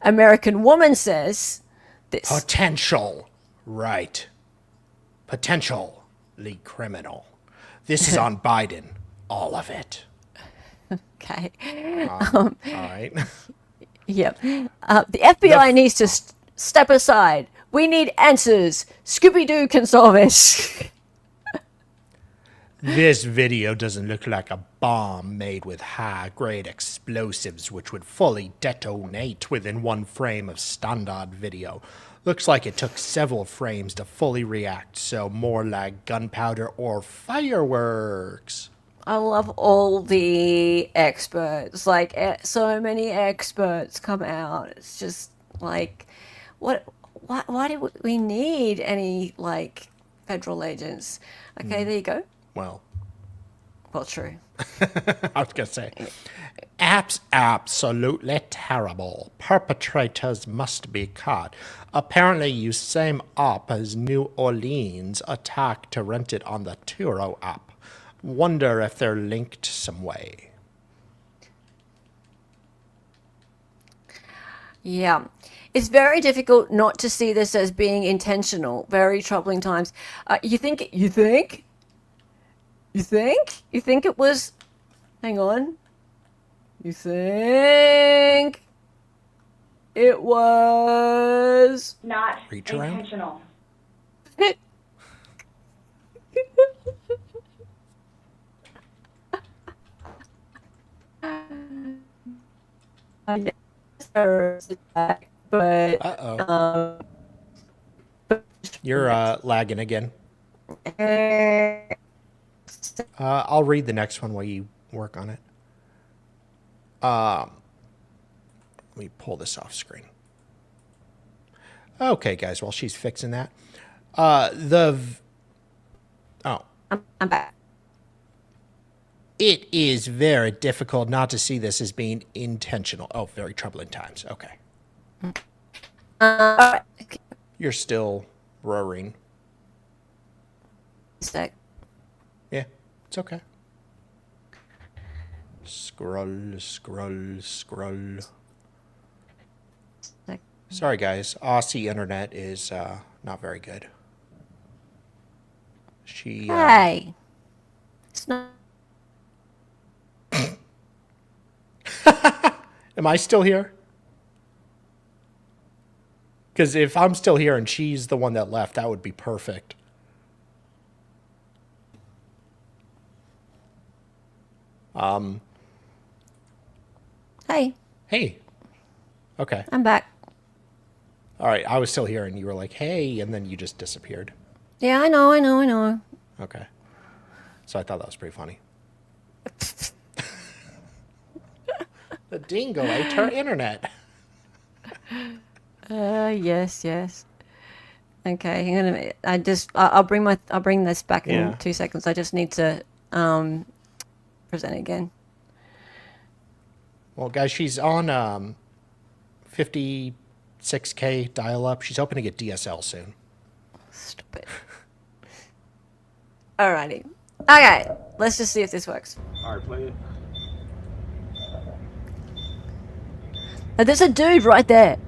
Speaker 1: American Woman says this.
Speaker 2: Potential. Right. Potentially criminal. This is on Biden. All of it.
Speaker 1: Okay.
Speaker 2: All right.
Speaker 1: Yep. The FBI needs to step aside. We need answers. Scooby-Doo can solve it.
Speaker 2: This video doesn't look like a bomb made with high-grade explosives which would fully detonate within one frame of standard video. Looks like it took several frames to fully react, so more like gunpowder or fireworks.
Speaker 1: I love all the experts. Like, so many experts come out. It's just like, why do we need any, like, federal agents? Okay, there you go.
Speaker 2: Well,
Speaker 1: true.
Speaker 2: I was going to say, app's absolutely terrible. Perpetrators must be caught. Apparently, you same app as New Orleans attack to rent it on the Turo app. Wonder if they're linked some way.
Speaker 1: Yeah. It's very difficult not to see this as being intentional. Very troubling times. You think it was... Hang on. You think it was...
Speaker 10: Not
Speaker 2: Reach around?
Speaker 10: intentional.
Speaker 1: But
Speaker 2: You're lagging again. I'll read the next one while you work on it. Let me pull this off screen. Okay, guys, while she's fixing that.
Speaker 1: I'm back.
Speaker 2: It is very difficult not to see this as being intentional. Oh, very troubling times. Okay. You're still roaring.
Speaker 1: Sec.
Speaker 2: Yeah, it's okay. Scroll. Sorry, guys. Aussie internet is not very good.
Speaker 1: Hey. It's not...
Speaker 2: Am I still here? Because if I'm still here and she's the one that left, that would be perfect.
Speaker 1: Hey.
Speaker 2: Hey. Okay.
Speaker 1: I'm back.
Speaker 2: All right. I was still here and you were like, hey, and then you just disappeared.
Speaker 1: Yeah, I know.
Speaker 2: Okay. So I thought that was pretty funny. The dingo ate her internet.
Speaker 1: Yes. Okay, hang on a minute. I'll bring this back in 2 seconds. I just need to present again.
Speaker 2: Well, guys, she's on 56K dial-up. She's hoping to get DSL soon.
Speaker 1: Stupid. Alrighty. Okay, let's just see if this works.
Speaker 4: All right, play it.
Speaker 1: Now, there's a dude right there.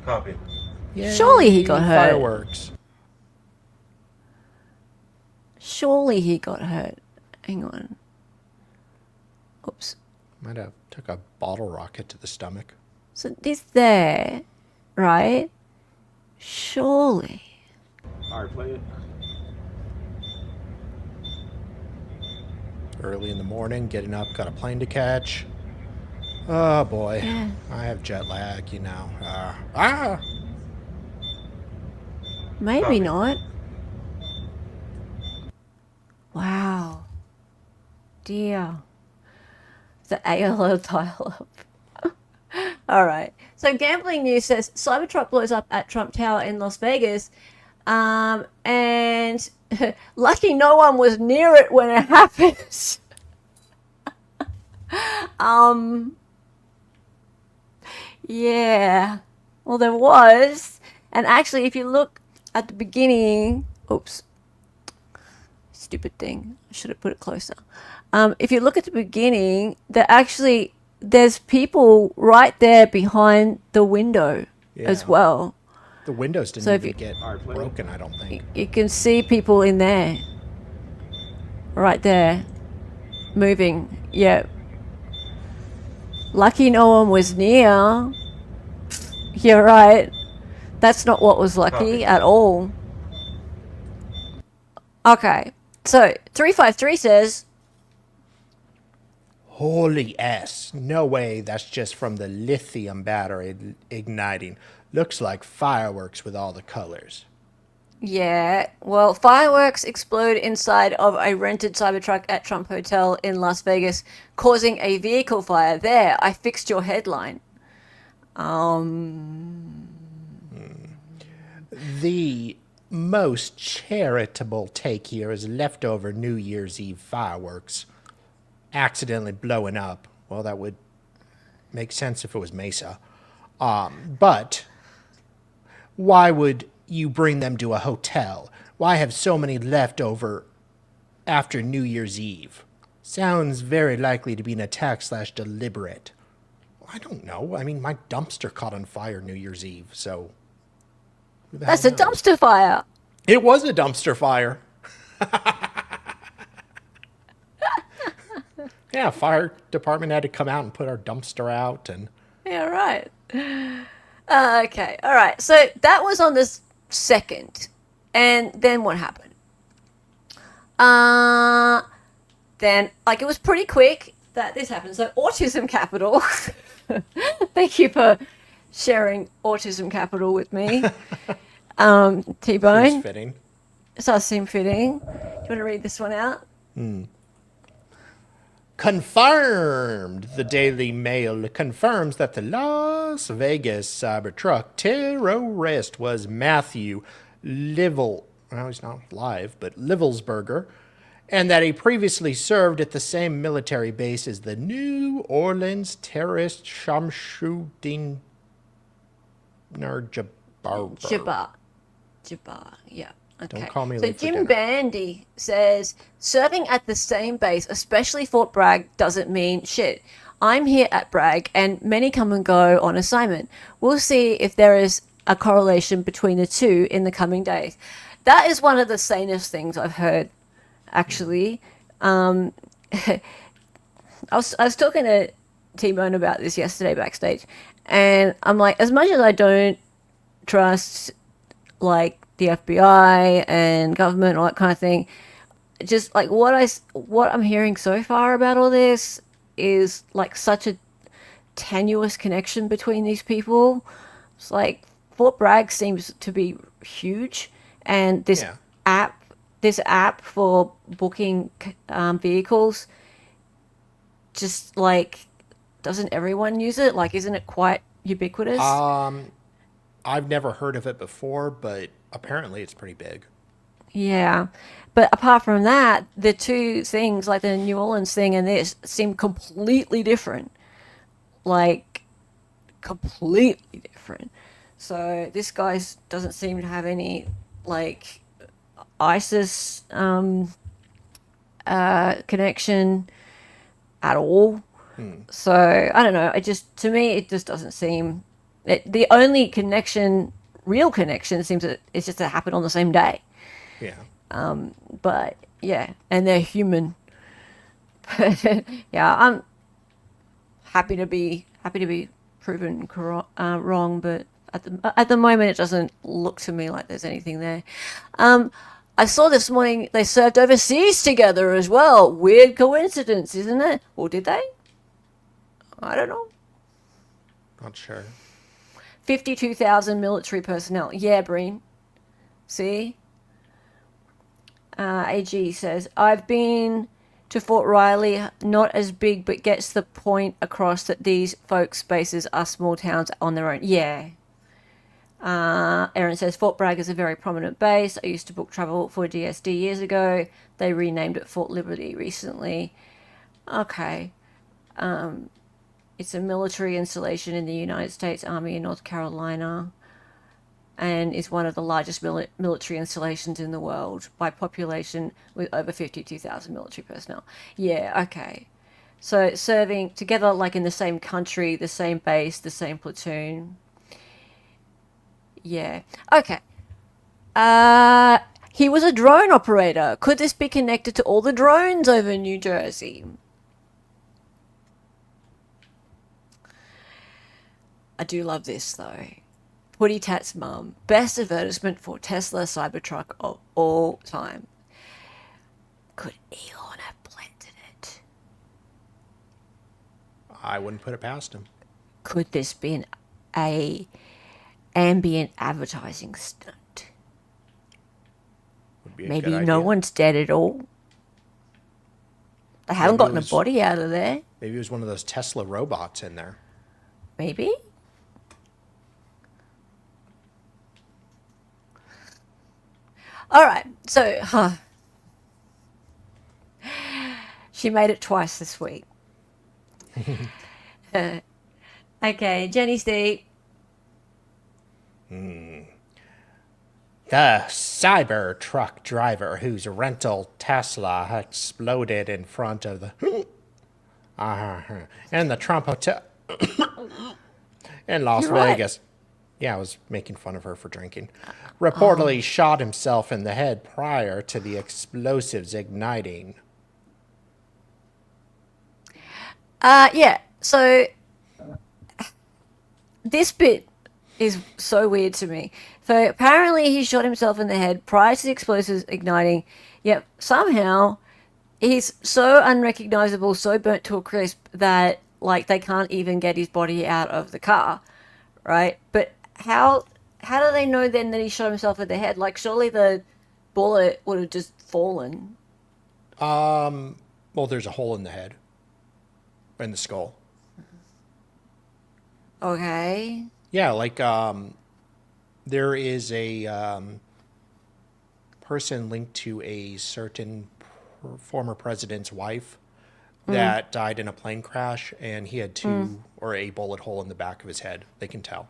Speaker 4: Copy.
Speaker 2: Yay,
Speaker 1: Surely he got hurt.
Speaker 2: Fireworks.
Speaker 1: Surely he got hurt. Hang on. Oops.
Speaker 2: Might have took a bottle rocket to the stomach.
Speaker 1: So this there, right? Surely.
Speaker 4: All right, play it.
Speaker 2: Early in the morning, getting up, got a plane to catch. Oh boy,
Speaker 1: Yeah.
Speaker 2: I have jet lag, you know.
Speaker 1: Maybe
Speaker 4: Copy.
Speaker 1: not. Wow. Dear. The ALO dial-up. All right. So Gambling News says Cybertruck blows up at Trump Tower in Las Vegas. And lucky no one was near it when it happened. Yeah. Well, there was. And actually, if you look at the beginning, oops, stupid thing. I should have put it closer. If you look at the beginning, there's people right there behind the window as
Speaker 2: Yeah.
Speaker 1: well.
Speaker 2: The windows didn't
Speaker 1: So if
Speaker 2: even
Speaker 1: you-
Speaker 2: get broken, I don't think.
Speaker 1: You can see people in there. Right there. Moving. Yeah. Lucky no one was near. You're right. That's not what was lucky
Speaker 4: Copy.
Speaker 1: at all. Okay. So 353 says,
Speaker 2: Holy S. No way, that's just from the lithium battery igniting. Looks like fireworks with all the colors.
Speaker 1: yeah, well, fireworks explode inside of a rented Cybertruck at Trump Hotel in Las Vegas, causing a vehicle fire. There, I fixed your headline.
Speaker 2: The most charitable take here is leftover New Year's Eve fireworks accidentally blowing up. Well, that would make sense if it was Mesa. But why would you bring them to a hotel? Why have so many left over after New Year's Eve? Sounds very likely to be an attack / deliberate. I don't know. I mean, my dumpster caught on fire New Year's Eve, so... who the
Speaker 1: That's
Speaker 2: hell
Speaker 1: a
Speaker 2: knows?
Speaker 1: dumpster fire.
Speaker 2: It was a dumpster fire. Yeah, fire department had to come out and put our dumpster out, and
Speaker 1: Yeah, right. Okay, all right. So that was on the 2nd. And then what happened? Then, like, it was pretty quick that this happened. So Autism Capital, thank you for sharing Autism Capital with me.
Speaker 2: seems
Speaker 1: T-Bone,
Speaker 2: fitting.
Speaker 1: it does seem fitting. Do you want to read this one out?
Speaker 2: Confirmed. The Daily Mail confirms that the Las Vegas Cybertruck terrorist was Matthew Livel. Well, he's not live, but Livelsberger, and that he previously served at the same military base as the New Orleans terrorist Shamshuddin Jabbar.
Speaker 1: Jabbar, yeah. Okay.
Speaker 2: Don't call me
Speaker 1: so
Speaker 2: late for
Speaker 1: Jim
Speaker 2: dinner.
Speaker 1: Bandy says, serving at the same base, especially Fort Bragg, doesn't mean shit. I'm here at Bragg, and many come and go on assignment. We'll see if there is a correlation between the two in the coming days. That is one of the sanest things I've heard, actually. I was talking to T-Bone about this yesterday backstage, and I'm like, as much as I don't trust, like, the FBI and government, all that kind of thing, just like what I'm hearing so far about all this is like such a tenuous connection between these people. It's like Fort Bragg seems to be huge, and this
Speaker 2: Yeah.
Speaker 1: app for booking vehicles, just like, doesn't everyone use it? Like, isn't it quite ubiquitous?
Speaker 2: I've never heard of it before, but apparently it's pretty big.
Speaker 1: Yeah. But apart from that, the two things, like the New Orleans thing and this, seem completely different. Like, completely different. So this guy doesn't seem to have any, like, ISIS connection at all. So, I don't know. To me, it just doesn't seem... the only connection, real connection, seems that it's just to happen on the same day.
Speaker 2: Yeah.
Speaker 1: But yeah, and they're human. Yeah, happy to be proven wrong, but at the moment it doesn't look to me like there's anything there. I saw this morning they served overseas together as well. Weird coincidence, isn't it? Or did they? I don't know.
Speaker 2: Not sure.
Speaker 1: 52,000 military personnel. Yeah, Breen. See? AG says, I've been to Fort Riley, not as big, but gets the point across that these folks' bases are small towns on their own. Yeah. Erin says, Fort Bragg is a very prominent base. I used to book travel for DSD years ago. They renamed it Fort Liberty recently. Okay. It's a military installation in the United States Army in North Carolina and is one of the largest military installations in the world by population with over 52,000 military personnel. Yeah, okay. So serving together like in the same country, the same base, the same platoon. Yeah. Okay. He was a drone operator. Could this be connected to all the drones over New Jersey? I do love this though. Putty Tat's mum. Best advertisement for Tesla Cybertruck of all time. Could Elon have planted it?
Speaker 2: I wouldn't put it past him.
Speaker 1: Could this be an ambient advertising stunt?
Speaker 2: Would be a
Speaker 1: Maybe
Speaker 2: good
Speaker 1: no
Speaker 2: idea.
Speaker 1: one's dead at all. They haven't
Speaker 2: Maybe
Speaker 1: gotten
Speaker 2: it
Speaker 1: a
Speaker 2: was-
Speaker 1: body out of there.
Speaker 2: Maybe it was one of those Tesla robots in there.
Speaker 1: Maybe? All right, so she made it twice this week. Okay, Jenny's D.
Speaker 2: The Cybertruck driver whose rental Tesla exploded in front of the in the Trump Hotel in Las
Speaker 1: You're right.
Speaker 2: Vegas. Yeah, I was making fun of her for drinking. Reportedly shot himself in the head prior to the explosives igniting.
Speaker 1: Yeah, so this bit is so weird to me. So apparently he shot himself in the head prior to the explosives igniting, yet somehow he's so unrecognizable, so burnt to a crisp that like they can't even get his body out of the car, right? But how do they know then that he shot himself in the head? Like surely the bullet would have just fallen.
Speaker 2: Well, there's a hole in the head. In the skull.
Speaker 1: Okay.
Speaker 2: Yeah, like there is a person linked to a certain former president's wife that died in a plane crash, and he had two or a bullet hole in the back of his head. They can tell.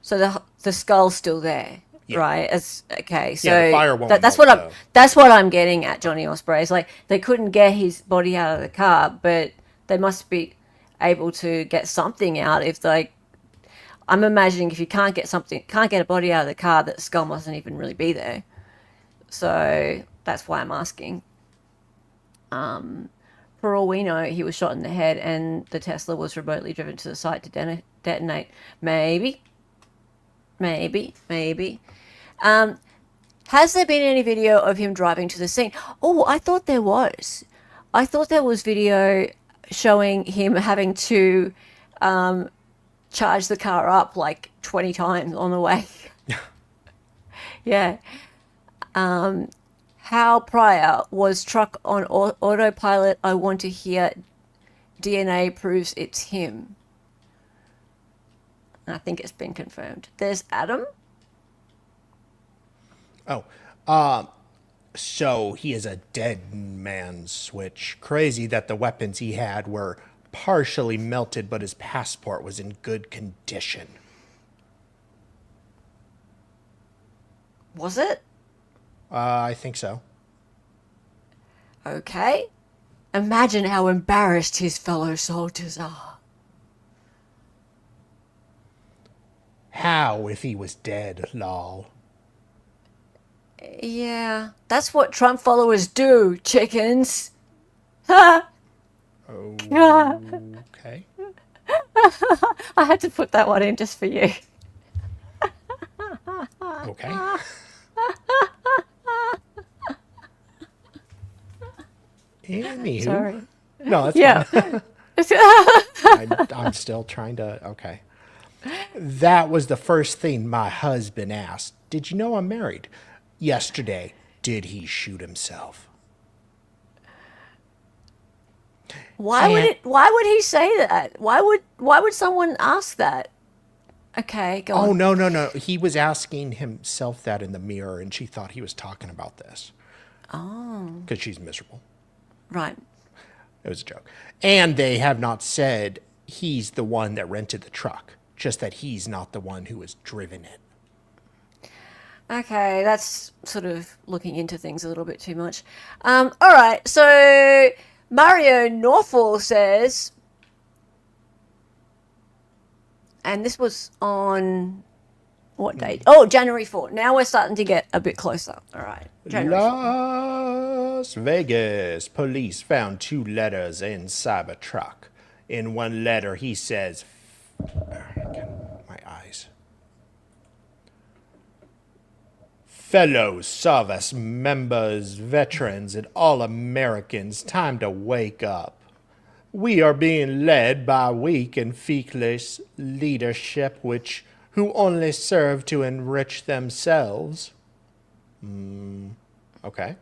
Speaker 1: So the skull's still there,
Speaker 2: Yeah.
Speaker 1: right? Okay, so
Speaker 2: Yeah, the fire won't
Speaker 1: that's
Speaker 2: melt
Speaker 1: what that's what I'm getting at, Johnny Osprey. It's like they couldn't get his body out of the car, but they must be able to get something out. If like, I'm imagining if you can't get a body out of the car, that skull mustn't even really be there. So that's why I'm asking. For all we know, he was shot in the head, and the Tesla was remotely driven to the site to detonate. Maybe. Has there been any video of him driving to the scene? Oh, I thought there was. I thought there was video showing him having to charge the car up like 20 times on the way. Yeah. Hal Pryor was truck on autopilot. I want to hear DNA proves it's him. I think it's been confirmed. There's Adam.
Speaker 2: So he is a dead man's switch. Crazy that the weapons he had were partially melted, but his passport was in good condition.
Speaker 1: Was it?
Speaker 2: I think so.
Speaker 1: Okay. Imagine how embarrassed his fellow soldiers are.
Speaker 2: How if he was dead, lol.
Speaker 1: Yeah, that's what Trump followers do, chickens. Ha!
Speaker 2: Okay.
Speaker 1: I had to put that one in just for you.
Speaker 2: Okay. Anywho.
Speaker 1: Sorry.
Speaker 2: No, that's
Speaker 1: Yeah.
Speaker 2: fine. I'm still trying to. Okay. That was the first thing my husband asked. Did you know I'm married? Yesterday, did he shoot himself?
Speaker 1: Why would
Speaker 2: And-
Speaker 1: it? Why would he say that? Why would someone ask that? Okay, go
Speaker 2: Oh,
Speaker 1: on.
Speaker 2: no. He was asking himself that in the mirror, and she thought he was talking about this. Oh. Because she's miserable.
Speaker 1: Right.
Speaker 2: It was a joke. And they have not said he's the one that rented the truck, just that he's not the one who has driven it.
Speaker 1: Okay, that's sort of looking into things a little bit too much. All right, so Mario Norfolk says, and this was on what date? Oh, January 4th. Now we're starting to get a bit closer. All right, January 4th.
Speaker 2: Las Vegas police found 2 letters inside a truck. In one letter, he says, my eyes. Fellow service members, veterans, and all Americans, time to wake up. We are being led by weak and feckless leadership who only serve to enrich themselves. Okay.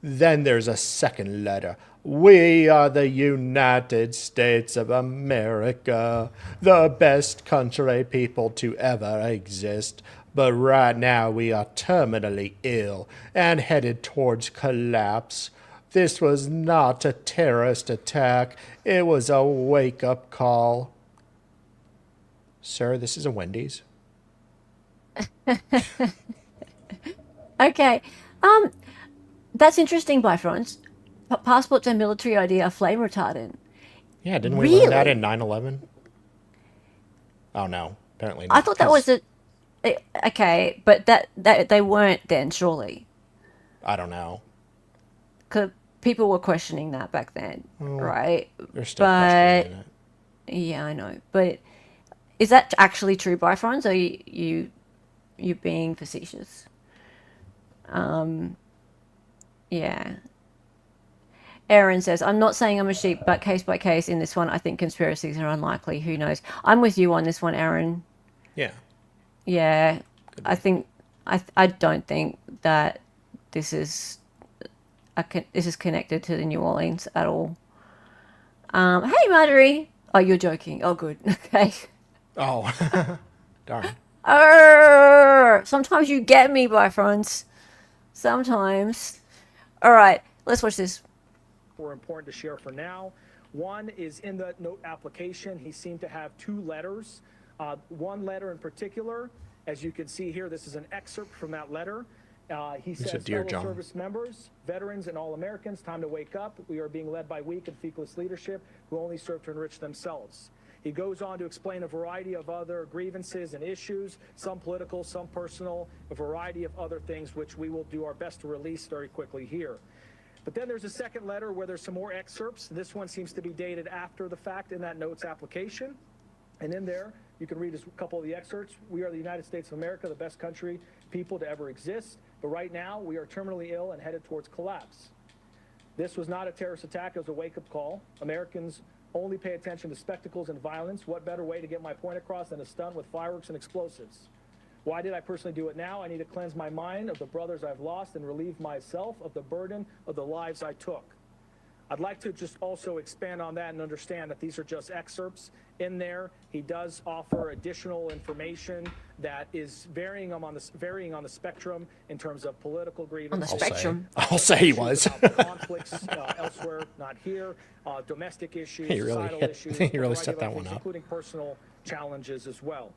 Speaker 2: Then there's a second letter. We are the United States of America, the best country people to ever exist. But right now we are terminally ill and headed towards collapse. This was not a terrorist attack. It was a wake-up call. Sir, this is a Wendy's.
Speaker 1: Okay, that's interesting, Bifrons. Passports and military ID are flame retardant.
Speaker 2: Yeah, didn't we learn that
Speaker 1: Really?
Speaker 2: in 9/11? Oh no, apparently
Speaker 1: I
Speaker 2: not.
Speaker 1: thought that was okay, but that they weren't then, surely,
Speaker 2: I don't know.
Speaker 1: because people were questioning that back then, right?
Speaker 2: They're still
Speaker 1: But
Speaker 2: questioning it.
Speaker 1: yeah, I know. But is that actually true, Bifrons? Or you being facetious? Yeah. Aaron says, I'm not saying I'm a sheep, but case by case in this one, I think conspiracies are unlikely. Who knows? I'm with you on this one, Aaron.
Speaker 2: Yeah.
Speaker 1: Yeah. I think, I don't think that this is connected to the New Orleans at all. Hey, Marjorie. Oh, you're joking. Oh, good. Okay.
Speaker 2: Oh, darn.
Speaker 1: Sometimes you get me, Bifrons. Sometimes. All right, let's watch this.
Speaker 10: Were important to share for now. One is in the note application. He seemed to have 2 letters. One letter in particular, as you can see here, this is an excerpt from that letter. He says,
Speaker 2: Dear
Speaker 10: fellow
Speaker 2: John.
Speaker 10: service members, veterans, and all Americans, time to wake up. We are being led by weak and feckless leadership who only serve to enrich themselves. He goes on to explain a variety of other grievances and issues, some political, some personal, a variety of other things, which we will do our best to release very quickly here. But then there's a second letter where there's some more excerpts. This one seems to be dated after the fact in that notes application. And in there, you can read a couple of the excerpts. We are the United States of America, the best country, people to ever exist. But right now, we are terminally ill and headed towards collapse. This was not a terrorist attack. It was a wake-up call. Americans only pay attention to spectacles and violence. What better way to get my point across than a stunt with fireworks and explosives? Why did I personally do it now? I need to cleanse my mind of the brothers I've lost and relieve myself of the burden of the lives I took. I'd like to just also expand on that and understand that these are just excerpts. In there, he does offer additional information that is varying on the spectrum in terms of political grievances.
Speaker 1: On the spectrum.
Speaker 2: I'll say he was.
Speaker 10: Conflicts elsewhere, not here. Domestic issues,
Speaker 2: He really
Speaker 10: societal
Speaker 2: hit-
Speaker 10: issues,
Speaker 2: he
Speaker 10: a
Speaker 2: really
Speaker 10: variety
Speaker 2: set
Speaker 10: of
Speaker 2: that
Speaker 10: other
Speaker 2: one
Speaker 10: things,
Speaker 2: up.
Speaker 10: including personal challenges as well.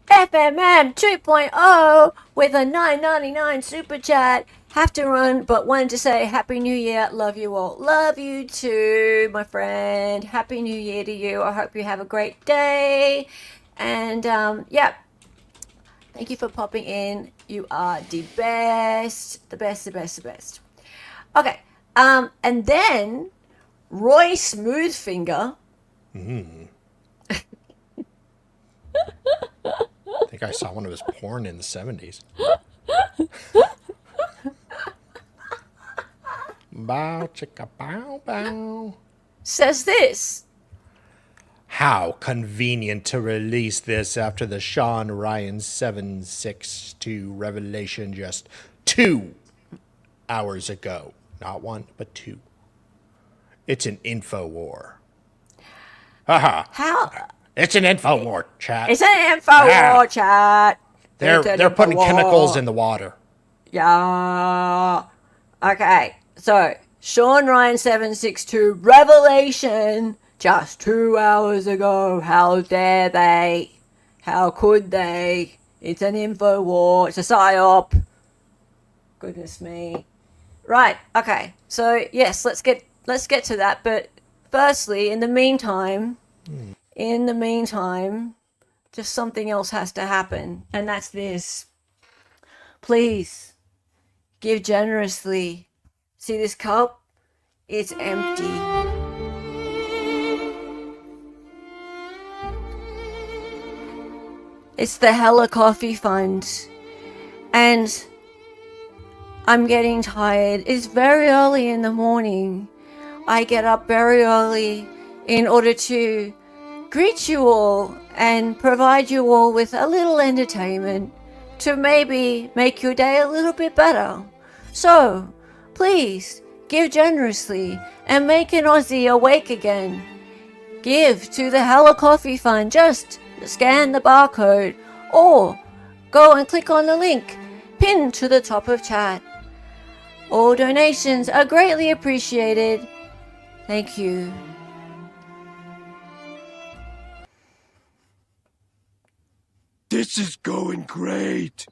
Speaker 1: FMM 2.0 with a $9.99 super chat. Have to run, but wanted to say Happy New Year. Love you all. Love you too, my friend. Happy New Year to you. I hope you have a great day. And yeah, thank you for popping in. You are the best. The best, the best, the best. Okay. And then Roy Smoothfinger.
Speaker 2: I think I saw one of his porn in the 70s. Bow, chicka, bow, bow.
Speaker 1: Says this.
Speaker 2: How convenient to release this after the Sean Ryan 762 revelation just 2 hours ago. Not 1, but 2. It's an info war. Haha.
Speaker 1: How?
Speaker 2: It's an info war, chat.
Speaker 1: It's an info war, chat.
Speaker 2: They're putting chemicals in the water.
Speaker 1: Yeah. Okay. So, Sean Ryan 762 revelation just 2 hours ago. How dare they? How could they? It's an info war. It's a psyop. Goodness me. Right. Okay. So, yes, let's get to that. But firstly, in the meantime, just something else has to happen, and that's this. Please give generously. See this cup? It's empty. It's the Hella Coffee Fund. And I'm getting tired. It's very early in the morning. I get up very early in order to greet you all and provide you all with a little entertainment to maybe make your day a little bit better. So, please, give generously and make an Aussie awake again. Give to the Hella Coffee Fund. Just scan the barcode or go and click on the link pinned to the top of chat. All donations are greatly appreciated. Thank you.
Speaker 11: This is going great.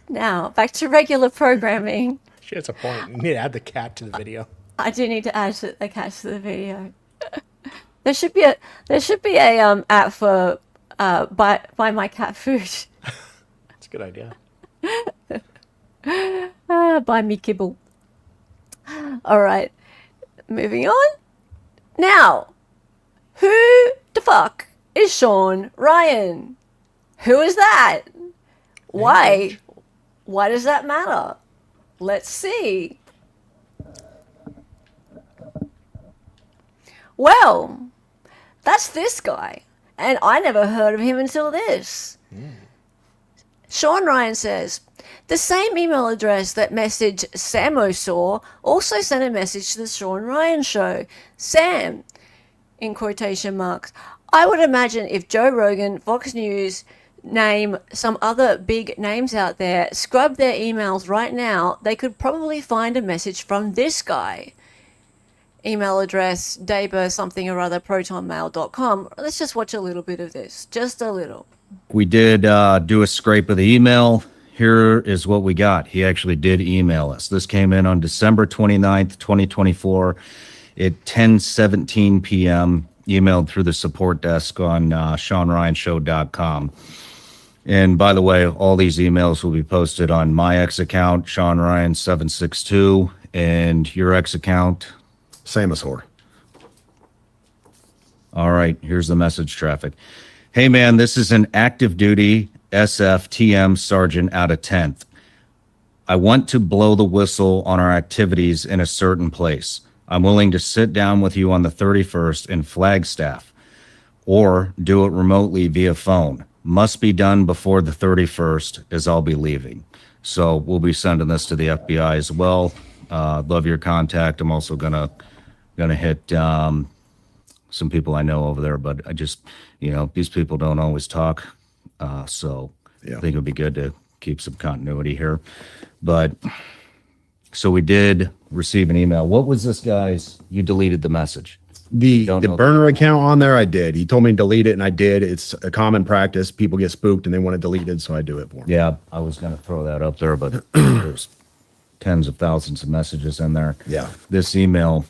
Speaker 1: Now, back to regular programming.
Speaker 2: She has a point. You need to add the cat to the video.
Speaker 1: I do need to add the cat to the video. There should be a app for buy my cat food.
Speaker 2: That's a good idea.
Speaker 1: Buy me kibble. All right, moving on. Now, who the fuck is Sean Ryan? Who is that? Why? Why does that matter? Let's see. Well, that's this guy. And I never heard of him until this. Sean Ryan says, the same email address that messaged Samo saw also sent a message to the Sean Ryan show. Sam, in quotation marks. I would imagine if Joe Rogan, Fox News, name some other big names out there, scrub their emails right now, they could probably find a message from this guy. Email address, dayburst something or other, protonmail.com. Let's just watch a little bit of this. Just a little.
Speaker 12: We did do a scrape of the email. Here is what we got. He actually did email us. This came in on December 29th, 2024 at 10:17 p.m. Emailed through the support desk on SeanRyanShow.com. And by the way, all these emails will be posted on my ex account, Sean Ryan 762, and your ex account,
Speaker 11: Samosaur.
Speaker 12: All right, here's the message traffic. Hey man, this is an active duty SFTM sergeant out of 10th. I want to blow the whistle on our activities in a certain place. I'm willing to sit down with you on the 31st in Flagstaff or do it remotely via phone. Must be done before the 31st as I'll be leaving. So we'll be sending this to the FBI as well. Love your contact. I'm also gonna hit some people I know over there, but I just, these people don't always talk. So yeah. I think it would be good to keep some continuity here. But so we did receive an email. What was this guy's? You deleted the message.
Speaker 11: The burner account on there, I did. He told me to delete it, and I did. It's a common practice. People get spooked, and they want it deleted, so I do it for them.
Speaker 12: Yeah, I was going to throw that up there, but there's tens of thousands of messages in there.
Speaker 11: Yeah.
Speaker 12: This email,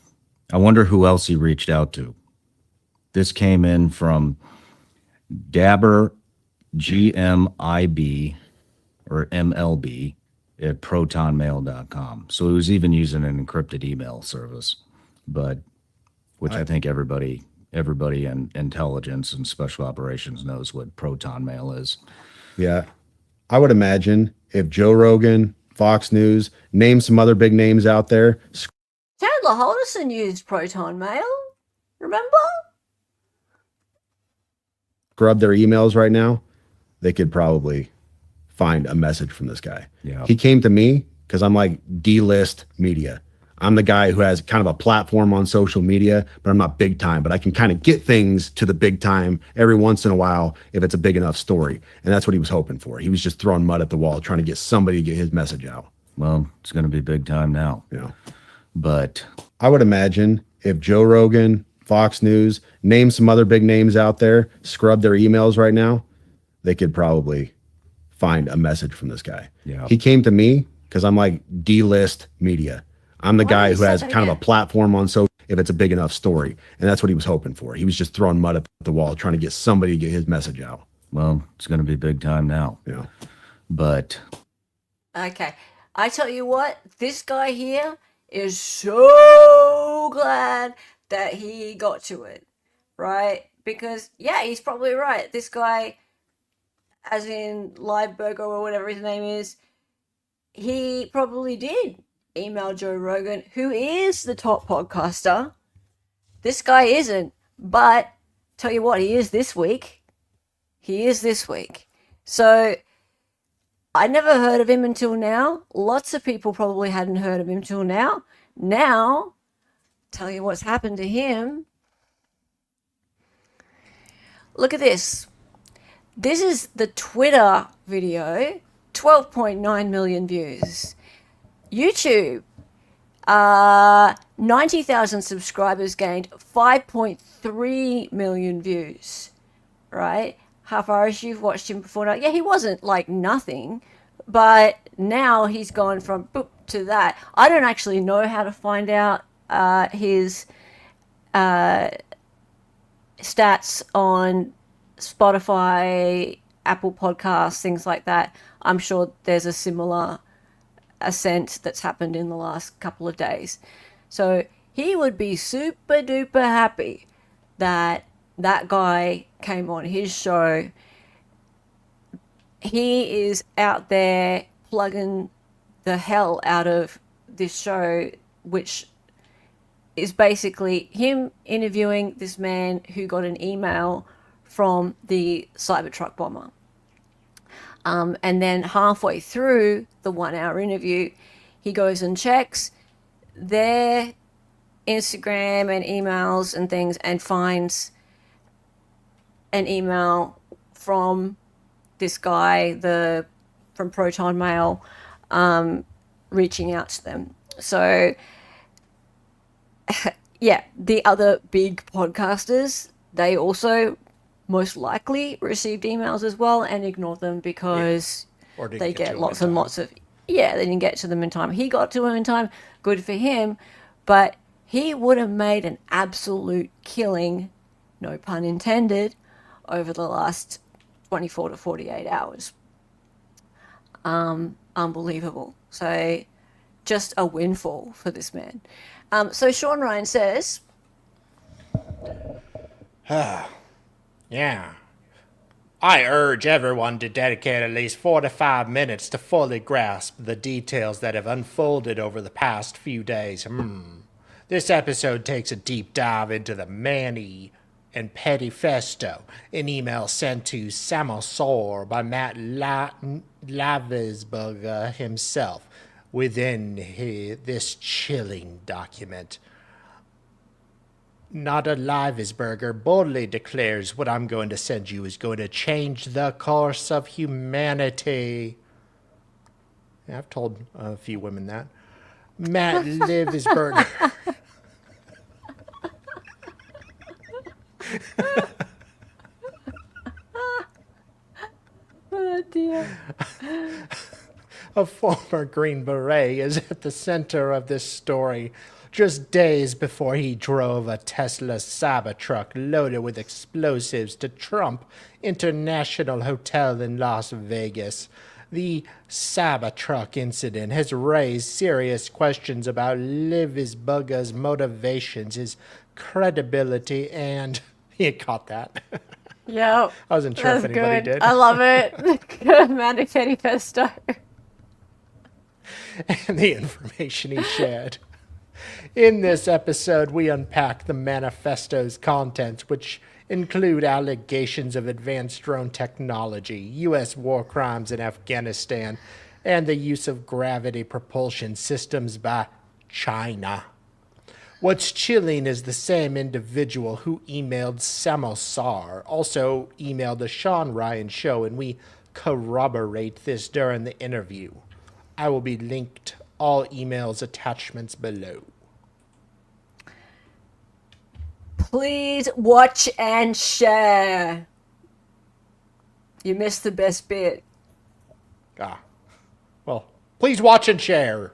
Speaker 12: I wonder who else he reached out to. This came in from Dabber GMIB, or MLB at protonmail.com. So he was even using an encrypted email service, but which I think everybody in intelligence and special operations knows what Proton Mail is.
Speaker 11: Yeah. I would imagine if Joe Rogan, Fox News, name some other big names out there,
Speaker 1: Chandler Halderson used Proton Mail. Remember?
Speaker 11: scrub their emails right now, they could probably find a message from this guy.
Speaker 12: Yeah.
Speaker 11: He came to me because I'm like D-list media. I'm the guy who has kind of a platform on social media, but I'm not big time, but I can kind of get things to the big time every once in a while if it's a big enough story. And that's what he was hoping for. He was just throwing mud at the wall, trying to get somebody to get his message out.
Speaker 12: Well, it's going to be big time now.
Speaker 11: Yeah.
Speaker 12: But
Speaker 11: I would imagine if Joe Rogan, Fox News, name some other big names out there, scrub their emails right now, they could probably find a message from this guy.
Speaker 12: Yeah.
Speaker 11: He came to me because I'm like D-list media. I'm the guy who has kind of a platform on social if it's a big enough story. And that's what he was hoping for. He was just throwing mud at the wall, trying to get somebody to get his message out.
Speaker 12: Well, it's going to be big time now.
Speaker 11: Yeah.
Speaker 12: But
Speaker 1: Okay. I tell you what, this guy here is so glad that he got to it, right? Because, yeah, he's probably right. This guy, as in Liveberger or whatever his name is, he probably did email Joe Rogan, who is the top podcaster. This guy isn't, but tell you what, he is this week. He is this week. So I never heard of him until now. Lots of people probably hadn't heard of him till now. Now, tell you what's happened to him. Look at this. This is the Twitter video, 12.9 million views. YouTube, 90,000 subscribers gained 5.3 million views, right? How far as you've watched him before now? Yeah, he wasn't like nothing, but now he's gone from boop to that. I don't actually know how to find out his stats on Spotify, Apple Podcasts, things like that. I'm sure there's a similar ascent that's happened in the last couple of days. So he would be super duper happy that that guy came on his show. He is out there plugging the hell out of this show, which is basically him interviewing this man who got an email from the Cybertruck bomber. And then halfway through the 1 hour interview, he goes and checks their Instagram and emails and things and finds an email from this guy, from Proton Mail, reaching out to them. So, yeah, the other big podcasters, they also most likely received emails as well and ignored them because they get lots and lots of, they didn't get to them in time. He got to them in time, good for him, but he would have made an absolute killing, no pun intended, over the last 24 to 48 hours. Unbelievable. So just a windfall for this man. So Sean Ryan says,
Speaker 2: Yeah. I urge everyone to dedicate at least 4 to 5 minutes to fully grasp the details that have unfolded over the past few days. This episode takes a deep dive into the Manny and Petty Festo, an email sent to Samosor by Matt Lavesberger himself within this chilling document. Not a Livesberger boldly declares what I'm going to send you is going to change the course of humanity. Yeah, I've told a few women that. Matt Livesberger.
Speaker 1: oh dear.
Speaker 2: A former Green Beret is at the center of this story. Just days before he drove a Tesla Cybertruck loaded with explosives to Trump International Hotel in Las Vegas, The Cybertruck incident has raised serious questions about Livisburger's motivations, his credibility, and he caught that.
Speaker 1: Yeah,
Speaker 2: I wasn't sure if
Speaker 1: that's
Speaker 2: anybody
Speaker 1: good.
Speaker 2: did.
Speaker 1: I love it. Manifesto.
Speaker 2: And the information he shared. In this episode, we unpack the manifesto's contents, which include allegations of advanced drone technology, U.S. war crimes in Afghanistan, and the use of gravity propulsion systems by China. What's chilling is the same individual who emailed Samosar also emailed the Sean Ryan show, and we corroborate this during the interview. I will be linked all emails attachments below.
Speaker 1: Please watch and share. You missed the best bit.
Speaker 2: Well, please watch and share.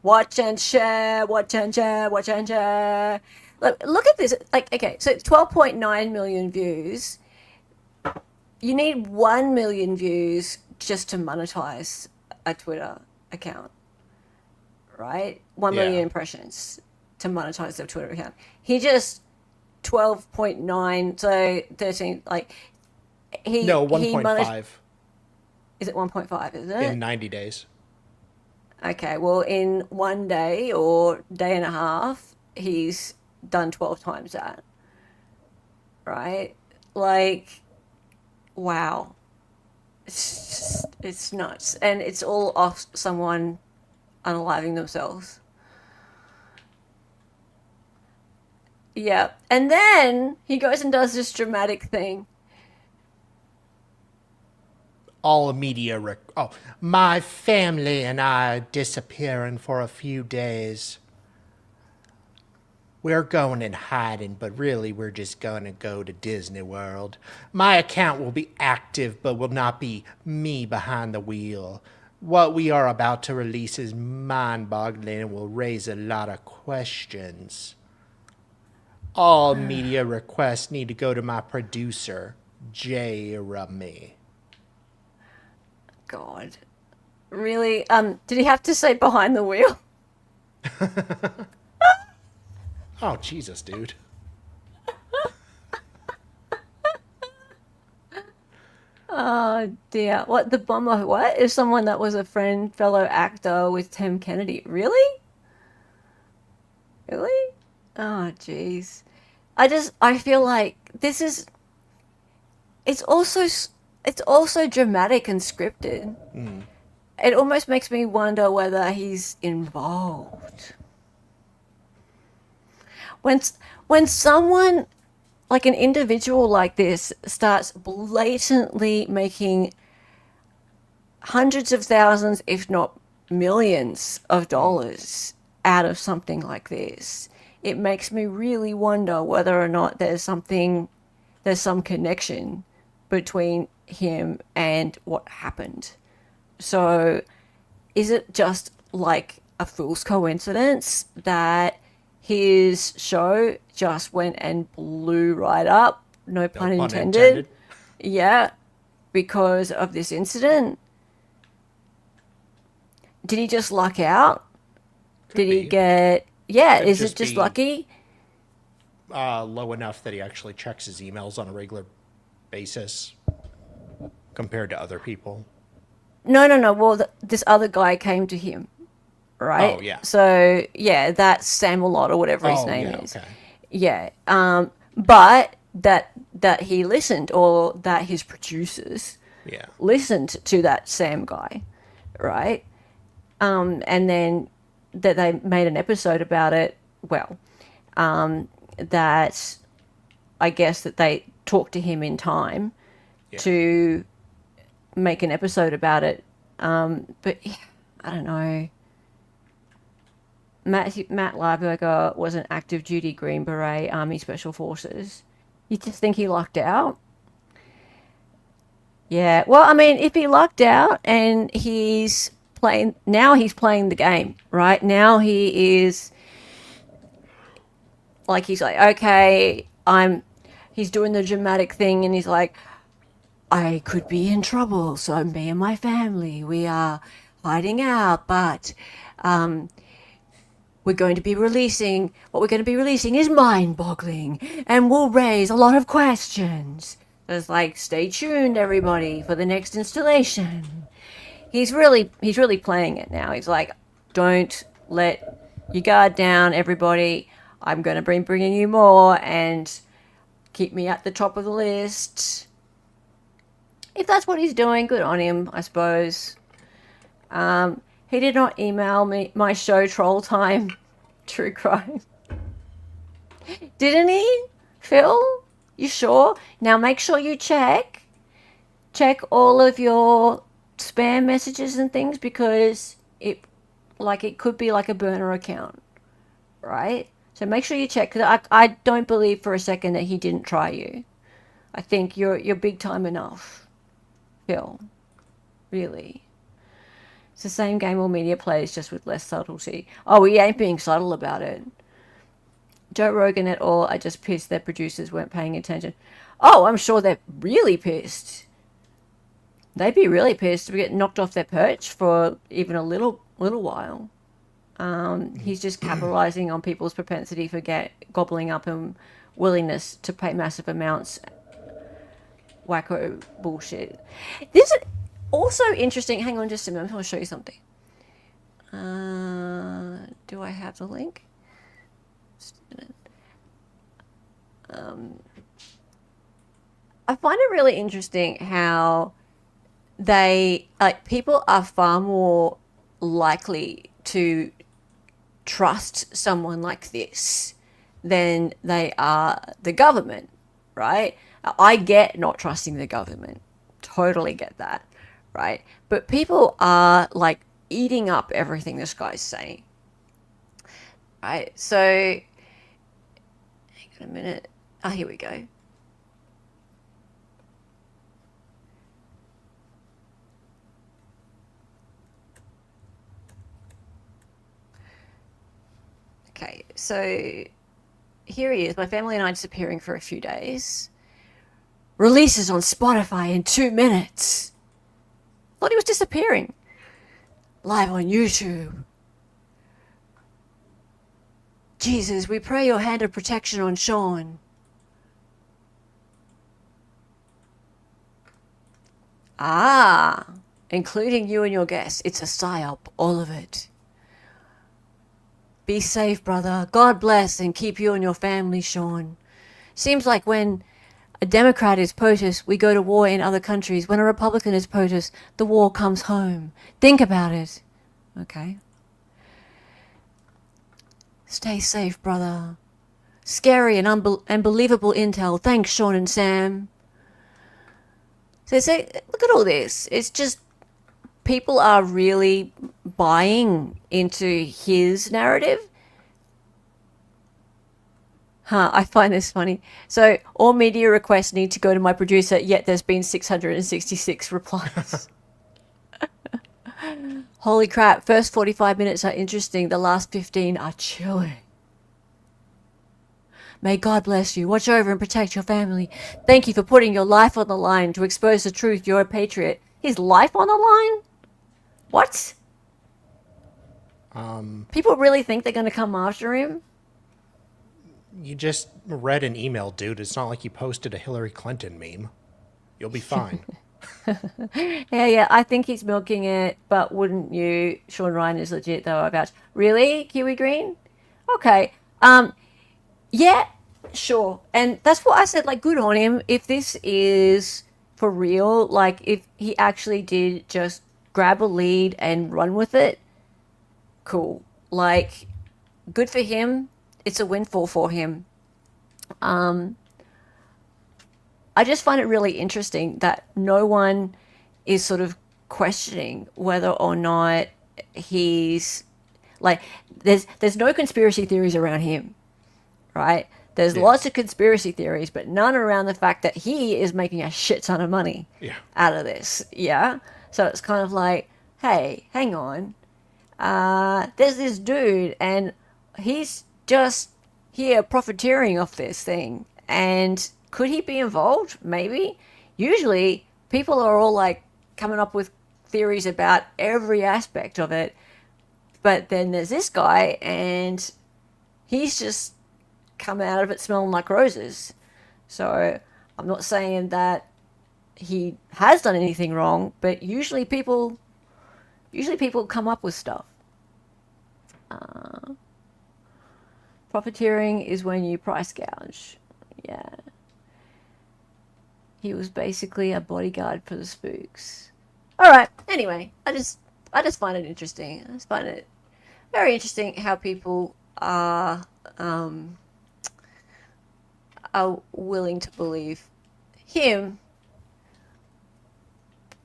Speaker 1: Watch and share, watch and share, watch and share. Look at this. Like, okay, so 12.9 million views. You need 1 million views just to monetize a Twitter account, right? 1 million impressions to monetize a Twitter account. He just 12.9, so 13, like,
Speaker 2: No, 1.5.
Speaker 1: Is it 1.5, is it?
Speaker 2: In 90 days.
Speaker 1: Okay, well, in 1 day or day and a half, he's done 12 times that. Right? Like, wow. It's nuts. And it's all off someone unaliving themselves. Yeah. And then he goes and does this dramatic thing.
Speaker 2: All media my family and I are disappearing for a few days. We're going in hiding, but really we're just going to go to Disney World. My account will be active, but will not be me behind the wheel. What we are about to release is mind-boggling and will raise a lot of questions. All media requests need to go to my producer, Jeremy.
Speaker 1: God. Really? Did he have to say behind the wheel?
Speaker 2: Oh, Jesus, dude.
Speaker 1: Oh, dear. What, the bomber, what? Is someone that was a fellow actor with Tim Kennedy. Really? Really? Oh, jeez. I feel like this is, it's also dramatic and scripted. It almost makes me wonder whether he's involved. When someone, like an individual like this, starts blatantly making hundreds of thousands, if not millions of dollars out of something like this, it makes me really wonder whether or not there's some connection between him and what happened. So is it just like a fool's coincidence that his show just went and blew right up? No pun intended. Yeah, because of this incident. Did he just luck out? Did he get... Yeah, is it just lucky?
Speaker 2: Low enough that he actually checks his emails on a regular basis compared to other people.
Speaker 1: No. Well, this other guy came to him, right?
Speaker 2: Oh, yeah.
Speaker 1: So, yeah, that's Sam Lot or whatever his name is.
Speaker 2: Okay.
Speaker 1: Yeah. But that he listened, or that his producers listened to that Sam guy, right? And then that they made an episode about it. Well, that I guess that they talked to him in time to make an episode about it. But I don't know. Matt Lieberger was an active duty Green Beret Army Special Forces. You just think he lucked out? Yeah. Well, I mean, if he lucked out and he's playing the game, right? Now he's like, okay, he's doing the dramatic thing, and he's like, I could be in trouble, so me and my family, we are hiding out, but we're going to be releasing, what we're going to be releasing is mind-boggling, and will raise a lot of questions. It's like, stay tuned, everybody, for the next installation. He's really playing it now. He's like, don't let your guard down, everybody. I'm going to be bringing you more, and keep me at the top of the list. If that's what he's doing, good on him, I suppose. He did not email me my show Troll Time True Crime. Didn't he, Phil? You sure? Now make sure you check all of your spam messages and things, because it could be like a burner account, right? So make sure you check, because I don't believe for a second that he didn't try you. I think you're big time enough, Phil. Really. It's the same game all media plays, just with less subtlety. Oh, we ain't being subtle about it. Joe Rogan et al. Are just pissed their producers weren't paying attention. Oh, I'm sure they're really pissed. They'd be really pissed to get knocked off their perch for even a little while. He's just capitalizing on people's propensity for gobbling up and willingness to pay massive amounts. Wacko bullshit. This is also interesting. Hang on just a minute. I want to show you something. Do I have the link? I find it really interesting how people are far more likely to trust someone like this than they are the government, right? I get not trusting the government. Totally get that, right? But people are like eating up everything this guy's saying, right? So, hang on a minute. Oh, here we go. Okay, so here he is. My family and I disappearing for a few days. Releases on Spotify in 2 minutes. Thought he was disappearing. Live on YouTube. Jesus, we pray your hand of protection on Sean. Ah, including you and your guests. It's a psyop, all of it. Be safe, brother. God bless and keep you and your family, Sean. Seems like when a Democrat is POTUS, we go to war in other countries. When a Republican is POTUS, the war comes home. Think about it. Okay. Stay safe, brother. Scary and unbelievable intel. Thanks, Sean and Sam. So look at all this. It's just people are really buying into his narrative. I find this funny. So all media requests need to go to my producer, yet there's been 666 replies. Holy crap, first 45 minutes are interesting, the last 15 are chilling. May God bless you. Watch over and protect your family. Thank you for putting your life on the line to expose the truth. You're a patriot. His life on the line? What? People really think they're going to come after him?
Speaker 2: You just read an email, dude. It's not like you posted a Hillary Clinton meme. You'll be fine.
Speaker 1: Yeah, I think he's milking it, but wouldn't you? Sean Ryan is legit, though, I vouch. Really? Kiwi Green? Okay. Yeah, sure. And that's what I said, like, good on him. If this is for real, like, if he actually did just grab a lead and run with it, cool. Like, good for him. It's a windfall for him. I just find it really interesting that no one is sort of questioning whether or not he's like there's no conspiracy theories around him, right? There's lots of conspiracy theories, but none around the fact that he is making a shit ton of money out of this. Yeah. So it's kind of like, hey, hang on. There's this dude and he's just here profiteering off this thing. And could he be involved? Maybe. Usually people are all like coming up with theories about every aspect of it. But then there's this guy, and he's just come out of it smelling like roses. So I'm not saying that he has done anything wrong, but usually people come up with stuff. Profiteering is when you price gouge. Yeah. He was basically a bodyguard for the spooks. All right. Anyway, I just find it interesting. I just find it very interesting how people are willing to believe him,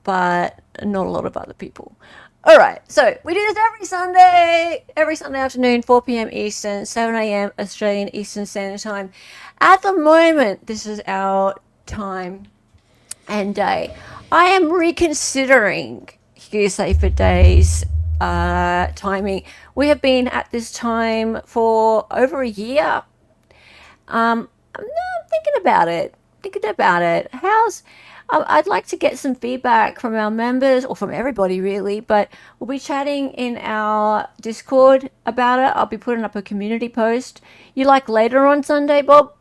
Speaker 1: but not a lot of other people. All right, so we do this every Sunday afternoon, 4 p.m. Eastern, 7 a.m. Australian Eastern Standard Time. At the moment, this is our time and day. I am reconsidering Hearsay for Days timing. We have been at this time for over a year. I'm thinking about it. I'd like to get some feedback from our members, or from everybody really, but we'll be chatting in our Discord about it. I'll be putting up a community post. You like later on Sunday, Bob?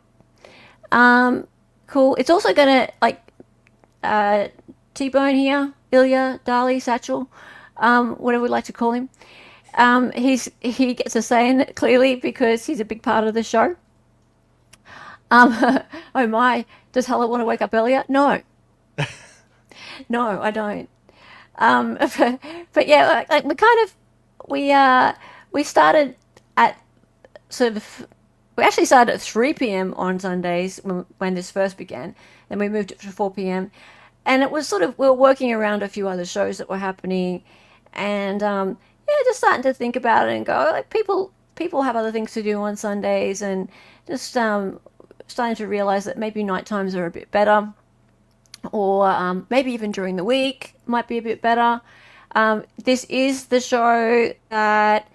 Speaker 1: Cool. It's also gonna, like, TBone here, Ilya, Dali, Satchel, whatever we like to call him. He gets a say in it clearly because he's a big part of the show. Oh my, does Hella want to wake up earlier? No. No, I don't. But yeah, like we started at we actually started at 3 p.m. on Sundays when this first began. Then we moved it to 4 p.m. And it was we were working around a few other shows that were happening, and just starting to think about it and go, like, people have other things to do on Sundays, and just starting to realize that maybe night times are a bit better, or maybe even during the week might be a bit better. This is the show that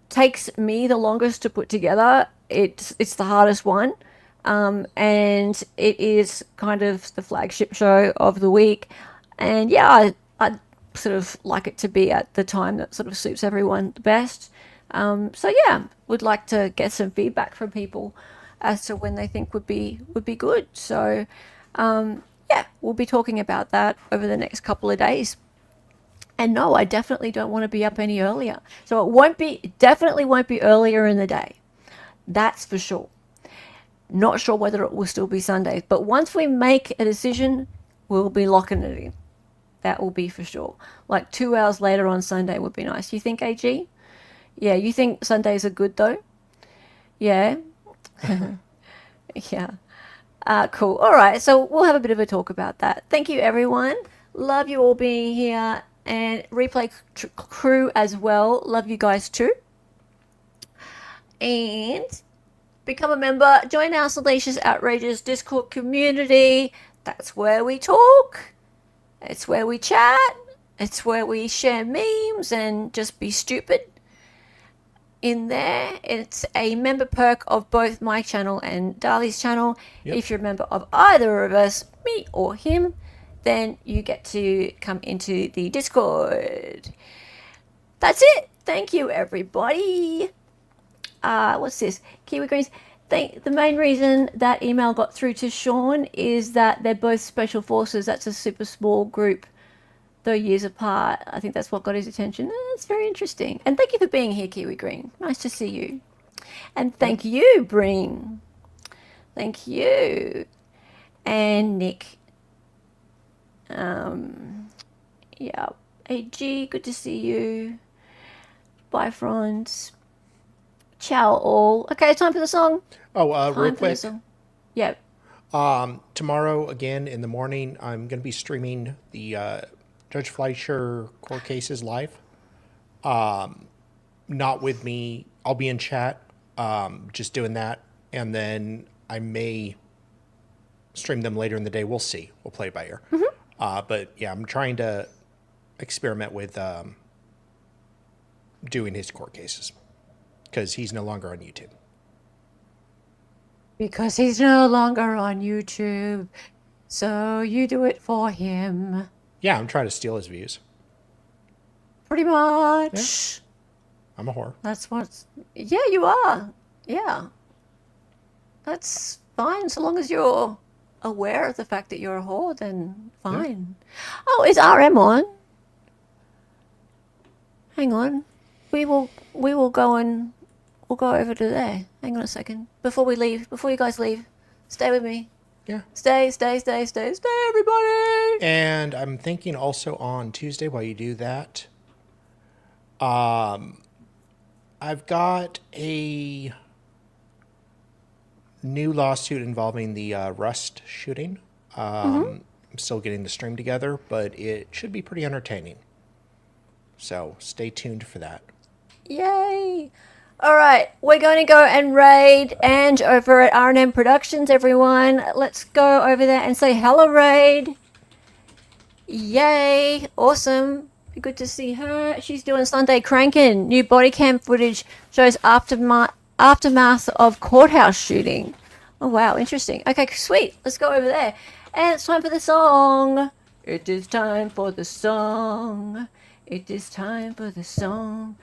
Speaker 1: takes me the longest to put together. It's the hardest one, and it is kind of the flagship show of the week. And yeah, I sort of like it to be at the time that sort of suits everyone the best. So yeah, would like to get some feedback from people as to when they think would be good. So yeah, we'll be talking about that over the next couple of days. And no, I definitely don't want to be up any earlier. So it definitely won't be earlier in the day. That's for sure. Not sure whether it will still be Sundays, but once we make a decision, we'll be locking it in. That will be for sure. Like 2 hours later on Sunday would be nice. You think, AG? Yeah, you think Sundays are good though? Yeah. Yeah. Cool. All right. So we'll have a bit of a talk about that. Thank you, everyone. Love you all being here, and replay crew as well. Love you guys too. And become a member. Join our Salacious Outrageous Discord community. That's where we talk. It's where we chat. It's where we share memes and just be stupid. In there, it's a member perk of both my channel and Dali's channel. Yep. If you're a member of either of us, me or him, then you get to come into the Discord. That's it. Thank you, everybody. What's this? Kiwi Greens. The main reason that email got through to Sean is that they're both special forces. That's a super small group, though years apart. I think that's what got his attention. It's very interesting. And thank you for being here, Kiwi Green. Nice to see you. And thank you, Breen. Thank you. And Nick. Yeah. AG, good to see you. Bye, Franz. Ciao, all. Okay, time for the song.
Speaker 2: Real quick.
Speaker 1: Yeah.
Speaker 2: Tomorrow, again, in the morning, I'm going to be streaming the Judge Fleischer court cases live. Not with me. I'll be in chat, just doing that. And then I may stream them later in the day. We'll see. We'll play it by ear. Mm-hmm. But yeah, I'm trying to experiment with doing his court cases because he's no longer on YouTube.
Speaker 1: Because he's no longer on YouTube. So you do it for him.
Speaker 2: Yeah, I'm trying to steal his views.
Speaker 1: Pretty much.
Speaker 2: I'm a whore.
Speaker 1: That's what's... Yeah, you are. Yeah. That's fine. So long as you're aware of the fact that you're a whore, then fine. Yeah. Oh, is RM on? Hang on. We will go and... We'll go over to there. Hang on a second. Before we leave, before you guys leave, stay with me.
Speaker 2: Yeah.
Speaker 1: Stay, everybody.
Speaker 2: And I'm thinking also on Tuesday while you do that, I've got a new lawsuit involving the Rust shooting. I'm still getting the stream together, but it should be pretty entertaining. So stay tuned for that.
Speaker 1: Yay! All right, we're going to go and raid Ange over at R&M Productions, everyone. Let's go over there and say hello, raid. Yay! Awesome. Good to see her. She's doing Sunday Crankin'. New body cam footage shows aftermath of courthouse shooting. Oh, wow. Interesting. Okay, sweet. Let's go over there. And it's time for the song. It is time for the song. It is time for the song.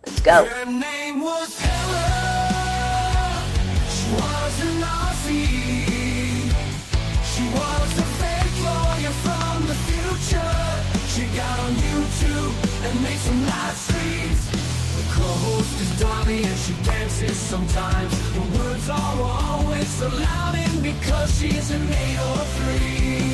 Speaker 1: Let's go.
Speaker 13: Her name was Helen. She was an Aussie. She was a fake lawyer from the future. She got on YouTube and made some live streams. The co-host is Donnie and she dances sometimes. The words are always so loud and because she's an 803.